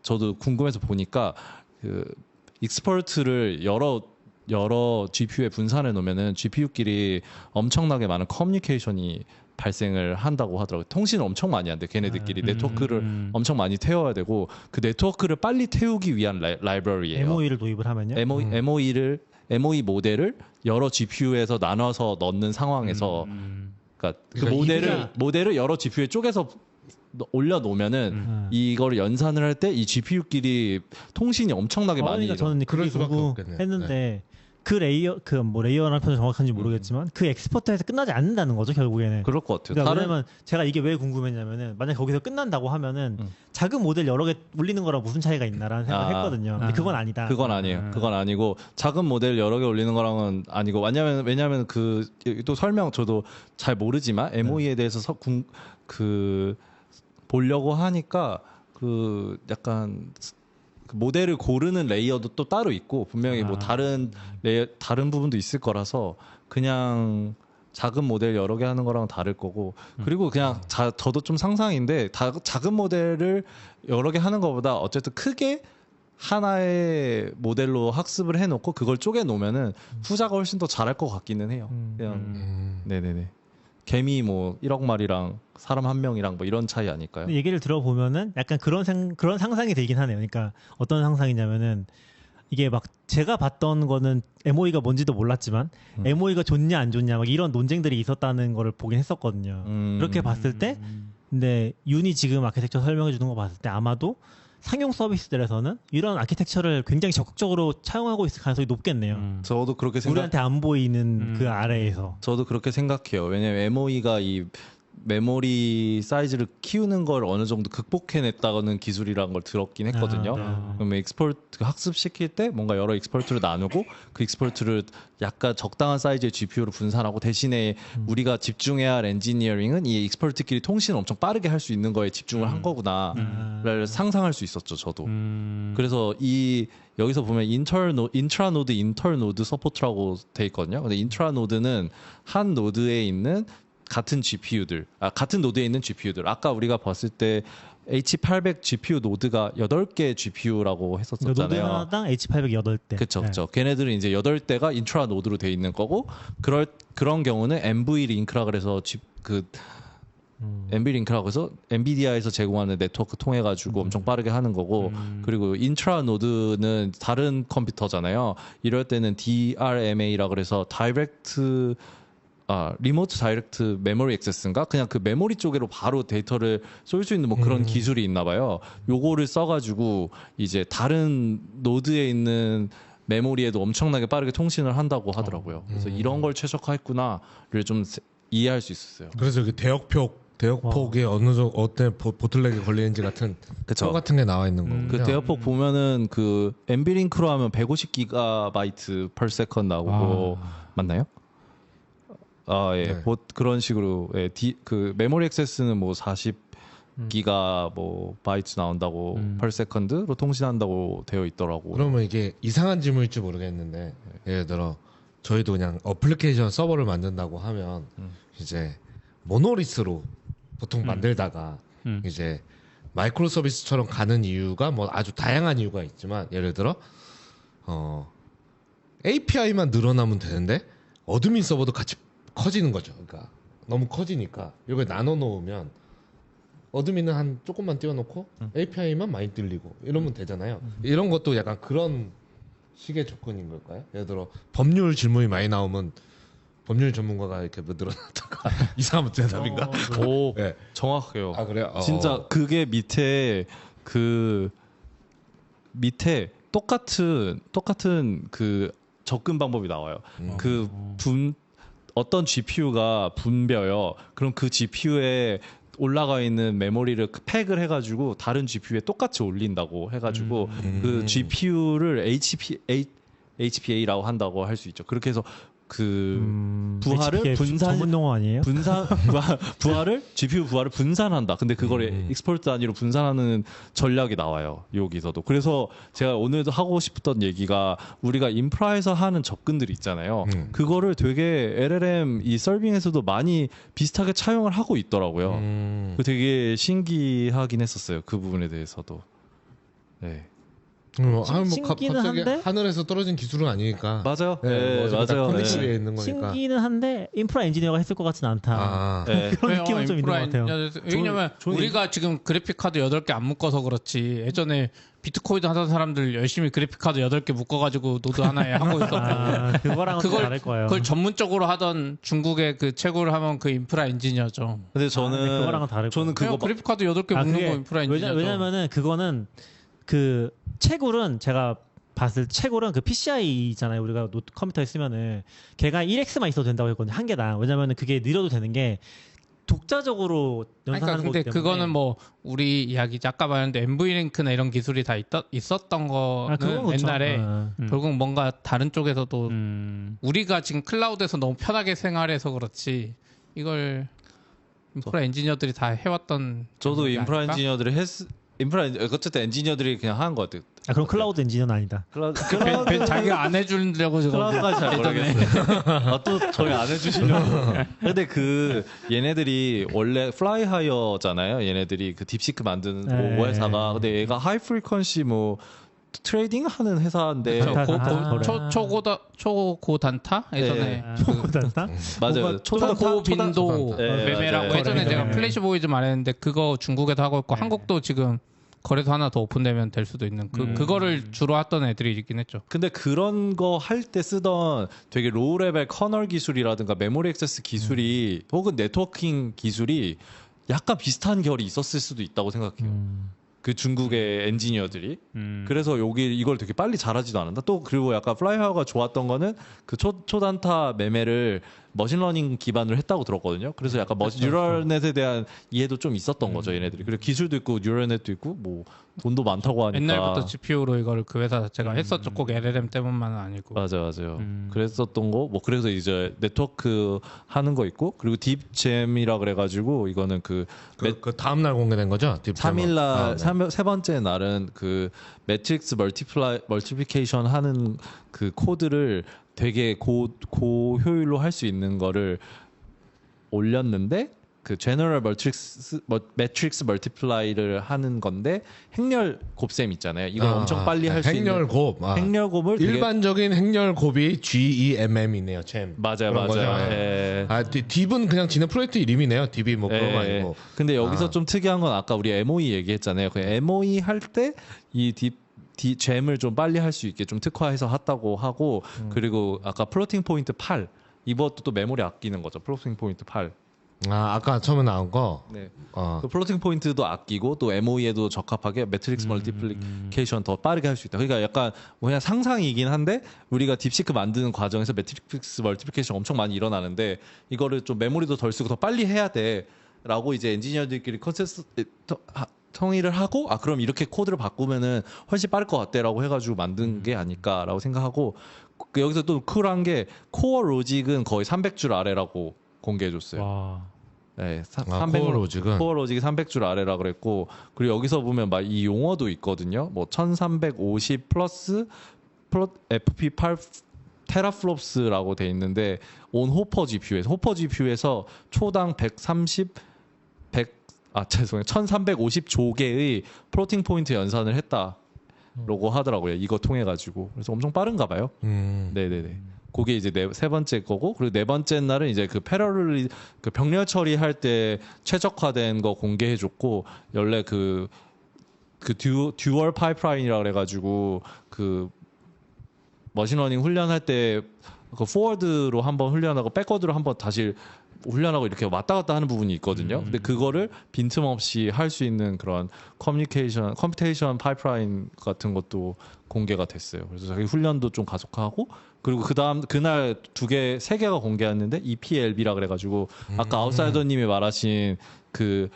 저도 궁금해서 보니까 그 익스퍼트를 여러 GPU에 분산해 놓으면은 GPU끼리 엄청나게 많은 커뮤니케이션이 발생을 한다고 하더라고요. 통신을 엄청 많이 한대. 걔네들끼리 네트워크를 엄청 많이 태워야 되고 그 네트워크를 빨리 태우기 위한 라이브러리예요. MOE를 도입을 하면요. MOE 모델을 여러 GPU에서 나눠서 넣는 상황에서 그러니까 그 모델을 여러 GPU에 쪼개서 올려 놓으면은 이걸 연산을 할 때 이 GPU끼리 통신이 엄청나게 많이 그러니까 저는 그럴 그게 수밖에 없겠네요. 궁금했는데 그 레이어라는 표현 정확한지 모르겠지만 그 엑스포트에서 끝나지 않는다는 거죠 결국에는. 그럴 것 같아요. 그러니까 왜냐면 제가 이게 왜 궁금했냐면은 만약 거기서 끝난다고 하면은 작은 모델 여러 개 올리는 거랑 무슨 차이가 있나라는 생각을 했거든요. 근데 그건 아니다. 그건 아니에요. 그건 아니고 작은 모델 여러 개 올리는 거랑은 아니고 왜냐면 그 또 설명 저도 잘 모르지만 MOE에 대해서 보려고 하니까 그 약간 그 모델을 고르는 레이어도 또 따로 있고 분명히 뭐 다른 부분도 있을 거라서 그냥 작은 모델 여러 개 하는 거랑 다를 거고 그리고 그냥 저도 좀 상상인데 작은 모델을 여러 개 하는 것보다 어쨌든 크게 하나의 모델로 학습을 해놓고 그걸 쪼개 놓으면은 후자가 훨씬 더 잘할 것 같기는 해요. 그냥 네네네. 개미 뭐 1억 마리랑 사람 한 명이랑 뭐 이런 차이 아닐까요? 얘기를 들어보면은 약간 그런 상상이 되긴 하네요. 그러니까 어떤 상상이냐면은 이게 막 제가 봤던 거는 MOE가 뭔지도 몰랐지만 MOE가 좋냐 안 좋냐 막 이런 논쟁들이 있었다는 거를 보긴 했었거든요. 그렇게 봤을 때 근데 윤이 지금 아키텍처 설명해 주는 거 봤을 때 아마도 상용 서비스들에서는 이런 아키텍처를 굉장히 적극적으로 차용하고 있을 가능성이 높겠네요. 저도 그렇게 우리한테 안 보이는 그 아래에서. 저도 그렇게 생각해요. 왜냐면 MOE가 이 메모리 사이즈를 키우는 걸 어느 정도 극복해냈다는 기술이라는 걸 들었긴 했거든요. 그러면 익스포트 학습시킬 때 뭔가 여러 익스포트를 나누고 그 익스포트를 약간 적당한 사이즈의 GPU로 분산하고 대신에 우리가 집중해야 할 엔지니어링은 이 익스포트끼리 통신을 엄청 빠르게 할 수 있는 거에 집중을 한 거구나를 상상할 수 있었죠. 저도. 그래서 여기서 보면 인트라노드, 인터노드 서포트라고 돼 있거든요. 근데 인트라노드는 한 노드에 있는 같은 노드에 있는 GPU들. 아까 우리가 봤을 때 H800 GPU 노드가 8개 GPU라고 했었잖아요. 노드 하나당 H800 8대. 그렇죠. 걔네들은 이제 8대가 인트라 노드로 돼 있는 거고 그런 경우는 NV 링크라 그래서 NV 링크라고 해서 엔비디아에서 제공하는 네트워크 통해 가지고 엄청 빠르게 하는 거고 그리고 인트라 노드는 다른 컴퓨터잖아요. 이럴 때는 DRMA라 그래서 리모트 다이렉트 메모리 액세스인가? 그냥 그 메모리 쪽으로 바로 데이터를 쏠 수 있는 뭐 그런 기술이 있나 봐요. 요거를 써가지고 이제 다른 노드에 있는 메모리에도 엄청나게 빠르게 통신을 한다고 하더라고요. 그래서 이런 걸 최적화했구나를 좀 이해할 수 있었어요. 그래서 여기 대역폭에 어느 정도 어떤 보틀렉이 걸리는지 같은 표 같은 게 나와 있는 거군요. 그 대역폭 보면은 그 NV링크로 하면 150GB per second 나오고 맞나요? 예. 네. 그런 식으로 그 메모리 액세스는 뭐 40기가 뭐 바이트 나온다고 per second로 통신한다고 되어 있더라고. 그러면 이게 이상한 질문일지 모르겠는데 예를 들어 저희도 그냥 어플리케이션 서버를 만든다고 하면 이제 모노리스로 보통 만들다가 이제 마이크로 서비스처럼 가는 이유가 뭐 아주 다양한 이유가 있지만 예를 들어 API만 늘어나면 되는데 어드민 서버도 같이 커지는 거죠. 그러니까 너무 커지니까 이걸 나눠 놓으면 어드민은 한 조금만 띄워놓고 API만 많이 뚫리고 이러면 되잖아요. 이런 것도 약간 그런 식의 조건인 걸까요? 예를 들어 법률 질문이 많이 나오면 법률 전문가가 이렇게 뭐 늘어났다가 이상한 대답인가? 오, 네. 정확해요. 아 그래요? 진짜 그게 밑에 똑같은 그 접근 방법이 나와요. 어떤 GPU가 분벼요. 그럼 그 GPU에 올라가 있는 메모리를 팩을 해가지고 다른 GPU에 똑같이 올린다고 해가지고 그 GPU를 HPA라고 한다고 할 수 있죠. 그렇게 해서 그 부하를 전문 용어 아니에요? GPU 부하를 분산한다. 근데 그걸 익스포트 단위로 분산하는 전략이 나와요. 여기서도. 그래서 제가 오늘도 하고 싶었던 얘기가 우리가 인프라에서 하는 접근들이 있잖아요. 그거를 되게 LLM 이 서빙에서도 많이 비슷하게 차용을 하고 있더라고요. 되게 신기하긴 했었어요. 그 부분에 대해서도. 네. 신기는 갑자기 한데 하늘에서 떨어진 기술은 아니니까. 맞아요. 네, 맞아요. 컨디션 위에 있는 거니까. 신기는 한데 인프라 엔지니어가 했을 것 같진 않다. 그런 느낌은 좀 있는 것 같아요. 왜냐면 우리가 지금 그래픽 카드 8개 안 묶어서 그렇지 예전에 비트코인 하던 사람들 열심히 그래픽 카드 8개 묶어가지고 노드 하나에 하고 있었고 그거랑은 좀 다를 거예요. 그걸 전문적으로 하던 중국의 그 최고를 하면 그 인프라 엔지니어죠. 근데 저는 그거랑은 다를 저는 그거 그래픽 카드 8개 묶는 거 인프라 엔지니어죠. 왜냐면은 그거는 그 채굴은 제가 봤을 최고는 그 PCI 있잖아요. 우리가 노트 컴퓨터에 쓰면은 걔가 1X만 있어도 된다고 했거든요. 한 개당. 왜냐면은 그게 느려도 되는 게 독자적으로 연산하는 그러니까 근데 거기 때문에. 그거는 뭐 우리 이야기 아까 말했는데 MV 링크나 이런 기술이 다 있었던 거는 그건 그렇죠. 옛날에 결국 뭔가 다른 쪽에서도 우리가 지금 클라우드에서 너무 편하게 생활해서 그렇지 이걸 인프라 엔지니어들이 다 해왔던 저도 방법이 인프라 아닐까? 엔지니어들이 어쨌든 엔지니어들이 그냥 한 것 같아요. 그럼 클라우드 엔지니어는 아니다. 자기가 안 해주려고 저거 클라우드까지 잘 모르겠어요. 또 저희 안 해주시려고. 근데 얘네들이 원래 플라이하이어잖아요. 얘네들이 그 딥시크 만드는 뭐 회사가. 근데 얘가 하이 프리퀀시 뭐 트레이딩 하는 회사인데 초고단타 예전에 초고단타? 맞아요. 초고빈도 매매라고 맞아요. 예전에 제가 플래시보이즈 말했는데 그거 중국에도 하고 있고 한국도 지금 거래소 하나 더 오픈되면 될 수도 있는 그거를 주로 했던 애들이 있긴 했죠. 근데 그런 거 할 때 쓰던 되게 로우 레벨 커널 기술이라든가 메모리 액세스 기술이 혹은 네트워킹 기술이 약간 비슷한 결이 있었을 수도 있다고 생각해요. 그 중국의 엔지니어들이 그래서 이걸 되게 빨리 잘하지도 않는다. 또 그리고 약간 플라이하우가 좋았던 거는 그 초단타 매매를 머신러닝 기반으로 했다고 들었거든요. 그래서 약간 뉴럴넷에 대한 이해도 좀 있었던 거죠, 얘네들이. 그리고 기술도 있고 뉴럴넷도 있고 뭐 돈도 많다고 하니까. 옛날부터 GPU로 이거를 그 회사 자체가 했었죠. 꼭 LLM 때문만은 아니고. 맞아요. 그랬었던 거. 뭐 그래서 이제 네트워크 하는 거 있고 그리고 딥잼이라 그래가지고 이거는 그 다음 날 공개된 거죠? 3일날 세 번째 날은 그 매트릭스 멀티플리케이션 하는 그 코드를 되게 고효율로 할 수 있는 거를 올렸는데 그 제너럴 매트릭스 멀티플라이를 하는 건데 행렬 곱셈 있잖아요. 이걸 엄청 빨리 할 수 있는 행렬곱. 행렬곱을 일반적인 행렬곱이 GEMM이네요. 잼. 맞아요. 예. 딥은 그냥 지는 프로젝트 이름이네요. 딥이 뭐 그런 거 아니고. 근데 여기서 좀 특이한 건 아까 우리 MOE 얘기했잖아요. 그 MOE 할 때 이 잼을 좀 빨리 할 수 있게 좀 특화해서 했다고 하고 그리고 아까 플로팅 포인트 8 이것도 또 메모리 아끼는 거죠. 플로팅 포인트 8. 아까 처음에 나온 거. 네. 그 플로팅 포인트도 아끼고 또 MOE에도 적합하게 매트릭스 멀티플리케이션 더 빠르게 할 수 있다. 그러니까 약간 그냥 상상이긴 한데 우리가 딥시크 만드는 과정에서 매트릭스 멀티플리케이션 엄청 많이 일어나는데 이거를 좀 메모리도 덜 쓰고 더 빨리 해야 돼라고 이제 엔지니어들끼리 통일을 하고 그럼 이렇게 코드를 바꾸면은 훨씬 빠를 것 같대라고 해가지고 만든 게 아닐까라고 생각하고 여기서 또 쿨한 게 코어 로직은 거의 300줄 아래라고 공개해줬어요. 네, 코어 로직은 코어 로직이 300줄 아래라 그랬고 그리고 여기서 보면 막 이 용어도 있거든요. 뭐 1350 플러스 FP8 테라플롭스라고 돼 있는데 온 호퍼 GPU에서 초당 1350조개의 플로팅 포인트 연산을 했다라고 하더라고요. 이거 통해 가지고. 그래서 엄청 빠른가 봐요. 네네네. 그게 이제 세 번째 거고 그리고 네 번째 날은 이제 그 패러럴 그 병렬 처리할 때 최적화된 거 공개해 줬고 원래 그 듀얼 파이프라인이라 그래 가지고 그 머신러닝 훈련할 때 그 포워드로 한번 훈련하고 백워드로 한번 다시 훈련하고 이렇게 왔다 갔다 하는 부분이 있거든요. 근데 그거를 빈틈없이 할 수 있는 그런 컴퓨테이션 파이프라인 같은 것도 공개가 됐어요. 그래서 자기 훈련도 좀 가속화하고 그리고 그날 세 개가 공개했는데 EPLB라 그래가지고 아까 아웃사이더님이 말하신 그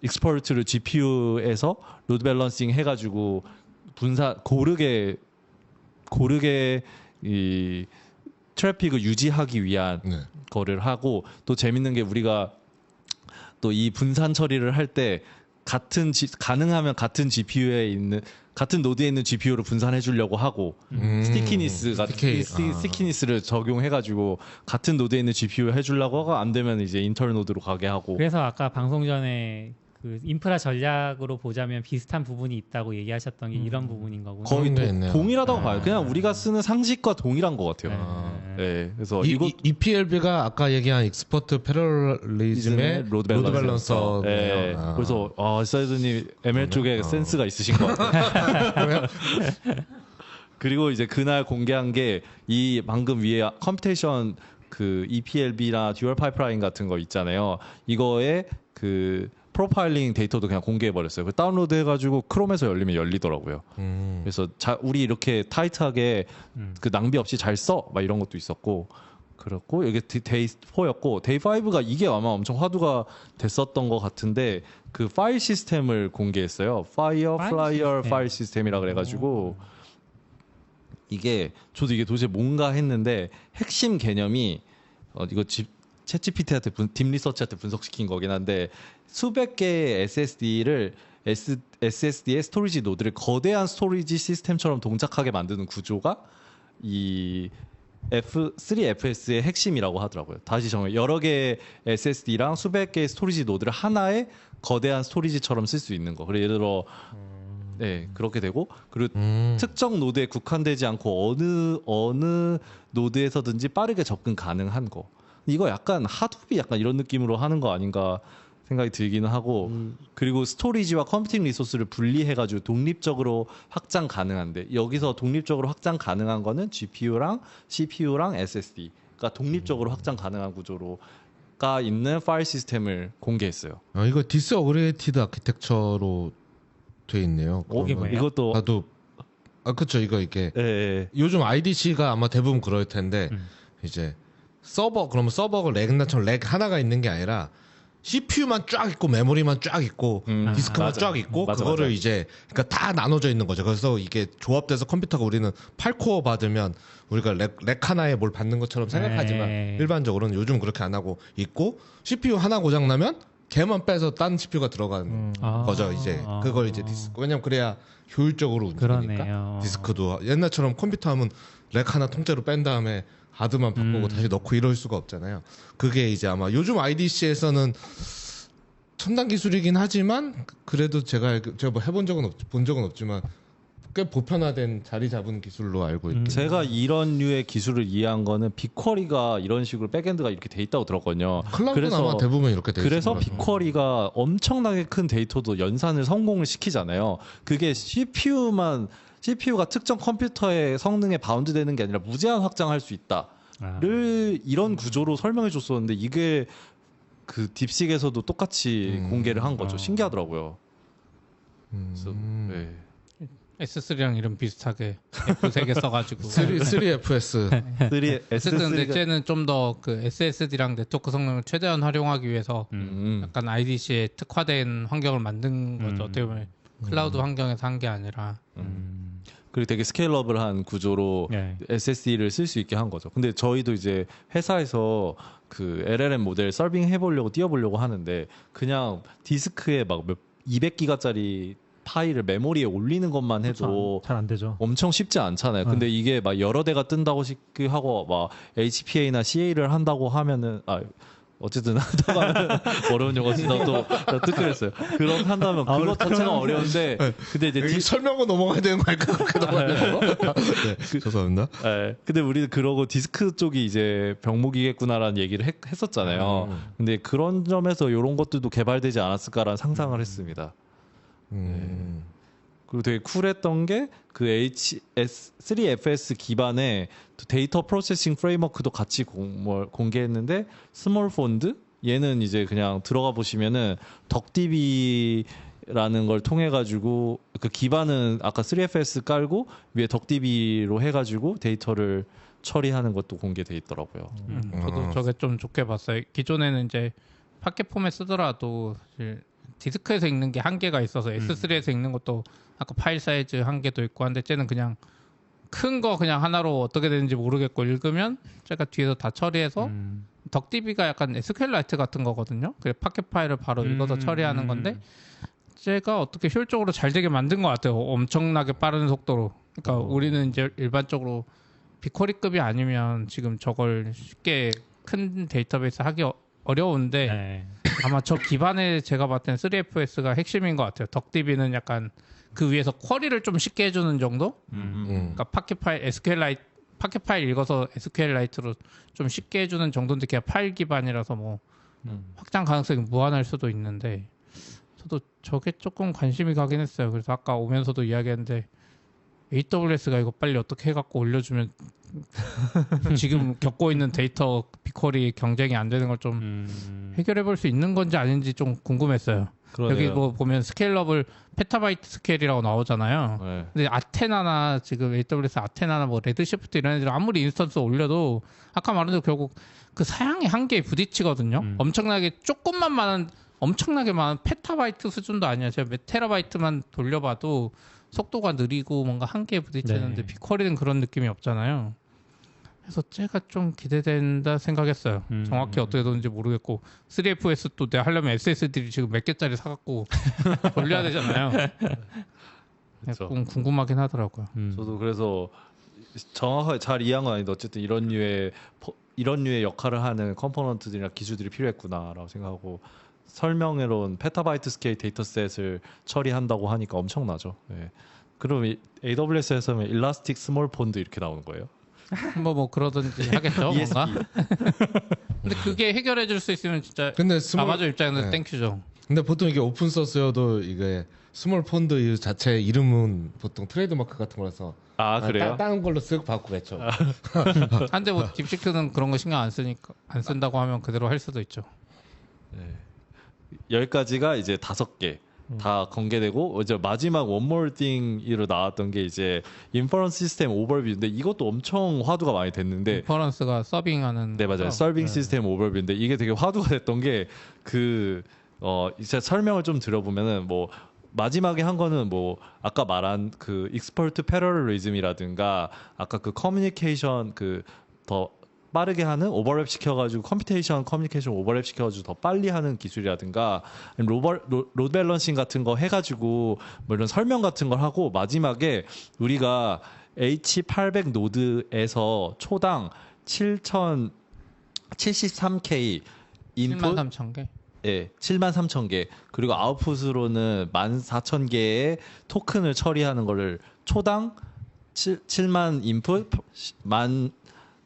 익스퍼트를 GPU에서 로드 밸런싱 해가지고 고르게 이 트래픽을 유지하기 위한 거를 하고 또 재밌는 게 우리가 또 이 분산 처리를 할 때 가능하면 같은 GPU에 있는 같은 노드에 있는 GPU로 분산해 주려고 하고 스티키니스를 적용해 가지고 같은 노드에 있는 GPU 해 주려고 하고 안 되면 이제 인터널 노드로 가게 하고 그래서 아까 방송 전에 그 인프라 전략으로 보자면 비슷한 부분이 있다고 얘기하셨던 게 이런 부분인 거군요. 거의 동일하다고 봐요. 그냥 우리가 쓰는 상식과 동일한 것 같아요. 네, 그래서 EPLB가 아까 얘기한 익스퍼트 패러럴리즘의 로드 밸런서. 네. 그래서 사이드님 ML 쪽에 센스가 있으신 것 같아요. 그리고 이제 그날 공개한 게 이 방금 위에 컴퓨테이션 그 EPLB나 듀얼 파이프라인 같은 거 있잖아요. 이거에 그 프로파일링 데이터도 그냥 공개해 버렸어요. 그 다운로드 해가지고 크롬에서 열리면 열리더라고요. 그래서 우리 이렇게 타이트하게 그 낭비 없이 잘 써, 막 이런 것도 있었고. 그렇고 여기 데이 4였고 데이 5가 이게 아마 엄청 화두가 됐었던 것 같은데 그 파일 시스템을 공개했어요. 파이어플라이어 파일 시스템이라 그래가지고 이게 저도 이게 도대체 뭔가 했는데 핵심 개념이 이거 챗GPT한테 딥리서치한테 분석시킨 거긴 한데 수백 개의 SSD의 스토리지 노드를 거대한 스토리지 시스템처럼 동작하게 만드는 구조가 이 F3FS의 핵심이라고 하더라고요. 다시 정해 여러 개의 SSD랑 수백 개의 스토리지 노드를 하나의 거대한 스토리지처럼 쓸 수 있는 거. 그래 예를 들어 네 그렇게 되고 그리고 특정 노드에 국한되지 않고 어느 노드에서든지 빠르게 접근 가능한 거. 이거 약간 하드비 약간 이런 느낌으로 하는 거 아닌가 생각이 들기는 하고 그리고 스토리지와 컴퓨팅 리소스를 분리해가지고 독립적으로 확장 가능한데 여기서 독립적으로 확장 가능한 거는 GPU랑 CPU랑 SSD가 독립적으로 확장 가능한 구조로가 있는 파일 시스템을 공개했어요. 이거 디스어그레이티드 아키텍처로 돼 있네요. 이게 뭐예요? 이것도 나도 그렇죠. 이게 예. 요즘 IDC가 아마 대부분 그럴 텐데 이제 그러면 서버가 렉나처럼 렉 하나가 있는 게 아니라 CPU만 쫙 있고 메모리만 쫙 있고 디스크만 맞아. 쫙 있고 맞아, 그거를 맞아. 이제 그러니까 다 나눠져 있는 거죠. 그래서 이게 조합돼서 컴퓨터가 우리는 8코어 받으면 우리가 렉 하나에 뭘 받는 것처럼 생각하지만 일반적으로는 요즘 그렇게 안 하고 있고 CPU 하나 고장 나면 걔만 빼서 딴 CPU가 들어가는 거죠. 이제 그걸 이제 디스크 왜냐면 그래야 효율적으로 움직이니까 그러네요. 디스크도 옛날처럼 컴퓨터 하면 렉 하나 통째로 뺀 다음에 하드만 바꾸고 다시 넣고 이럴 수가 없잖아요. 그게 이제 아마 요즘 IDC에서는 첨단 기술이긴 하지만 그래도 제가 뭐 해본 본 적은 없지만 꽤 보편화된 자리 잡은 기술로 알고 있고 제가 이런 류의 기술을 이해한 거는 빅쿼리가 이런 식으로 백엔드가 이렇게 돼 있다고 들었거든요. 클라우드는 아마 대부분 이렇게 돼 있어요. 그래서 빅쿼리가 엄청나게 큰 데이터도 연산을 성공을 시키잖아요. 그게 CPU가 특정 컴퓨터의 성능에 바운드되는 게 아니라 무제한 확장할 수 있다를 이런 구조로 설명해 줬었는데 이게 그 딥식에서도 똑같이 공개를 한 거죠. 신기하더라고요. 그래서 네. S3랑 이름 비슷하게 F3개 써가지고 3FS 어쨌든 근데 쟤는 좀 더 그 SSD랑 네트워크 성능을 최대한 활용하기 위해서 약간 IDC에 특화된 환경을 만든 거죠. 어떻게 보면 클라우드 환경에서 한 게 아니라 그리고 되게 스케일러블한 구조로 SSD를 쓸 수 있게 한 거죠. 근데 저희도 이제 회사에서 그 LLM 모델 서빙 해보려고 띄워보려고 하는데 그냥 디스크에 막 200기가짜리 파일을 메모리에 올리는 것만 해도 잘 안 되죠. 엄청 쉽지 않잖아요. 근데 이게 막 여러 대가 뜬다고 하고 막 HPA나 CA를 한다고 하면은 어쨌든 하다가 어려운 용어 쓰다 또 뜨끔했어요. 그렇게 한다면 그것 자체가 어려운데 근데 이제 설명을 넘어가야 되는 거 아닐까 그렇게 넘어가는 거? 네, 죄송합니다. 네, 근데 우리는 그러고 디스크 쪽이 이제 병목이겠구나라는 얘기를 했었잖아요. 근데 그런 점에서 이런 것들도 개발되지 않았을까라는 상상을 했습니다. 그리고 되게 쿨했던 게 그 HS3FS 기반의 데이터 프로세싱 프레임워크도 같이 공개했는데 스몰 폰드 얘는 이제 그냥 들어가 보시면은 덕DB라는 걸 통해 가지고 그 기반은 아까 3FS 깔고 위에 덕DB로 해가지고 데이터를 처리하는 것도 공개돼 있더라고요. 저도 저게 좀 좋게 봤어요. 기존에는 이제 파켓 포맷 쓰더라도 사실 디스크에서 읽는 게 한계가 있어서 S3에서 읽는 것도 아까 파일 사이즈 한계도 있고 한데 쟤는 그냥 큰 거 그냥 하나로 어떻게 되는지 모르겠고 읽으면 제가 뒤에서 다 처리해서 덕DB가 약간 SQLite 같은 거거든요. 그래 파켓 파일을 바로 읽어서 처리하는 건데 제가 어떻게 효율적으로 잘 되게 만든 것 같아요. 엄청나게 빠른 속도로. 그러니까 우리는 이제 일반적으로 빅쿼리급이 아니면 지금 저걸 쉽게 큰 데이터베이스 하기 어려운데 아마 저 기반에 제가 봤을 땐 3FS가 핵심인 것 같아요. 덕DB는 약간 그 위에서 쿼리를 좀 쉽게 해주는 정도? 그러니까 파켓 파일 읽어서 SQLite로 좀 쉽게 해주는 정도인데 그냥 파일 기반이라서 뭐 확장 가능성이 무한할 수도 있는데 저도 저게 조금 관심이 가긴 했어요. 그래서 아까 오면서도 이야기했는데 AWS가 이거 빨리 어떻게 해갖고 올려주면 지금 겪고 있는 데이터 빅쿼리 경쟁이 안 되는 걸 좀 해결해 볼 수 있는 건지 아닌지 좀 궁금했어요. 여기 뭐 보면 스케일러블 페타바이트 스케일이라고 나오잖아요. 네. 근데 아테나나 지금 AWS 아테나나 뭐 레드시프트 이런 애들 아무리 인스턴스 올려도 아까 말한 대로 결국 그 사양의 한계에 부딪히거든요. 엄청나게 엄청나게 많은 페타바이트 수준도 아니야. 제가 몇 테라바이트만 돌려봐도 속도가 느리고 뭔가 한계에 부딪히는데 빅쿼리는 그런 느낌이 없잖아요. 그래서 제가 좀 기대된다 생각했어요. 정확히 어떻게 되는지 모르겠고 3FS도 내가 하려면 SSD를 지금 몇 개짜리 사갖고 돌려야 되잖아요. 조금 궁금하긴 하더라고요. 저도 그래서 정확하게 잘 이해한 건 아닌데 어쨌든 이런 류의 역할을 하는 컴포넌트들이나 기술들이 필요했구나라고 생각하고 설명으로는 페타바이트 스케일 데이터셋을 처리한다고 하니까 엄청나죠. 예. 그럼 AWS에서는 일라스틱 스몰 폰드 이렇게 나오는 거예요? 뭐 그러든지 하겠죠. 뭔가. 근데 그게 해결해 줄 수 있으면 진짜 근데 아마존 입장에서 땡큐죠. 근데 보통 이게 오픈 소스여도 이게 스몰 폰드 자체 이름은 보통 트레이드마크 같은 거라서 그래요? 다른 걸로 쓱 바꾸겠죠. 한데 뭐 딥시크는 그런 거 신경 안 쓴다고 하면 그대로 할 수도 있죠. 네. 10가지가 이제 5개 다 공개되고 이제 마지막 one more thing으로 나왔던 게 이제 인퍼런스 시스템 오버뷰인데 이것도 엄청 화두가 많이 됐는데 인퍼런스가 서빙하는 네 맞아요. 서빙 시스템 오버뷰인데 이게 되게 화두가 됐던 게 이제 설명을 좀 들어보면은 뭐 마지막에 한 거는 뭐 아까 말한 그 익스퍼트 패러럴리즘이라든가 아까 그 커뮤니케이션 더 빠르게 하는 오버랩 시켜가지고 커뮤니케이션 오버랩 시켜가지고 더 빨리 하는 기술이라든가 로드 밸런싱 같은 거 해가지고 뭐 이런 설명 같은 걸 하고 마지막에 우리가 H800 노드에서 초당 73K 인풋 73,000개 예, 73,000개 그리고 아웃풋으로는 14,000개의 토큰을 처리하는 거를 초당 7만 인풋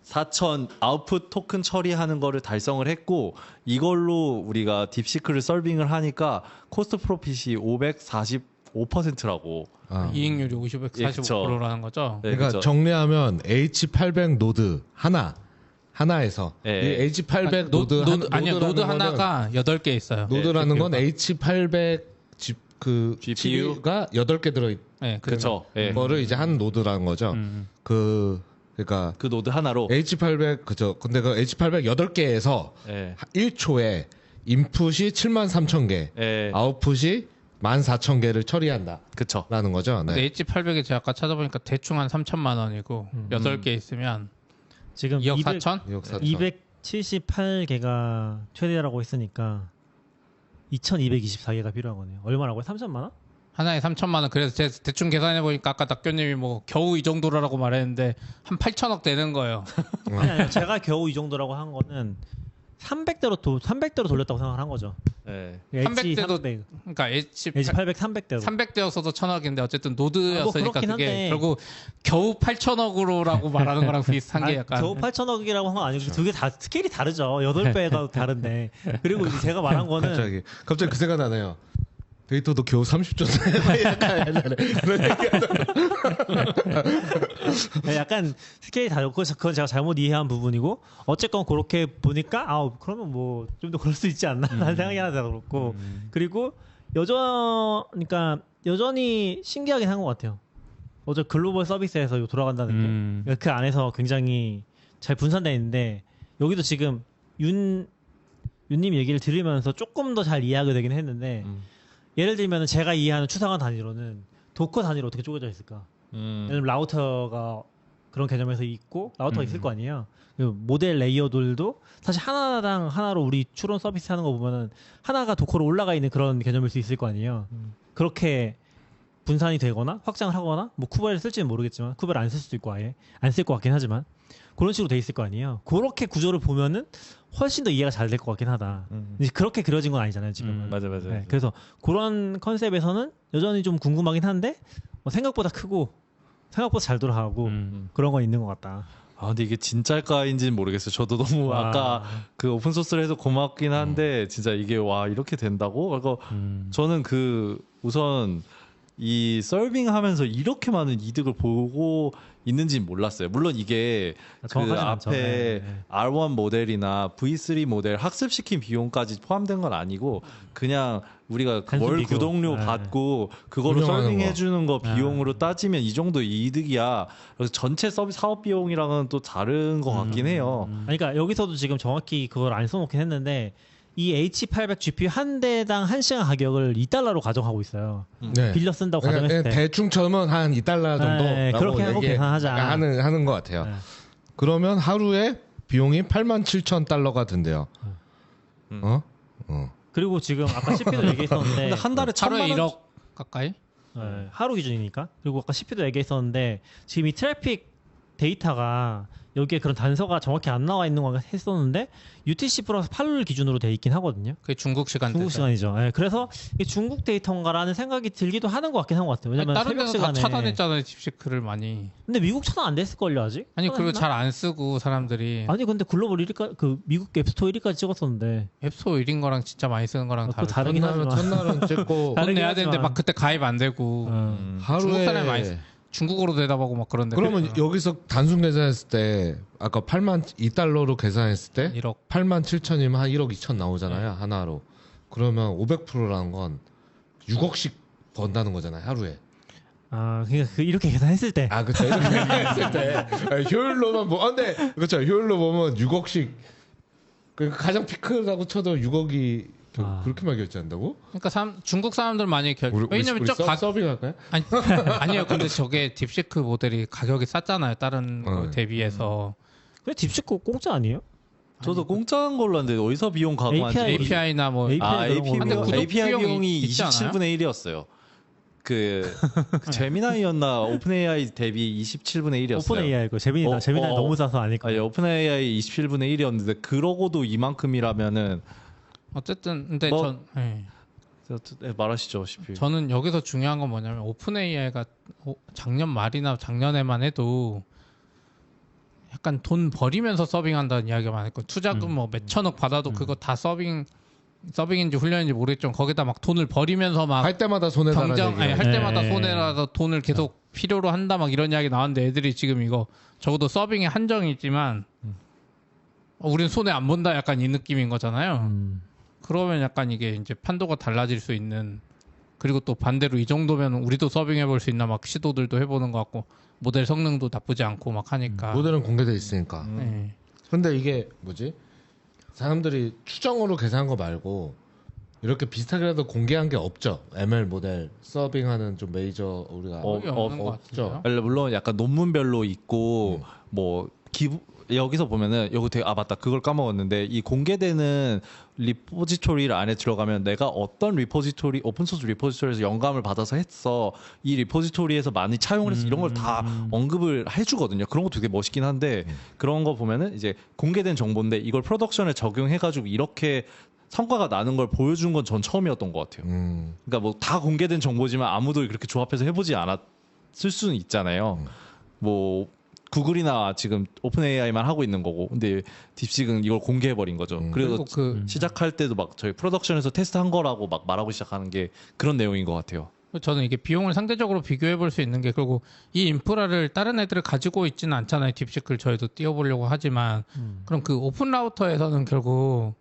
14,000 아웃풋 토큰 처리하는 거를 달성을 했고 이걸로 우리가 딥시크를 서빙을 하니까 코스트 프로핏이 545%라고 이익률이 545%라는 거죠. 네, 그러니까 그쵸. 정리하면 H800 노드 하나에서 네. 이 H800 노드 하나가 8개 있어요. 노드라는 건 H800 GPU가 8개 들어 네, 그렇죠. 예. 거를 이제 한 노드라는 거죠. 그러니까 그 노드 하나로 H800 그죠. 근데 그 H800 8개에서 예. 1초에 인풋이 73,000개, 예. 아웃풋이 14,000개를 처리한다. 그쵸. 라는 거죠. 네. 근데 H800이 제가 아까 찾아보니까 대충 한 3천만 원이고 8개 있으면 지금 2억 4천? 2억 4천. 278개가 최대라고 했으니까 2,224개가 필요한 거네요. 얼마라고요? 3천만 원? 하나에 3천만 원. 그래서 제가 대충 계산해 보니까 아까 낙교님이 뭐 겨우 이 정도라고 말했는데 한 8천억 되는 거예요. 아니요. 제가 겨우 이 정도라고 한 거는 300대로 돌렸다고 생각을 한 거죠. 예. 300대도 300. 그러니까 H800 300대로. 300대였어도 1,000억인데 어쨌든 노드였으니까 그렇긴 그게 한데. 결국 겨우 8천억으로라고 말하는 거랑 비슷한 게 약간 겨우 8천억이라고 한 건 아니고 두 개 다 스케일이 다르죠. 8배가 다른데. 그리고 이제 제가 말한 거는 갑자기 그 생각 나네요. 데이터도 겨우 30조 약간 옛날에 그런 얘기하잖아요. 약간 스케일이 다르고 그건 제가 잘못 이해한 부분이고 어쨌건 그렇게 보니까 그러면 뭐 좀 더 그럴 수 있지 않나 라는 생각이 하나 들었고 그리고 여전히 신기하긴 한 것 같아요. 어제 글로벌 서비스에서 이거 돌아간다는 게 그 안에서 굉장히 잘 분산되어 있는데 여기도 지금 윤님 얘기를 들으면서 조금 더 잘 이해하게 되긴 했는데 예를 들면 제가 이해하는 추상화 단위로는 도커 단위로 어떻게 쪼개져 있을까? 예를 들면 라우터가 그런 개념에서 있고 라우터가 있을 거 아니에요. 모델 레이어들도 사실 하나당 하나로 우리 추론 서비스 하는 거 보면은 하나가 도커로 올라가 있는 그런 개념일 수 있을 거 아니에요. 그렇게 분산이 되거나 확장을 하거나 뭐 쿠버를 쓸지는 모르겠지만 쿠버를 안 쓸 수도 있고 아예 안 쓸 것 같긴 하지만 그런 식으로 돼 있을 거 아니에요. 그렇게 구조를 보면은 훨씬 더 이해가 잘 될 것 같긴 하다. 이제 그렇게 그려진 건 아니잖아요 지금은. 맞아. 네, 그래서 그런 컨셉에서는 여전히 좀 궁금하긴 한데 생각보다 크고 생각보다 잘 돌아가고 그런 건 있는 것 같다. 근데 이게 진짜일까인지는 모르겠어요. 저도 너무 아까 그 오픈 소스를 해서 고맙긴 한데 진짜 이게 이렇게 된다고? 그리고 저는 우선 이 서빙하면서 이렇게 많은 이득을 보고 있는지는 몰랐어요. 물론 이게 그 정확하진 않죠. 앞에 네. R1 모델이나 V3 모델 학습시킨 비용까지 포함된 건 아니고 그냥 우리가 단순 월 비교. 구독료 네. 받고 그걸로 운영하는 서빙해 주는 거 네. 비용으로 따지면 이 정도 이득이야. 그래서 전체 서비스 사업 비용이랑은 또 다른 것 같긴 해요. 아니, 그러니까 여기서도 지금 정확히 그걸 안 써놓긴 했는데 이 H800 GPU 한 대당 1시간 가격을 $2로 가정하고 있어요. 네. 빌려 쓴다고 그냥 가정했을 때. 대충 쳐면 한 $2 정도 네, 그렇게 하고 계산하자. 하는 것 같아요. 네. 그러면 하루에 비용이 87,000달러가 든대요. 어? 그리고 지금 아까 CP도 얘기했었는데 근데 한 달에 하루에 1,000만 원 1억 가까이? 네, 하루 기준이니까. 그리고 아까 CP도 얘기했었는데 지금 이 트래픽 데이터가 여기에 그런 단서가 정확히 안 나와 있는 거 했었는데 UTC 플러스 8룰 기준으로 돼 있긴 하거든요. 그게 중국 시간대. 중국 시간이죠. 네, 그래서 이게 중국 데이터인가라는 생각이 들기도 하는 것 같긴 한 것 같아요. 왜냐면 다른 새벽 데는 다 시간에. 차단했잖아요, 딥시크를 많이. 근데 미국 차단 안 됐을걸요 아직? 아니 그리고 차단했나? 잘 안 쓰고 사람들이 아니 근데 글로벌 1위까 그 미국 앱스토어 1위까지 찍었었는데 앱스토어 1인 거랑 진짜 많이 쓰는 거랑 그거 다르죠. 다르긴 하지만. 첫날은 찍고 다르긴 돈 내야 되는데 하지만. 막 그때 가입 안 되고 중국 사람이 많이 하루에 중국어로 대답하고 막 그런데 그러면 여기서 단순 계산했을 때 아까 $82로 계산했을 때 1억 87,000이면 한 1억 2천 나오잖아요. 하나로. 그러면 500%라는 건 6억씩 번다는 거잖아요. 하루에. 아 그러니까 이렇게 계산했을 때 아, 그렇죠. 이렇게 했을 때 효율로만 근데 그렇죠. 효율로 보면 6억씩 가장 피크라고 쳐도 6억이 그렇게만 결제한다고? 그러니까 중국 사람들 많이 왜냐면 저 서빙할까요? 아니 아니요. 근데 저게 딥시크 모델이 가격이 쌌잖아요. 다른 거 대비해서. 근데 딥시크 공짜 아니에요? 저도 공짜인 걸로 아는데 어디서 비용 가공한지 API나 뭐 API 비용이 비용이 있지 않아요? 27분의 1이었어요. 그 제미나이였나 오픈 AI 대비 27분의 1이었어요. 오픈 AI 그 재민이 너무 싸서 아닐까? 아니, 오픈 AI 27분의 1이었는데 그러고도 이만큼이라면은 어쨌든 근데 말하시죠, CPU. 저는 여기서 중요한 건 뭐냐면 오픈 AI가 작년 말이나 작년에만 해도 약간 돈 버리면서 서빙한다는 이야기가 많았고 투자금 뭐 몇천억 받아도 그거 다 서빙인지 훈련인지 모르겠지만 거기다 막 돈을 버리면서 막 할 때마다 손해라는 할 때마다 손해라서 돈을 계속 필요로 한다 막 이런 이야기 나왔는데 애들이 지금 이거 적어도 서빙에 한정이 있지만 우린 손해 안 본다 약간 이 느낌인 거잖아요. 그러면 약간 이게 이제 판도가 달라질 수 있는 그리고 또 반대로 이 정도면 우리도 서빙해 볼 수 있나 막 시도들도 해보는 것 같고 모델 성능도 나쁘지 않고 막 하니까 모델은 공개돼 있으니까. 네. 근데 이게 뭐지? 사람들이 추정으로 계산한 거 말고 이렇게 비슷하게라도 공개한 게 없죠. ML 모델 서빙하는 좀 메이저 우리가 없는 것 없죠. 같은데요? 물론 약간 논문별로 있고 뭐 여기서 보면은 여기 되게 맞다 그걸 까먹었는데 이 공개되는 리포지토리 안에 들어가면 내가 어떤 리포지토리 오픈소스 리포지토리에서 영감을 받아서 했어 이 리포지토리에서 많이 차용을 해서 이런 걸 다 언급을 해주거든요. 그런 것도 되게 멋있긴 한데 그런 거 보면은 이제 공개된 정보인데 이걸 프로덕션에 적용해가지고 이렇게 성과가 나는 걸 보여준 건 전 처음이었던 것 같아요. 그러니까 뭐 다 공개된 정보지만 아무도 그렇게 조합해서 해보지 않았을 수는 있잖아요. 뭐 구글이나 지금 오픈 AI만 하고 있는 거고, 근데 딥시크는 이걸 공개해버린 거죠. 그래서 시작할 때도 막 저희 프로덕션에서 테스트한 거라고 막 말하고 시작하는 게 그런 내용인 것 같아요. 저는 이게 비용을 상대적으로 비교해 볼 수 있는 게 그리고 이 인프라를 다른 애들을 가지고 있지는 않잖아요. 딥시크를 저희도 띄워보려고 하지만 그럼 그 오픈 라우터에서는 결국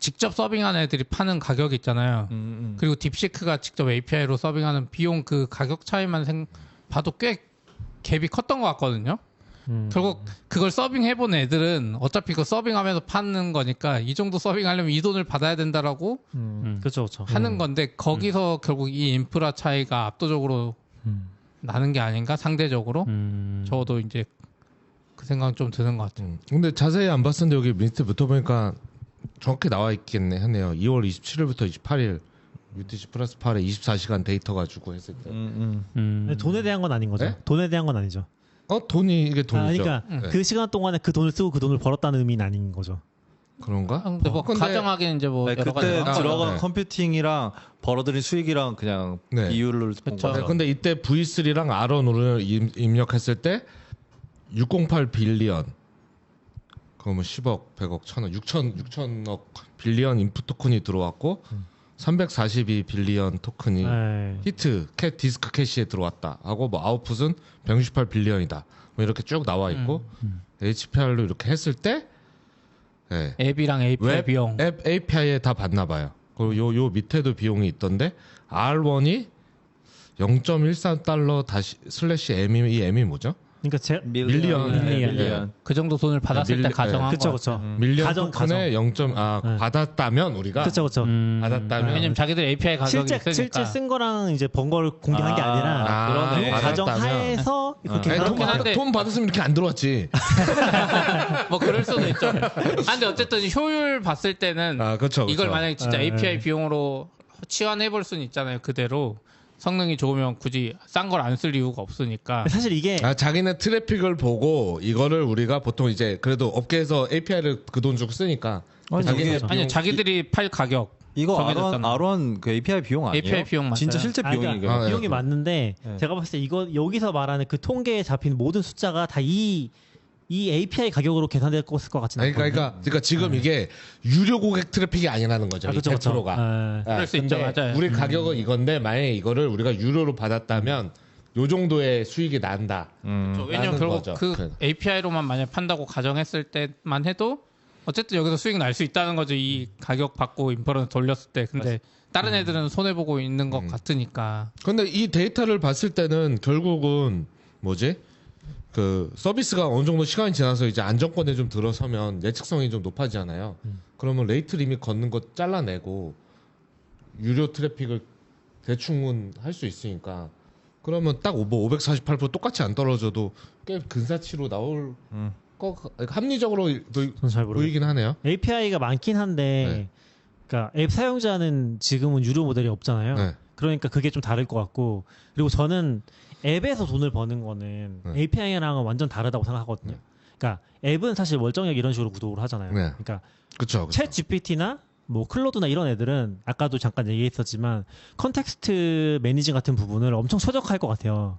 직접 서빙하는 애들이 파는 가격이 있잖아요. 그리고 딥시크가 직접 API로 서빙하는 비용 그 가격 차이만 봐도 꽤 갭이 컸던 것 같거든요. 결국 그걸 서빙해본 애들은 어차피 그 서빙하면서 파는 거니까 이 정도 서빙하려면 이 돈을 받아야 된다라고 그렇죠. 하는 건데 거기서 결국 이 인프라 차이가 압도적으로 나는 게 아닌가 상대적으로 저도 이제 그 생각 좀 드는 것 같아요. 근데 자세히 안 봤었는데 여기 밑에 붙어보니까 정확히 나와 있겠네 하네요. 2월 27일부터 28일 UTC 플러스 8에 24시간 데이터 가지고 했을 때. 근데 돈에 대한 건 아닌 거죠. 네? 돈에 대한 건 아니죠. 돈이 이게 돈이죠. 그러니까 그 시간 동안에 그 돈을 쓰고 그 돈을 벌었다는 의미는 아닌 거죠. 그런가? 근데 뭐 가정하기는 이제 뭐 여러 그때 가지 들어간 네. 컴퓨팅이랑 벌어들인 수익이랑 그냥 네. 비율을 본 그쵸. 거죠. 근데 이때 V3랑 R1을 입력했을 때 608 빌리언. 그러면 10억, 100억, 1000억, 6천억 빌리언 인풋 토큰이 들어왔고 342 빌리언 토큰이 네. 히트 디스크 캐시에 들어왔다 하고 뭐 아웃풋은 168 빌리언이다. 뭐 이렇게 쭉 나와 있고 HPR로 이렇게 했을 때 네. 앱이랑 API 비용. 앱 API에 다 받나 봐요. 그리고 요 밑에도 비용이 있던데 R1이 0.13달러 다시 슬래시 M이 이 M이 뭐죠? 그러니까 밀리언. 밀리언. 그 정도 돈을 받았을 때 가정한 그쵸 거. 그쵸. 밀리언 가정, 토큰에 0. 네. 받았다면 우리가 그쵸 그쵸. 받았다면 왜냐면 자기들 API 가격이 있으니까. 실제 쓴 거랑 이제 번 걸 공개한 게 아니라 그러네. 그 가정 받았다면. 하에서 그렇게 아니, 하는 그렇긴 거야. 한데- 돈 받았으면 이렇게 안 들어왔지. 뭐 그럴 수도 있죠. 근데 어쨌든 효율 봤을 때는 그렇죠. 이걸 만약에 진짜 네. API 비용으로 치환해 볼 수는 있잖아요. 그대로 성능이 좋으면 굳이 싼 걸 안 쓸 이유가 없으니까. 사실 이게 자기네 트래픽을 보고 이거를 우리가 보통 이제 그래도 업계에서 API를 그 돈 주고 쓰니까 아니, 자기네 이게- 아니 자기들이 팔 가격 이거 정해졌잖아. R1 그 API 비용 아니에요? API 비용 맞아요. 진짜 실제 아니, 비용이 그러니까 네. 비용이 맞는데 네. 제가 봤을 때 이거 여기서 말하는 그 통계에 잡힌 모든 숫자가 다 이 API 가격으로 계산될 것 같지는 아니, 않거든요. 그러니까 지금 이게 유료 고객 트래픽이 아니라는 거죠. 이 그쵸, 그쵸. 100%가. 그럴 수 있죠. 맞아요. 우리 가격은 이건데 만약에 이거를 우리가 유료로 받았다면 요 정도의 수익이 난다. 왜냐면 라는 결국 거죠. 그 API로만 만약 판다고 가정했을 때만 해도 어쨌든 여기서 수익 날 수 있다는 거죠. 이 가격 받고 인퍼런스 돌렸을 때. 근데 다른 애들은 손해 보고 있는 것 같으니까. 근데 이 데이터를 봤을 때는 결국은 뭐지? 그 서비스가 어느 정도 시간이 지나서 이제 안정권에 좀 들어서면 예측성이 좀 높아지잖아요. 그러면 레이트 리밋 걷는 거 잘라내고 유료 트래픽을 대충은 할 수 있으니까 그러면 딱 548% 똑같이 안 떨어져도 꽤 근사치로 나올 거 합리적으로 저는 잘 모르겠어요. 보이긴 하네요. API가 많긴 한데 네. 그러니까 앱 사용자는 지금은 유료 모델이 없잖아요. 네. 그러니까 그게 좀 다를 것 같고 그리고 저는 앱에서 돈을 버는 거는 네. API랑은 완전 다르다고 생각하거든요. 그러니까 앱은 사실 월정액 이런 식으로 구독을 하잖아요. 네. 그러니까 그렇죠. 챗 GPT나 뭐 클로드나 이런 애들은 아까도 잠깐 얘기했었지만 컨텍스트 매니징 같은 부분을 엄청 최적화할 것 같아요.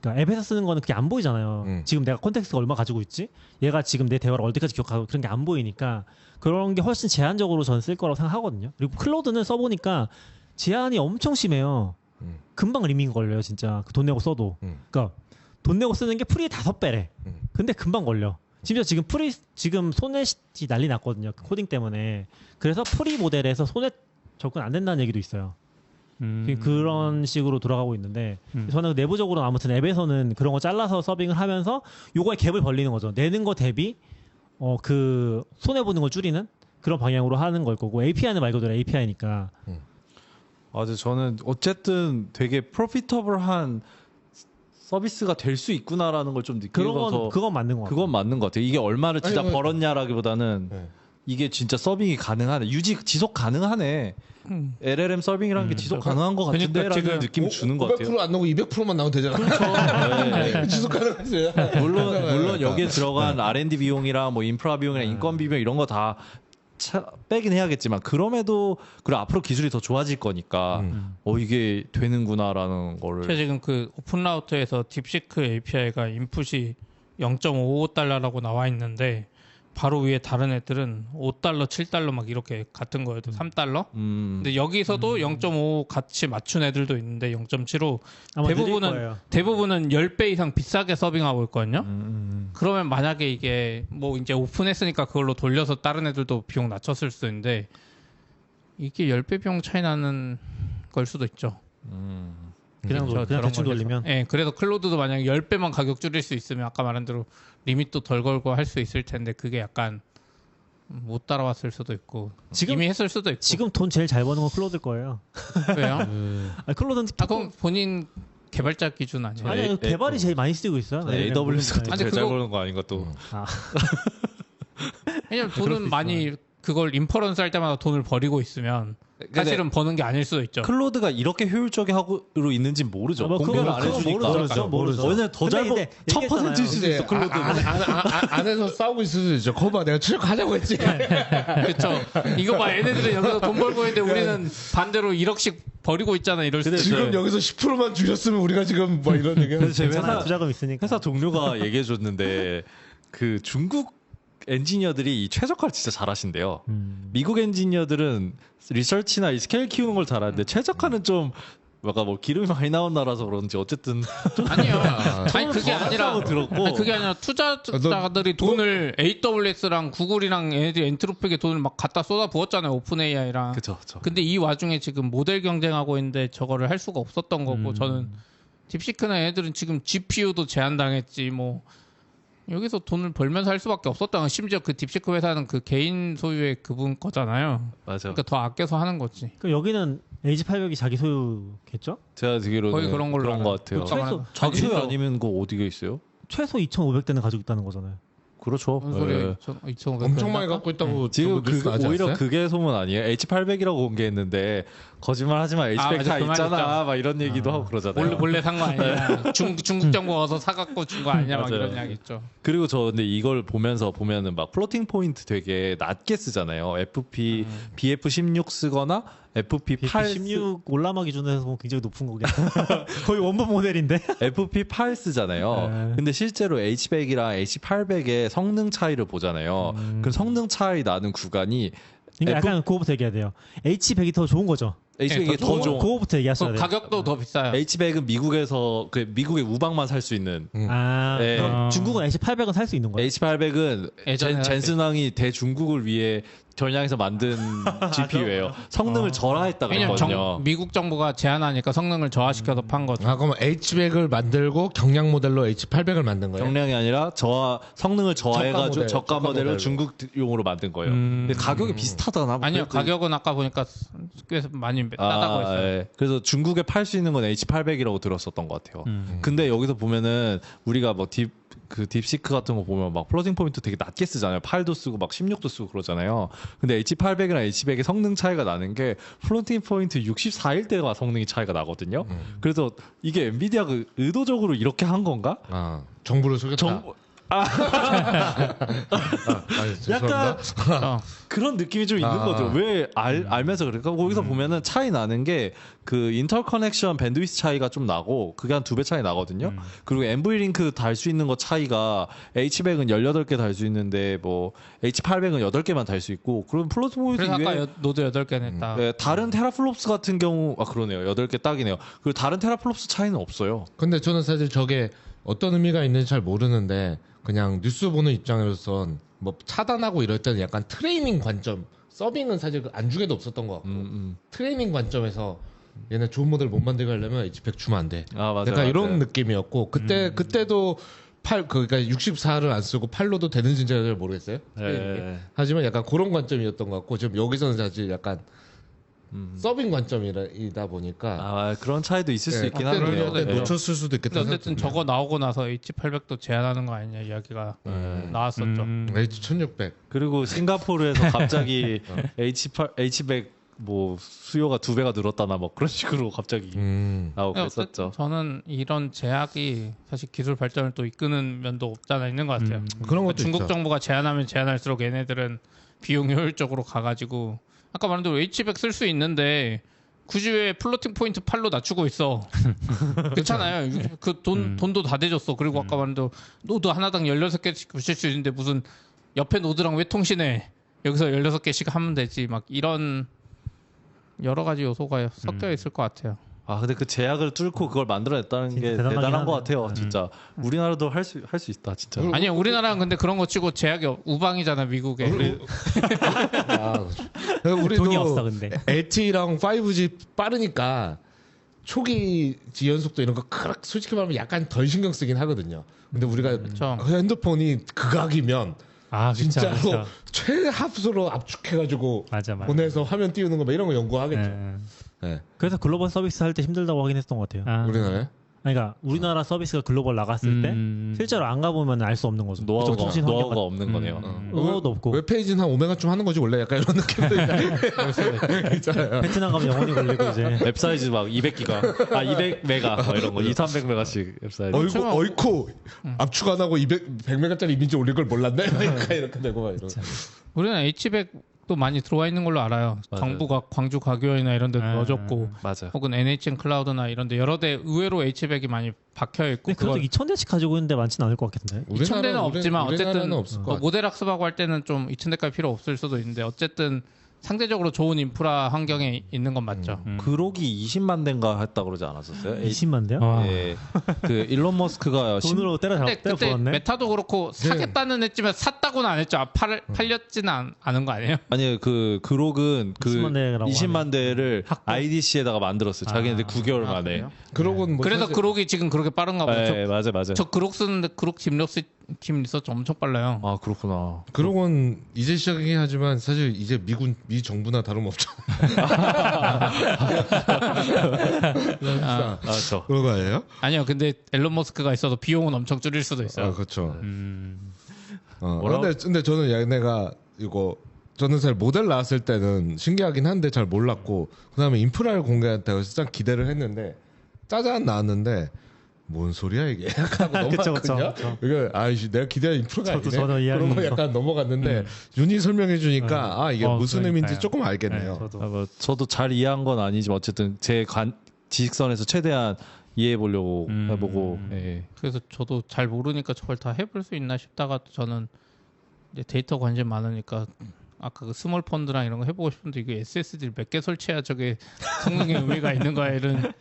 그러니까 앱에서 쓰는 거는 그게 안 보이잖아요. 지금 내가 컨텍스트가 얼마 가지고 있지? 얘가 지금 내 대화를 어디까지 기억하고 그런 게 안 보이니까 그런 게 훨씬 제한적으로 저는 쓸 거라고 생각하거든요. 그리고 클로드는 써보니까 제한이 엄청 심해요. 금방 리밍 걸려요, 진짜. 돈 내고 써도. 그러니까 돈 내고 쓰는 게 프리 5배래. 근데 금방 걸려. 심지어 지금 소넷이 난리 났거든요. 그 코딩 때문에. 그래서 프리 모델에서 소넷 접근 안 된다는 얘기도 있어요. 그런 식으로 돌아가고 있는데 저는 내부적으로 아무튼 앱에서는 그런 거 잘라서 서빙을 하면서 요거에 갭을 벌리는 거죠. 내는 거 대비 그 손해 보는 걸 줄이는 그런 방향으로 하는 걸 거고 API는 말 그대로 API니까. 맞아, 저는 어쨌든 되게 프로피터블한 서비스가 될 수 있구나라는 걸 좀 느껴서 그건 맞는 것 같아요. 그건 맞는 것 같아요. 이게 얼마를 진짜 아니, 벌었냐라기보다는 네. 이게 진짜 서빙이 가능하네, 지속 가능하네. LLM 서빙이라는 게 지속 가능한 것 그러니까 같은데라는 지금 느낌이 주는 것 같아요. 500%안 나오고 200%만 나오면 되잖아. 지속 가능하지. 물론 여기에 들어간 R&D 비용이랑 뭐 인프라 비용이랑 인건비 비용 이런 거 다 빼긴 해야겠지만 그럼에도 그리고 앞으로 기술이 더 좋아질 거니까 이게 되는구나라는 거를 제가 지금 그 오픈 라우터에서 딥시크 API가 인풋이 0.55달러라고 나와 있는데 바로 위에 다른 애들은 5달러, 7달러 막 이렇게 같은 거여도 3달러? 근데 여기서도 0.5 같이 맞춘 애들도 있는데 0.75 아마 느릴 거예요. 대부분은 10배 이상 비싸게 서빙하고 있거든요. 그러면 만약에 이게 뭐 이제 오픈했으니까 그걸로 돌려서 다른 애들도 비용 낮췄을 수도 있는데 이게 10배 비용 차이 나는 걸 수도 있죠. 그냥 대충 돌리면. 예, 그래서 클로드도 만약에 10배만 가격 줄일 수 있으면 아까 말한 대로 리밋도 덜 걸고 할 수 있을 텐데 그게 약간 못 따라왔을 수도 있고 이미 했을 수도 있고. 지금 돈 제일 잘 버는 건 클로드일 거예요. 왜요? 클로드는 그럼 본인 개발자 기준 아니에요? 아니 개발이 제일 많이 쓰고 있어요. AWS 같은 아니, 거 잘 그거- 보는 거 아닌가 또. 왜냐면 돈은 많이 그걸 인퍼런스 할 때마다 돈을 버리고 있으면 사실은 버는 게 아닐 수도 있죠. 클로드가 이렇게 효율적으로 있는지 모르죠. 공개를 안 해주니까. 모르죠. 왜냐면 더 잘 근데 이제 1000%일 수도 있어. 클로드. 안에서 싸우고 있을 수도 있죠. 거봐, 내가 출력하려고 했지. 그렇죠. 이거 봐, 얘네들은 여기서 돈 벌고 있는데 우리는 반대로 1억씩 버리고 있잖아. 이럴 수도 지금 있죠. 여기서 10%만 줄였으면 우리가 지금 이런 얘기 그래서 제 괜찮아요. 투자금 있으니까. 회사 동료가 얘기해 줬는데 그 중국 엔지니어들이 이 최적화를 진짜 잘하신대요. 미국 엔지니어들은 리서치나 이 스케일 키우는 걸 잘하는데 최적화는 좀 뭔가 뭐 기름이 많이 나온 나라서 그런지 어쨌든 아니요. 아니 그게 아니라 들었고. 아니, 그게 아니라 투자자들이 돈을 AWS랑 구글이랑 얘네들이 엔트로픽에 돈을 막 갖다 쏟아 부었잖아요. 오픈 AI랑. 그쵸. 근데 이 와중에 지금 모델 경쟁하고 있는데 저거를 할 수가 없었던 거고 저는 딥시크나 얘네들은 지금 GPU도 제한당했지 뭐 여기서 돈을 벌면서 할 수밖에 없었다. 심지어 그 딥시크 회사는 그 개인 소유의 그분 거잖아요. 맞아. 그러니까 더 아껴서 하는 거지. 그 여기는 H800이 자기 소유겠죠? 제가 듣기로는 거의 그런 걸로 것 같아요. 최소 자기 소유 아니면 그거 어디가 있어요? 최소 2,500대는 가지고 있다는 거잖아요. 그렇죠. 무슨 소리예요? 네. 2,500 엄청 많이 갖고 있다고 지금 뉴스 나지 오히려 않았어요? 그게 소문 아니에요? H800이라고 공개했는데 거짓말 하지만 H100 맞아, 다 그 말 있잖아 있죠. 막 이런 얘기도 하고 그러잖아요. 몰래 산 거 아니야. 중국 정부 와서 사갖고 준 거 아니냐 막 맞아요. 이런 이야기 있죠. 그리고 저 근데 이걸 보면은 막 플로팅 포인트 되게 낮게 쓰잖아요. FP BF16 쓰거나 FP8 16 올라마 기준에서 보면 굉장히 높은 거긴 거의 원본 모델인데. FP8 쓰잖아요. 네. 근데 실제로 H100이랑 H800의 성능 차이를 보잖아요. 그 성능 차이 나는 구간이 그러니까 약간 그거부터 얘기해야 돼요. H100이 더 좋은 거죠. H100이 더 좋은 그거부터 얘기하셔야 돼요. 가격도 더 비싸요. H100은 미국에서 그 미국의 우방만 살 수 있는 네. 그럼 중국은 H800은 살 수 있는 거예요. H800은 예전에 젠슨왕이 대중국을 위해 겨냥해서 만든 GPU예요. 성능을 절하했다고 왜냐면 했거든요. 미국 정부가 제한하니까 성능을 저하시켜서 판 거죠. 아 그럼 H100을 만들고 경량 모델로 H800을 만든 거예요? 경량이 아니라 성능을 저하해가지고 저가 저가 모델을 모델로. 중국용으로 만든 거예요. 근데 가격이 비슷하다나? 뭐 아니요, 그래도- 가격은 아까 보니까 꽤 많이 싸다고 했어요. 예. 그래서 중국에 팔 수 있는 건 H800이라고 들었었던 것 같아요. 근데 여기서 보면은 우리가 뭐 딥시크 같은 거 보면 막 플로팅 포인트 되게 낮게 쓰잖아요. 8도 쓰고 막 16도 쓰고 그러잖아요. 근데 H800이랑 H100의 성능 차이가 나는 게 플로팅 포인트 64일 때가 성능이 차이가 나거든요. 그래서 이게 엔비디아가 의도적으로 이렇게 한 건가? 아 정부를 속였다. 약간 그런 느낌이 좀 있는 거죠. 왜 알면서 그럴까? 거기서 보면은 차이 나는 게 그 인터 커넥션 밴드위스 차이가 좀 나고 그게 한 2배 차이 나거든요. 그리고 NV링크 달 수 있는 거 차이가 H100은 18개 달 수 있는데 뭐 H800은 8개만 달 수 있고 그럼 플러스 포인트 그래서 아까 위에 노드 8개 냈다. 네, 다른 테라플롭스 같은 경우 그러네요. 8개 딱이네요. 그리고 다른 테라플롭스 차이는 없어요. 근데 저는 사실 저게 어떤 의미가 있는지 잘 모르는데 그냥 뉴스 보는 입장으로선 뭐 차단하고 이럴 때는 약간 트레이닝 관점 서빙은 사실 그 안중에도 없었던 것 같고 트레이닝 관점에서 얘네 좋은 모델 못 만들게 하려면 H100 주면 안 돼. 맞아요. 약간 이런 느낌이었고 그때도 그러니까 64를 안 쓰고 8로도 되는지 잘 모르겠어요. 네. 하지만 약간 그런 관점이었던 것 같고 지금 여기서는 사실 약간 서빙 관점이다 보니까 그런 차이도 있을 수 있긴 그때는 하네요. 그때 놓쳤을 수도 있겠다. 근데 어쨌든 저거 나오고 나서 H800도 제한하는 거 아니냐 이야기가 나왔었죠. H1600 그리고 싱가포르에서 갑자기 H100 뭐 수요가 2배가 늘었다나 뭐 그런 식으로 갑자기 나오고 그랬었죠. 저는 이런 제약이 사실 기술 발전을 또 이끄는 면도 없잖아 있는 것 같아요. 그런 것도 중국 있죠. 정부가 제한하면 제한할수록 얘네들은 비용 효율적으로 가가지고 아까 말한 대로 H100 쓸 수 있는데 굳이 왜 플로팅 포인트 8로 낮추고 있어? 그렇잖아요. 그 돈도 다 대줬어. 그리고 아까 말한 대로 노드 하나당 16개씩 붙일 수 있는데 무슨 옆에 노드랑 왜 통신해? 여기서 16개씩 하면 되지. 막 이런 여러 가지 요소가 섞여 있을 것 같아요. 근데 그 제약을 뚫고 그걸 만들어냈다는 게 대단하긴 대단한 것 하네. 같아요. 진짜 우리나라도 할 수 있다. 진짜. 아니요, 우리나라는 근데 그런 거 치고 제약이 우방이잖아, 미국에. 우리도 돈이 없어 근데. LTE랑 5G 빠르니까 초기 지연 속도 이런 거 솔직히 말하면 약간 덜 신경 쓰긴 하거든요. 근데 우리가 그쵸. 핸드폰이 극악이면 진짜로 그쵸. 최합수로 압축해가지고 맞아. 보내서 화면 띄우는 거 뭐 이런 거 연구하겠죠. 네. 그래서 글로벌 서비스 할 때 힘들다고 하긴 했던 것 같아요. 우리나라에? 그러니까 우리나라 서비스가 글로벌 나갔을 때 실제로 안 가보면 알 수 없는 거죠. 그쪽 통신 노하우가 환경 없는 거네요. 노하우도 없고 웹페이지는 한 5메가쯤 하는 거지 원래 약간 이런 느낌도 있잖아요. 베트남 가면 영원히 걸리고 이제 웹 사이즈 막 200기가, 200메가 뭐 이런 거, 200-300메가씩 웹 사이즈. 어이쿠 압축 안 하고 100메가짜리 이미지 올릴 걸 몰랐네. 이렇게 되고 막 이런. 우리는 H100 또 많이 들어와 있는 걸로 알아요. 맞아요. 광주 가교이나 이런 데 넣어줬고 맞아요. 혹은 NHN 클라우드나 이런 데 여러 데 의외로 H백이 많이 박혀 있고 근데 그래도 2,000대씩 가지고 있는데 많지는 않을 것 같은데. 2,000대는 없지만 어쨌든 없을 것 뭐 같아. 모델 학습하고 할 때는 좀 2,000대까지 필요 없을 수도 있는데 어쨌든 상대적으로 좋은 인프라 환경에 있는 건 맞죠. 그록이 20만 대인가 했다 그러지 않았었어요? 20만 대요? 예. 그 일론 머스크가 돈으로 때려 근데 그때 부었네. 메타도 그렇고 사겠다는 했지만 샀다고는 안 했죠. 팔렸지는 않은 거 아니에요? 아니 그 그록은 그 20만 대라고 20만 대를 확보? IDC에다가 만들었어요. 자기네들 9개월 만에. 그래요? 그러고는 뭐 그래서 사실- 그록이 지금 그렇게 빠른가 봐요. 네, 맞아요. 저 그록 쓰는데 그록 짐 리서치 엄청 빨라요. 아 그렇구나. 그러고는 이제 시작이긴 하지만 사실 이제 미 정부나 다름없죠. 저. 그런 거 아니에요? 아니요, 근데 앨런 머스크가 있어도 비용은 엄청 줄일 수도 있어요. 아 그렇죠. 뭐라고? 근데 저는 얘네가 이거 저는 사실 모델 나왔을 때는 신기하긴 한데 잘 몰랐고 그다음에 인프라를 공개한다고 해서 참 기대를 했는데 짜잔 나왔는데 뭔 소리야 이게 하고 그쵸, 넘어갔거든요. 그쵸. 이거 아이씨 내가 기대한 인프라가 저도 아니네. 전혀 이해하는 그러고 약간 넘어갔는데 윤이 설명해 주니까 아 이게 무슨 의미인지 그러니까요. 조금 알겠네요. 네, 저도. 뭐 저도 잘 이해한 건 아니지만 어쨌든 제 지식선에서 최대한 이해해 보려고 해보고. 예. 그래서 저도 잘 모르니까 저걸 다 해볼 수 있나 싶다가 저는 이제 데이터 관심 많으니까 아까 그 스몰 펀드랑 이런 거 해보고 싶은데 이게 SSD를 몇 개 설치해야 저게 성능에 의미가 있는 거야 이런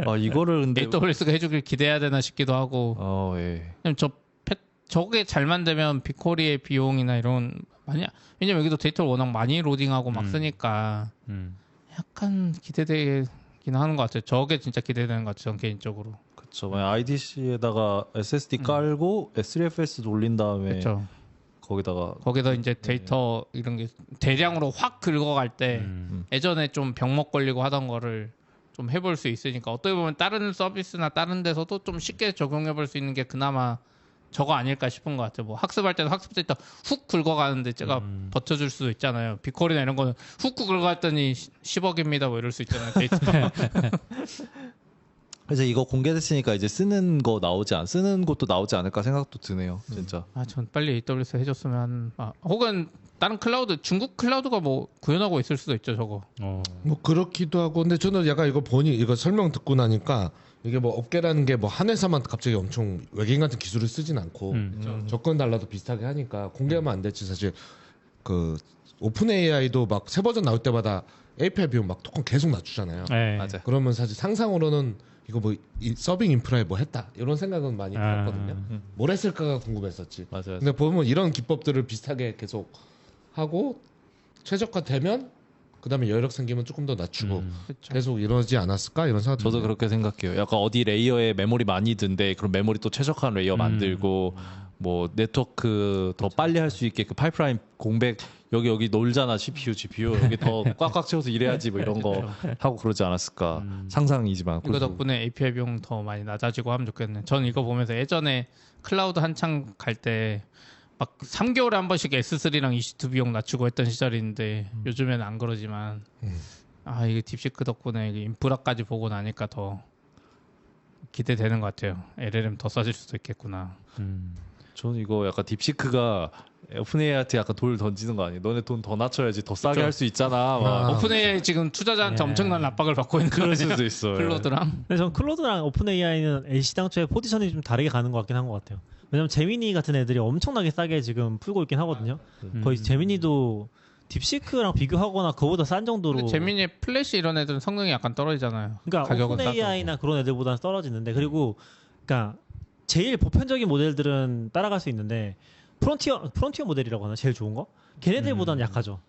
아 이거를 근데 AWS가 해주길 기대해야 되나 싶기도 하고 예. 왜냐면 저게 잘 만들면 빅쿼리의 비용이나 이런 왜냐면 여기도 데이터를 워낙 많이 로딩하고 막 쓰니까 약간 기대되긴 하는 것 같아요. 저게 진짜 기대되는 것 같아요. 전 개인적으로. 그렇죠. 만약 IDC에다가 SSD 깔고 S3FS 돌린 다음에 그렇죠. 거기다가 이제 데이터 이런 게 대량으로 확 긁어갈 때 예전에 좀 병목 걸리고 하던 거를 좀 해볼 수 있으니까 어떻게 보면 다른 서비스나 다른 데서도 좀 쉽게 적용해볼 수 있는 게 그나마 저거 아닐까 싶은 것 같아요. 뭐 학습할 때도 학습 데이터 훅 긁어가는데 제가 버텨줄 수도 있잖아요. 빅쿼리나 이런 거는 훅 긁어갔더니 10억입니다 뭐 이럴 수 있잖아요. 데이터. 그래서 이거 공개됐으니까 이제 쓰는 곳도 나오지 않을까 생각도 드네요. 진짜. 전 빨리 AWS 해줬으면 혹은 다른 클라우드 중국 클라우드가 뭐 구현하고 있을 수도 있죠 저거. 뭐 그렇기도 하고 근데 저는 약간 이거 설명 듣고 나니까 이게 뭐 업계라는 게 뭐 한 회사만 갑자기 엄청 외계인 같은 기술을 쓰진 않고 접근 달라도 비슷하게 하니까 공개하면 안 됐지 사실 그 오픈 AI도 막 새 버전 나올 때마다 API 비용 막 토큰 계속 낮추잖아요. 네. 맞아요. 그러면 사실 상상으로는 이거 뭐 이 서빙 인프라에 뭐 했다 이런 생각은 많이 들었거든요. 뭘 했을까가 궁금했었지. 맞아요. 근데 보면 이런 기법들을 비슷하게 계속 하고 최적화되면 그다음에 여력 생기면 조금 더 낮추고 그렇죠. 계속 이러지 않았을까 이런 생각. 저도 그렇게 생각해요. 약간 어디 레이어에 메모리 많이 든데 그럼 메모리 또 최적화한 레이어 만들고 뭐 네트워크 더 빨리 할 수 있게 그 파이프라인 공백 여기 놀잖아 CPU 여기 더 꽉꽉 채워서 일해야지 뭐 이런 거 하고 그러지 않았을까 상상이지만 이거 덕분에 API 비용 더 많이 낮아지고 하면 좋겠네. 전 이거 보면서 예전에 클라우드 한창 갈 때 막 3개월에 한 번씩 S3랑 EC2 비용 낮추고 했던 시절이 있는데 요즘에는 안 그러지만 이게 딥시크 덕분에 이게 인프라까지 보고 나니까 더 기대되는 것 같아요. LLM 더 싸질 수도 있겠구나. 저는 이거 약간 딥시크가 오픈AI한테 약간 돌 던지는 거 아니에요? 너네 돈 더 낮춰야지 더 싸게 할 수 있잖아. 막. 오픈AI 지금 투자자한테 엄청난 압박을 받고 있는 그럴 거죠. 수도 있어. 클로드랑. 근데 전 클로드랑 오픈 AI는 애시당초에 포지션이 좀 다르게 가는 것 같긴 한 것 같아요. 왜냐면 제미니 같은 애들이 엄청나게 싸게 지금 풀고 있긴 하거든요. 거의 제미니도 딥시크랑 비교하거나 그보다 싼 정도로. 근데 재민이 플래시 이런 애들은 성능이 약간 떨어지잖아요. 그러니까 가격은 오픈 싸도. AI나 그런 애들보다는 떨어지는데 그리고 그러니까 제일 보편적인 모델들은 따라갈 수 있는데 프론티어 모델이라고 하나 제일 좋은 거? 걔네들보다는 약하죠.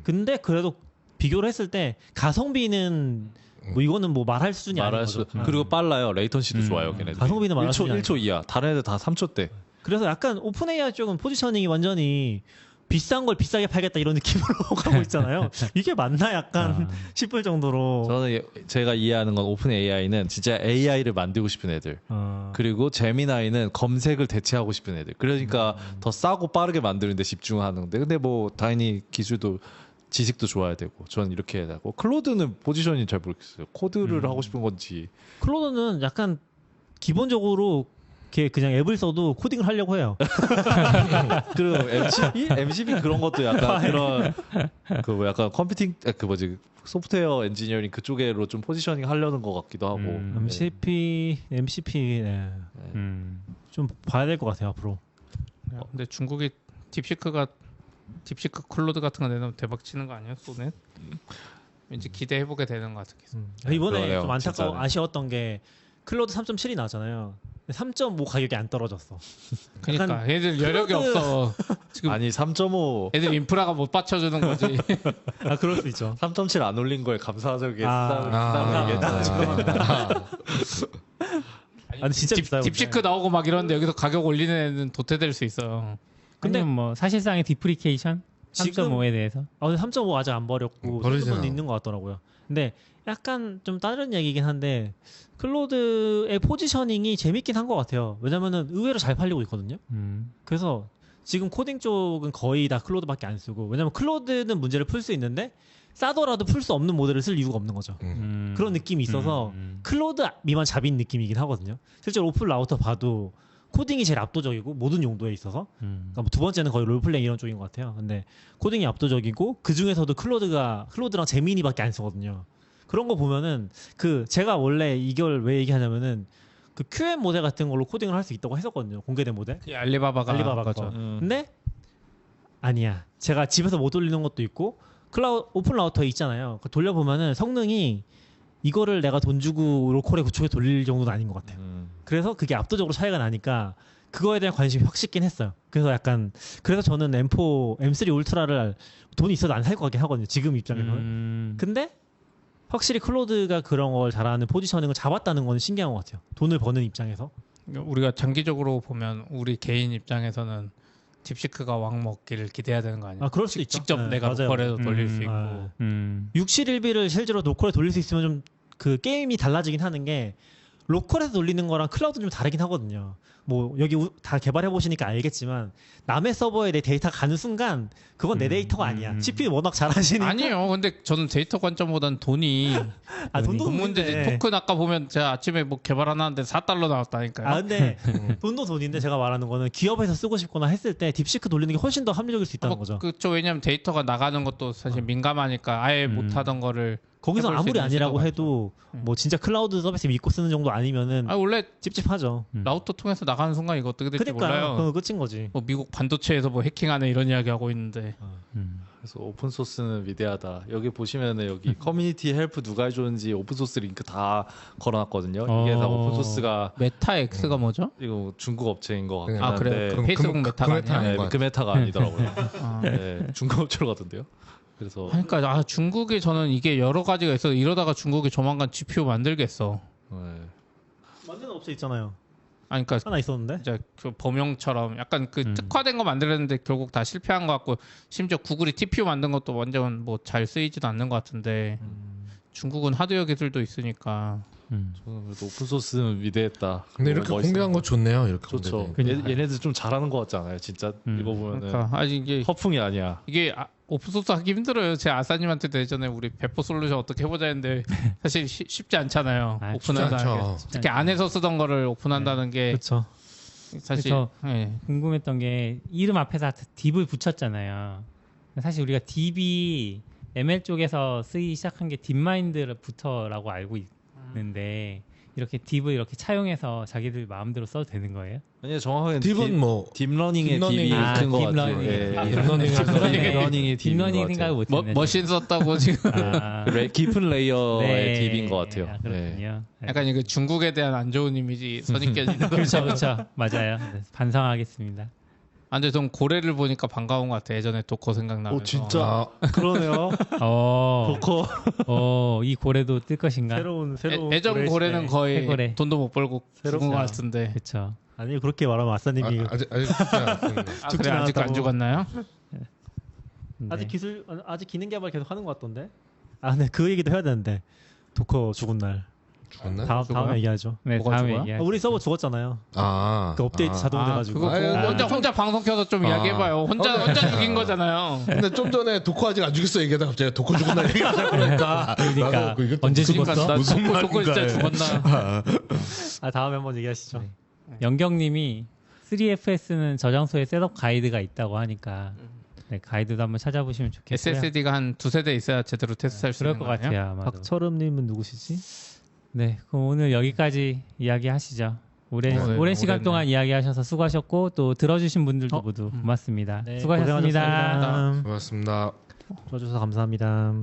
근데 그래도 비교를 했을 때 가성비는 뭐 이거는 뭐 말할 수준이 아닌 거죠. 그리고 빨라요. 레이턴시도 좋아요. 걔네들. 가성비는 말할 수준이 1초 이하. 다른 애들 다 3초대. 그래서 약간 오픈 AI 쪽은 포지셔닝이 완전히 비싼 걸 비싸게 팔겠다 이런 느낌으로 가고 있잖아요. 이게 맞나 약간 싶을 정도로. 저는 제가 이해하는 건 오픈 AI는 진짜 AI를 만들고 싶은 애들. 그리고 제미나이는 검색을 대체하고 싶은 애들. 그러니까 더 싸고 빠르게 만드는 데 집중하는데 근데 뭐 당연히 기술도 지식도 좋아야 되고 저는 이렇게 해야 되고 클로드는 포지션이 잘 모르겠어요. 코드를 하고 싶은 건지. 클로드는 약간 기본적으로 걔 그냥 앱을 써도 코딩을 하려고 해요. 그리고 MCP 그런 것도 약간 그런 그 뭐 약간 컴퓨팅 그 뭐지 소프트웨어 엔지니어링 그쪽으로 좀 포지셔닝 하려는 것 같기도 하고. MCP 네. 좀 봐야 될 것 같아요 앞으로. 근데 중국이 딥시크 클로드 같은 거 내놓으면 대박 치는 거 아니야? 소넷? 왠지 기대해보게 되는 것 같아. 이번에 그러네요, 좀 안타까워 진짜네. 아쉬웠던 게 클로드 3.7이 나왔잖아요. 3.5 가격이 안 떨어졌어. 그러니까 애들 여력이 클로드- 없어. 지금 아니 3.5, 애들 인프라가 못 받쳐주는 거지. 아 그럴 수 있죠. 3.7 안 올린 거에 감사하게 아, 얘기했잖아요. 아니 진짜 비싸요. 딥시크 나오고 막 이러는데 여기서 가격 올리는 애는 도태될 수 있어요. 근데 근데 뭐 사실상의 디프리케이션 지금- 3.5에 대해서. 근데 3.5 아직 안 버렸고 버리진 조금은 않아. 있는 것 같더라고요. 근데 약간 좀 다른 얘기긴 한데 클로드의 포지셔닝이 재밌긴 한 것 같아요. 왜냐면은 의외로 잘 팔리고 있거든요. 그래서 지금 코딩 쪽은 거의 다 클로드밖에 안 쓰고 왜냐면 클로드는 문제를 풀 수 있는데 싸더라도 풀 수 없는 모델을 쓸 이유가 없는 거죠. 그런 느낌이 있어서 클로드 미만 잡인 느낌이긴 하거든요. 실제로 오픈 라우터 봐도 코딩이 제일 압도적이고 모든 용도에 있어서 그러니까 뭐두 번째는 거의 롤플레잉 이런 쪽인 것 같아요. 근데 코딩이 압도적이고 그 중에서도 클로드랑 제미니밖에 안 쓰거든요. 그런 거 보면은 그 제가 원래 이걸 왜 얘기하냐면은 그 QM 모델 같은 걸로 코딩을 할 수 있다고 했었거든요. 공개된 모델. 이 알리바바가 알리바바가 거. 근데 아니야. 제가 집에서 못 돌리는 것도 있고 오픈 라우터 있잖아요. 그거 돌려보면은 성능이 이거를 내가 돈 주고 로컬에 구축해 돌릴 정도는 아닌 것 같아요. 그래서 그게 압도적으로 차이가 나니까 그거에 대한 관심이 확 식긴 했어요. 그래서 저는 M4, M3 울트라를 돈이 있어도 안 살 것 같긴 하거든요. 지금 입장에서는. 근데 확실히 클로드가 그런 걸 잘하는 포지셔닝을 잡았다는 건 신기한 것 같아요. 돈을 버는 입장에서. 우리가 장기적으로 보면 우리 개인 입장에서는 딥시크가 왕 먹기를 기대해야 되는 거 아니야? 아, 그럴 수 있죠. 직접 네, 내가 맞아요. 로컬에도 돌릴 수 있고. 아, 671B를 실제로 로컬에 돌릴 수 있으면 좀 그 게임이 달라지긴 하는 게 로컬에서 돌리는 거랑 클라우드는 좀 다르긴 하거든요. 뭐 여기 다 개발해 보시니까 알겠지만 남의 서버에 내 데이터가 가는 순간 그건 내 데이터가 아니야. CPU 워낙 잘하시니까. 아니에요. 근데 저는 데이터 관점보다는 돈이 돈도 돈 문제지. 토큰 아까 보면 제가 아침에 뭐 개발 하나 하는데 4달러 나왔다니까요. 아 근데 돈도 돈인데 제가 말하는 거는 기업에서 쓰고 싶거나 했을 때 딥시크 돌리는 게 훨씬 더 합리적일 수 있다는 거죠. 그쵸. 왜냐면 데이터가 나가는 것도 사실 민감하니까 아예 못하던 거를 거기서 해볼 수 아무리 있는 아니라고 시도가 해도 뭐 진짜 클라우드 서비스 믿고 쓰는 정도 아니면은 원래 찝찝하죠. 라우터 통해서 나가는 순간 이거 어떻게 될지 그러니까 몰라요. 끝인 거지. 뭐 미국 반도체에서 뭐 해킹하네 이런 이야기 하고 있는데 그래서 오픈 소스는 위대하다. 여기 보시면은 여기 커뮤니티 헬프 누가 해줬는지 오픈 소스 링크 다 걸어놨거든요. 이게 다 오픈 소스가 메타 X가 뭐죠? 이거 중국 업체인 것 같긴 아 그래요? 한데 페이스북 메타가 아니야? 네, 그 메타가 아니더라고요. 네, 중국 업체로 같은데요. 그래서 그러니까 중국이 저는 이게 여러 가지가 있어서 이러다가 중국이 조만간 GPU 만들겠어. 네. 만드는 업체 있잖아요. 아니 그러니까 하나 있었는데. 진짜 그 범용처럼 약간 그 특화된 거 만들었는데 결국 다 실패한 것 같고 심지어 구글이 TPU 만든 것도 완전 뭐 잘 쓰이지도 않는 것 같은데 중국은 하드웨어 기술도 있으니까 저는 그래도 오픈 소스는 위대했다. 근데 이렇게 멋있어. 공개한 거 좋네요. 이렇게 좋죠. 공개된 거. 얘네들 좀 잘하는 것 같지 않아요? 진짜 이거 보면은 그러니까 아직 이게 허풍이 아니야. 오픈소스 하기 힘들어요. 제 아싸님한테도 예전에 우리 배포 솔루션 어떻게 해보자 했는데 사실 쉽지 않잖아요. 아, 오픈한다는 쉽지 게. 않죠. 특히 안에서 쓰던 거를 오픈한다는 게 그렇죠. 사실 그래서 예. 궁금했던 게 이름 앞에서 딥을 붙였잖아요. 사실 우리가 딥이 ML 쪽에서 쓰기 시작한 게 딥마인드부터라고 알고 있는데 이렇게 딥을 이렇게 차용해서 자기들 마음대로 써도 되는 거예요? 아니 정확하게 딥은 뭐 딥러닝의 딥러닝. 딥이 아, 큰 것 같아요. 딥러닝. 예, 예. 딥러닝의 딥러닝의 딥인 딥러닝 것 생각을 같아요. 못했네. 머신 썼다고 지금 아, 깊은 레이어의 딥인 것 같아요. 아, 그렇군요. 네. 약간 이거 중국에 대한 안 좋은 이미지 선입견이는 그렇죠, 그렇죠. 맞아요. 네, 반성하겠습니다. 아, 근데 전 고래를 보니까 반가운 것 같아. 예전에 도커 생각나면서. 아, 그러네요. 이 고래도 뜰 것인가? 새로운 예전 고래는 거의 새고래. 돈도 못 벌고 죽은 것 새롭죠. 같은데. 그렇죠. 아니 그렇게 말하면 아싸님이 아직 죽지 않았군요. 아, 죽진 그래 아직 안 않았다고. 죽었나요? 네. 아직 기능 개발 계속 하는 것 같던데. 아 근데 그 얘기도 해야 되는데 도커 죽은 날 죽었나? 다음에 얘기하죠. 네, 뭐가 다음에 죽어요? 얘기하죠. 우리 서버 죽었잖아요. 그 업데이트 자동 돼가지고. 그거 혼자 방송 켜서 좀 이야기해봐요. 혼자 죽인 거잖아요. 근데 좀 전에 도코 아직 안 죽였어 얘기하다 갑자기 도코 죽은 날 얘기하다 보니까 그러니까 나도 이게 또 언제 무슨 죽었어? 나 무슨 도커 진짜 말인가 해. 죽었나? 아 다음에 한번 얘기하시죠. 영경님이 3FS는 저장소에 셋업 가이드가 있다고 하니까 네, 가이드도 한번 찾아보시면 좋겠고요. SSD가 한 2세대 있어야 제대로 테스트할 수 그럴 있는 것 거 아니에요? 같아요. 아마도. 박철음님은 누구시지? 네, 그럼 오늘 여기까지 이야기하시죠. 오랜 시간 동안 이야기하셔서 수고하셨고 또 들어주신 분들도 모두 고맙습니다. 네, 수고하셨습니다. 고생하셨습니다. 고맙습니다. 들어주셔서 감사합니다.